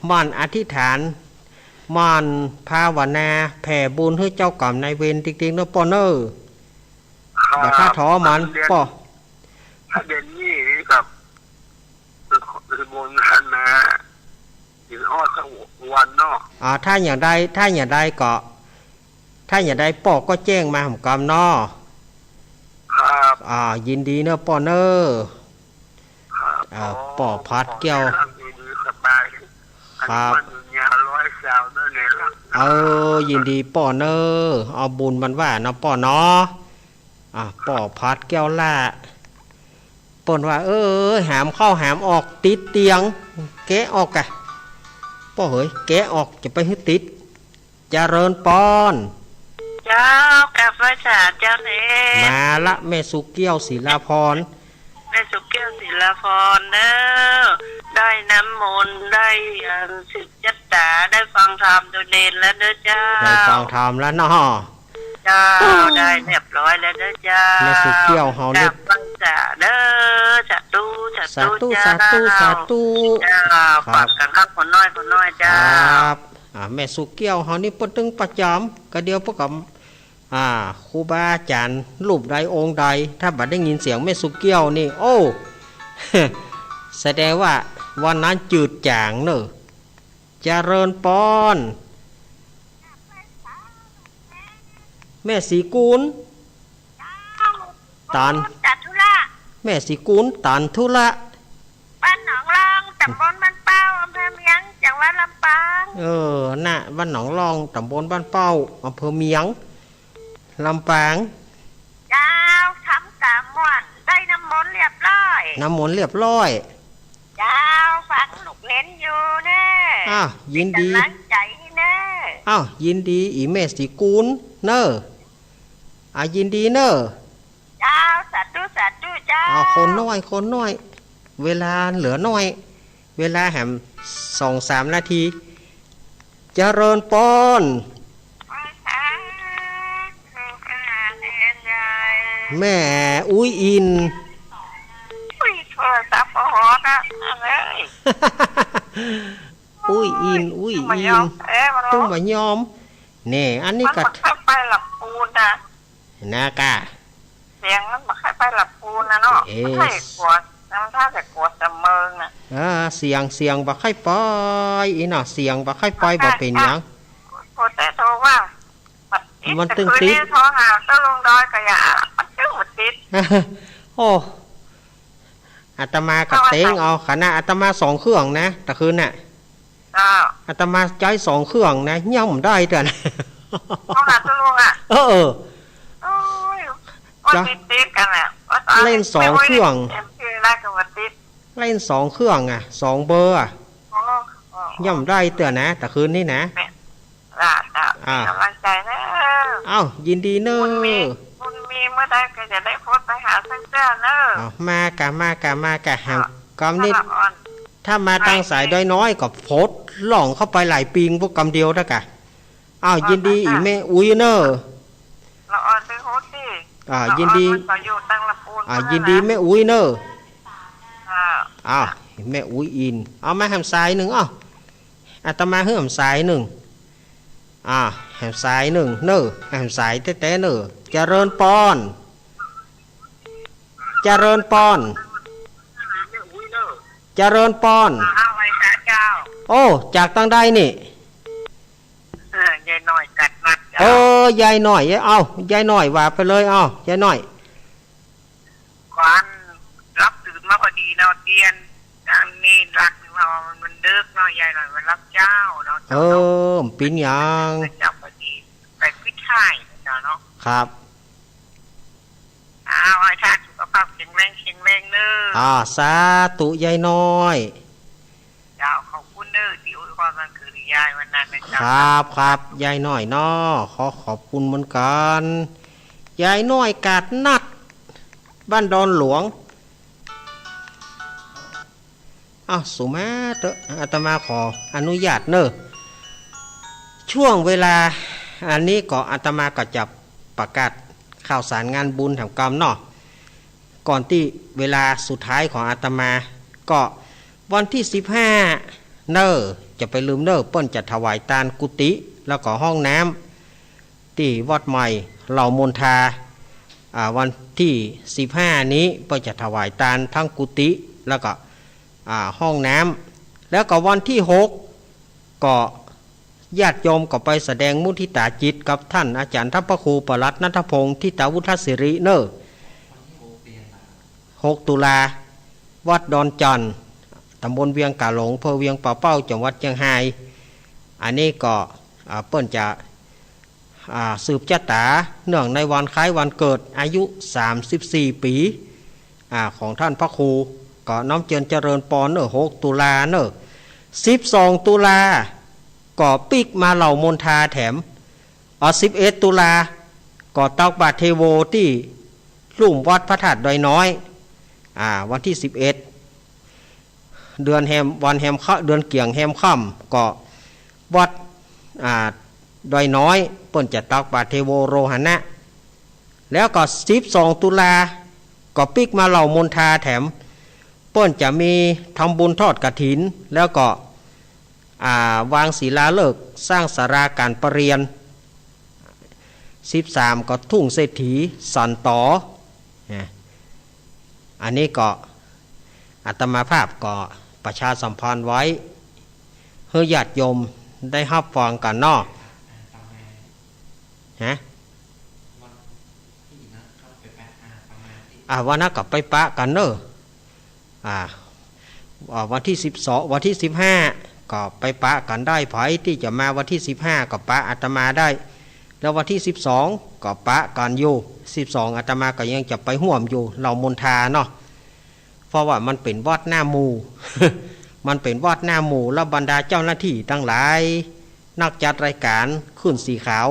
มันอธิษฐานมันภาวนาแผ่บุญให้เจ้ากรรมนายเวรจริงๆนะป่อเนออย่าฆ่าท้อมันป่อ
ถ้าเด่นนี่กับคือบนท่านนะถึงสักวันเนาะ
ถ้าอย่างใดก็ถ้าอย่างใดป่อก็แจ้งมาผมกรรมเนาะ
ครับ
ยินดีเนอะป่อเนอป่อพัดแก้วครับยินดีป่อเนอเอาบุญมันว่าเนาะป่อเนาะป่อพัดแก้วล่าปนว่าหามเข้าหามออกติดเตียงแกะออกกะป่อเฮ้ยแกะออกจะไปให้ติดเจริญปอน
เจ้ากาแฟสาเจ้าเน่
มาละแม่สุเกี้ยวศิลาพร
เนอะได้น้ำมนต์ได้สิทธิ์ยัตตาได้ฟังธรรมโดยเด่นแล้วเด้อเจ้า
ได้ฟังธรรมแล้วเนาะ
เจ้าได้เรียบร้อยแล้วเด้อเจ้า
แม่สุเกี้ยวเฮา
นี่ฟังสาเด้อสาธุเจ้าฝากกันครับคนน้อยเจ้า
ครับแม่สุเกี้ยวเฮานี่ปตึงประจำก็เดียวพวกกับครูบาอาจารย์รูปใดองค์ใดถ้าบัดได้ยินเสียงแม่สุเกี้ยวนี่โอ้แสดงว่าวันนั้นจืดจางเนอะเจริญปอนแม่สีกูลตันแม่สีกูลตันทุระ
บ้านหนองรองตำบลบ้านเป้าอำเภอเมียงจังหวัดลำปาง
น่ะบ้านหนองรองตำบลบ้านเป้าอำเภอเมียงลำปาง
เจ้าทำตามวันได้น้ำมนต์เรียบร้อย
เจ้
าฟังลูกเล่นอยู่เน่
ยินดี
กำลังใจเน่
ยินดีอีแม่สีกูลเนอะยินดีเนอะ
เจ้าสาธุเจ้า
คนน้อยเวลาเหลือน้อยเวลาแหม2-3 นาทีเจริญปอนแม่อุ้ยอิน
โทรศัพท์หอนะอะไร
อุ้ยอินต้องมายอมเนี่ยอันนี้ก็
ไปหลับปูนนะ
นากะ
เสียงมันมาไปหลับปูนนะเนาะไม่กลัวถ้าแต่กลัวเสมอน่ะ
เสียงบ่ค่อยปล่อยอีน่ะเสียงบ่ค่อยปล่อยบ่เป็นหยัง
โทรแต่โทรว่า
มันตึงติด
โทรหาต้องลงดอยกะยามันตึงติด
โอ้อาตมากับเต็งเอาขณะอาตมา2 เครื่องนะตะคืนน่ะอาตมาใจ2 เครื่องนะย่ำได้เด้อนะ
ต้องหาตัวลุงโอ้ย
จะ
ติดกันอ่ะ
เล่น2 เครื่อง เล่นสองเครื่องอ่ะสองเบอร์อ่ะ
อ๋อย่
อมได้เตือนนะแต่คืนนี้นะ
จ้าเป็นกำลังใจนะ
เอ้ายินดีเนอ
คุณมีเมื่อใดก็จะได้โพสต์ไปหาเส้นเสื้อเนอะ
มากะแหมกำนิด
สำหรับอ่อน
ถ้ามาตั้งสายด้อยน้อยก็โพสต์หล่องเข้าไปหลายปิงพวกกำเดียวนะกะอ้าวยินดีอีแม่อุ้ยเนอ
เราอ่อนไปโพสต์สิ
ยินดี
เราอ่อนมันก็อยู่ตั้งละปูน
ยินดีแม่อุ้ยเนอ
อ่า
อ้าวแม่อุ้ยอินเอามาแหมสายหนึ่งอ้าวอาตมาเฮื่อมสายหนึ่งแหมสายหนึ่งเนอแหมสายเต้ๆเนอเจริญปอนเจริญปอนเจริญปอน
เอาไว้ค่ะเจ้า
โอ้จากตั้งได้นี่
ยายหน่อยกัดนัดเจ้า
เออยายหน่อยเอายายหน่อยว่าไปเลยเอายายหน่อย
ควันรับตื่นมาพอดีเนาะเตียนทางนี้รักเรามันดึกเนาะยายหน่อยมันรับเจ้าเนาะ
ปิ้นยัง
เจ้าพอดีไปพิธีเจ้าเนาะ
ครับ
เอาไอ้ท่านสุขภาพแข็งแรงเนอะ
สาธุยายน้อย
เจ้าขอบคุณเนอะที่อวยพรวันเกิดยายวันนั้นนะ
ค
เจ้า
รับยายน้อยน้อขอบคุณเหมือนกันยายน้อยกาดนัดบ้านดอนหลวงสุมาเตอะอาตมาขออนุญาตเนอะช่วงเวลาอันนี้ก็อาตมาก็จะประกาศข่าวสารงานบุญแถวกรรมเนาะก่อนที่เวลาสุดท้ายของอาตมาก็วันที่15เนอะจะไปลืมเนอะเปิ้นจะถวายทานกุฏิแล้วก็ห้องน้ำที่วัดใหม่เหล่ามนทาวันที่15นี้เปิ้นจะถวายทานทั้งกุฏิแล้วก็ห้องน้ำแล้วก็วันที่6ก็ญาติโยมก็ไปแสดงมุทิตาจิตกับท่านอาจารย์ทัพพระครูประหลัดณัฐพงศ์ทิตาวุฒศิริเนอ6 ตุลาวัดดอนจันทร์ตำบลเวียงกาหลงอำเภอเวียงป่าเป้าจังหวัดเชียงรายอันนี้ก็เปิ้นจะสืบชะตาเนื่องในวันคล้ายวันเกิดอายุ34 ปีของท่านพระครูก็น้อมเจริญปอน6 ตุลาเนอะ12 ตุลาก็ปิกมาเหล่ามนทาแถม11 ตุลาก็ตักบาตรเทโวที่ลุ่มวัดพระธาตุดอยน้อยวันที่11เดือนแฮมวันแฮมเดือนเกี่ยงแฮมค่ำก็วัดดอยน้อยเปิ้นจะตักบาตรเทโวโรหณะแล้วก็12 ตุลาก็ปิกมาเหล่ามนทาแถมเปิ้นจะมีทำบุญทอดกฐินแล้วก็วางศิลาฤกษ์สร้างศาลาการประเรียน13ก็ทุ่งเศรษฐีสันต่ออันนี้ก็อาตมาภาพก็ประชาสัมพันธ์ไว้เพื่อญาติโยมได้รับฟังกันเนาะวันนั้นกับไปปะกันเนอะวันที่12วันที่15ก็ไปปะกันได้ไผที่จะมาวันที่15ก็ปะอาตมาได้แล้ววันที่12ก็ปะกันอยู่12อาตมาก็ยังจะไปห่วมอยู่เหล่ามนทาเนาะเพราะว่ามันเป็นวัดหน้าหมู่ มันเป็นวัดหน้าหมู่แล้วบรรดาเจ้าหน้าที่ทั้งหลายนักจัดรายการขึ้นสีขาว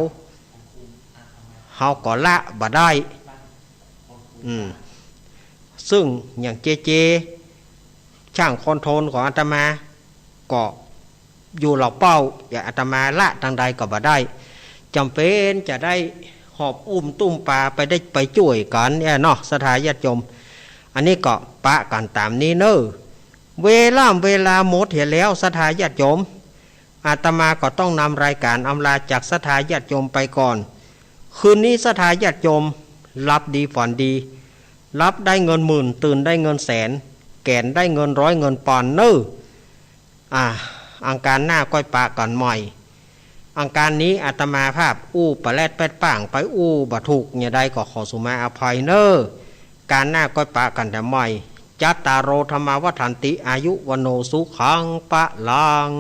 เฮาก็ละบ่ได้ซึ่งอย่างเจช่างคอนโทรลของอาตมาก็อยู่เหล่าเป้าอย่างอาตมาละทางใดก็บ่ได้จำเป็นจะได้หอบตุ้มปลาไปช่วยกันเนี่ยเนาะสถาญาติโยมอันนี้ก็ปะกันตามนี้เนอะเวลาหมดเห็นแล้วสถาญาติโยมอาตมาก็ต้องนำรายการอำลาจากสถาญาติโยมไปก่อนคืนนี้สถาญาติโยมรับดีฝันดีรับได้เงินหมื่นตื่นได้เงินแสนแก่นได้เงิน100เงินปอนด์เนอะอังการหน้าก้อยปะกันใหม่อังการนี้อาตมาภาพปะแลดแปดป่างไปบะถูกเนี่ยใดก็ขอสุมาอภัยเนอะการหน้าก้อยปะกันแต่ใหม่จัตตารโอธรรมวัฏันติอายุวโนสุขังปะลัง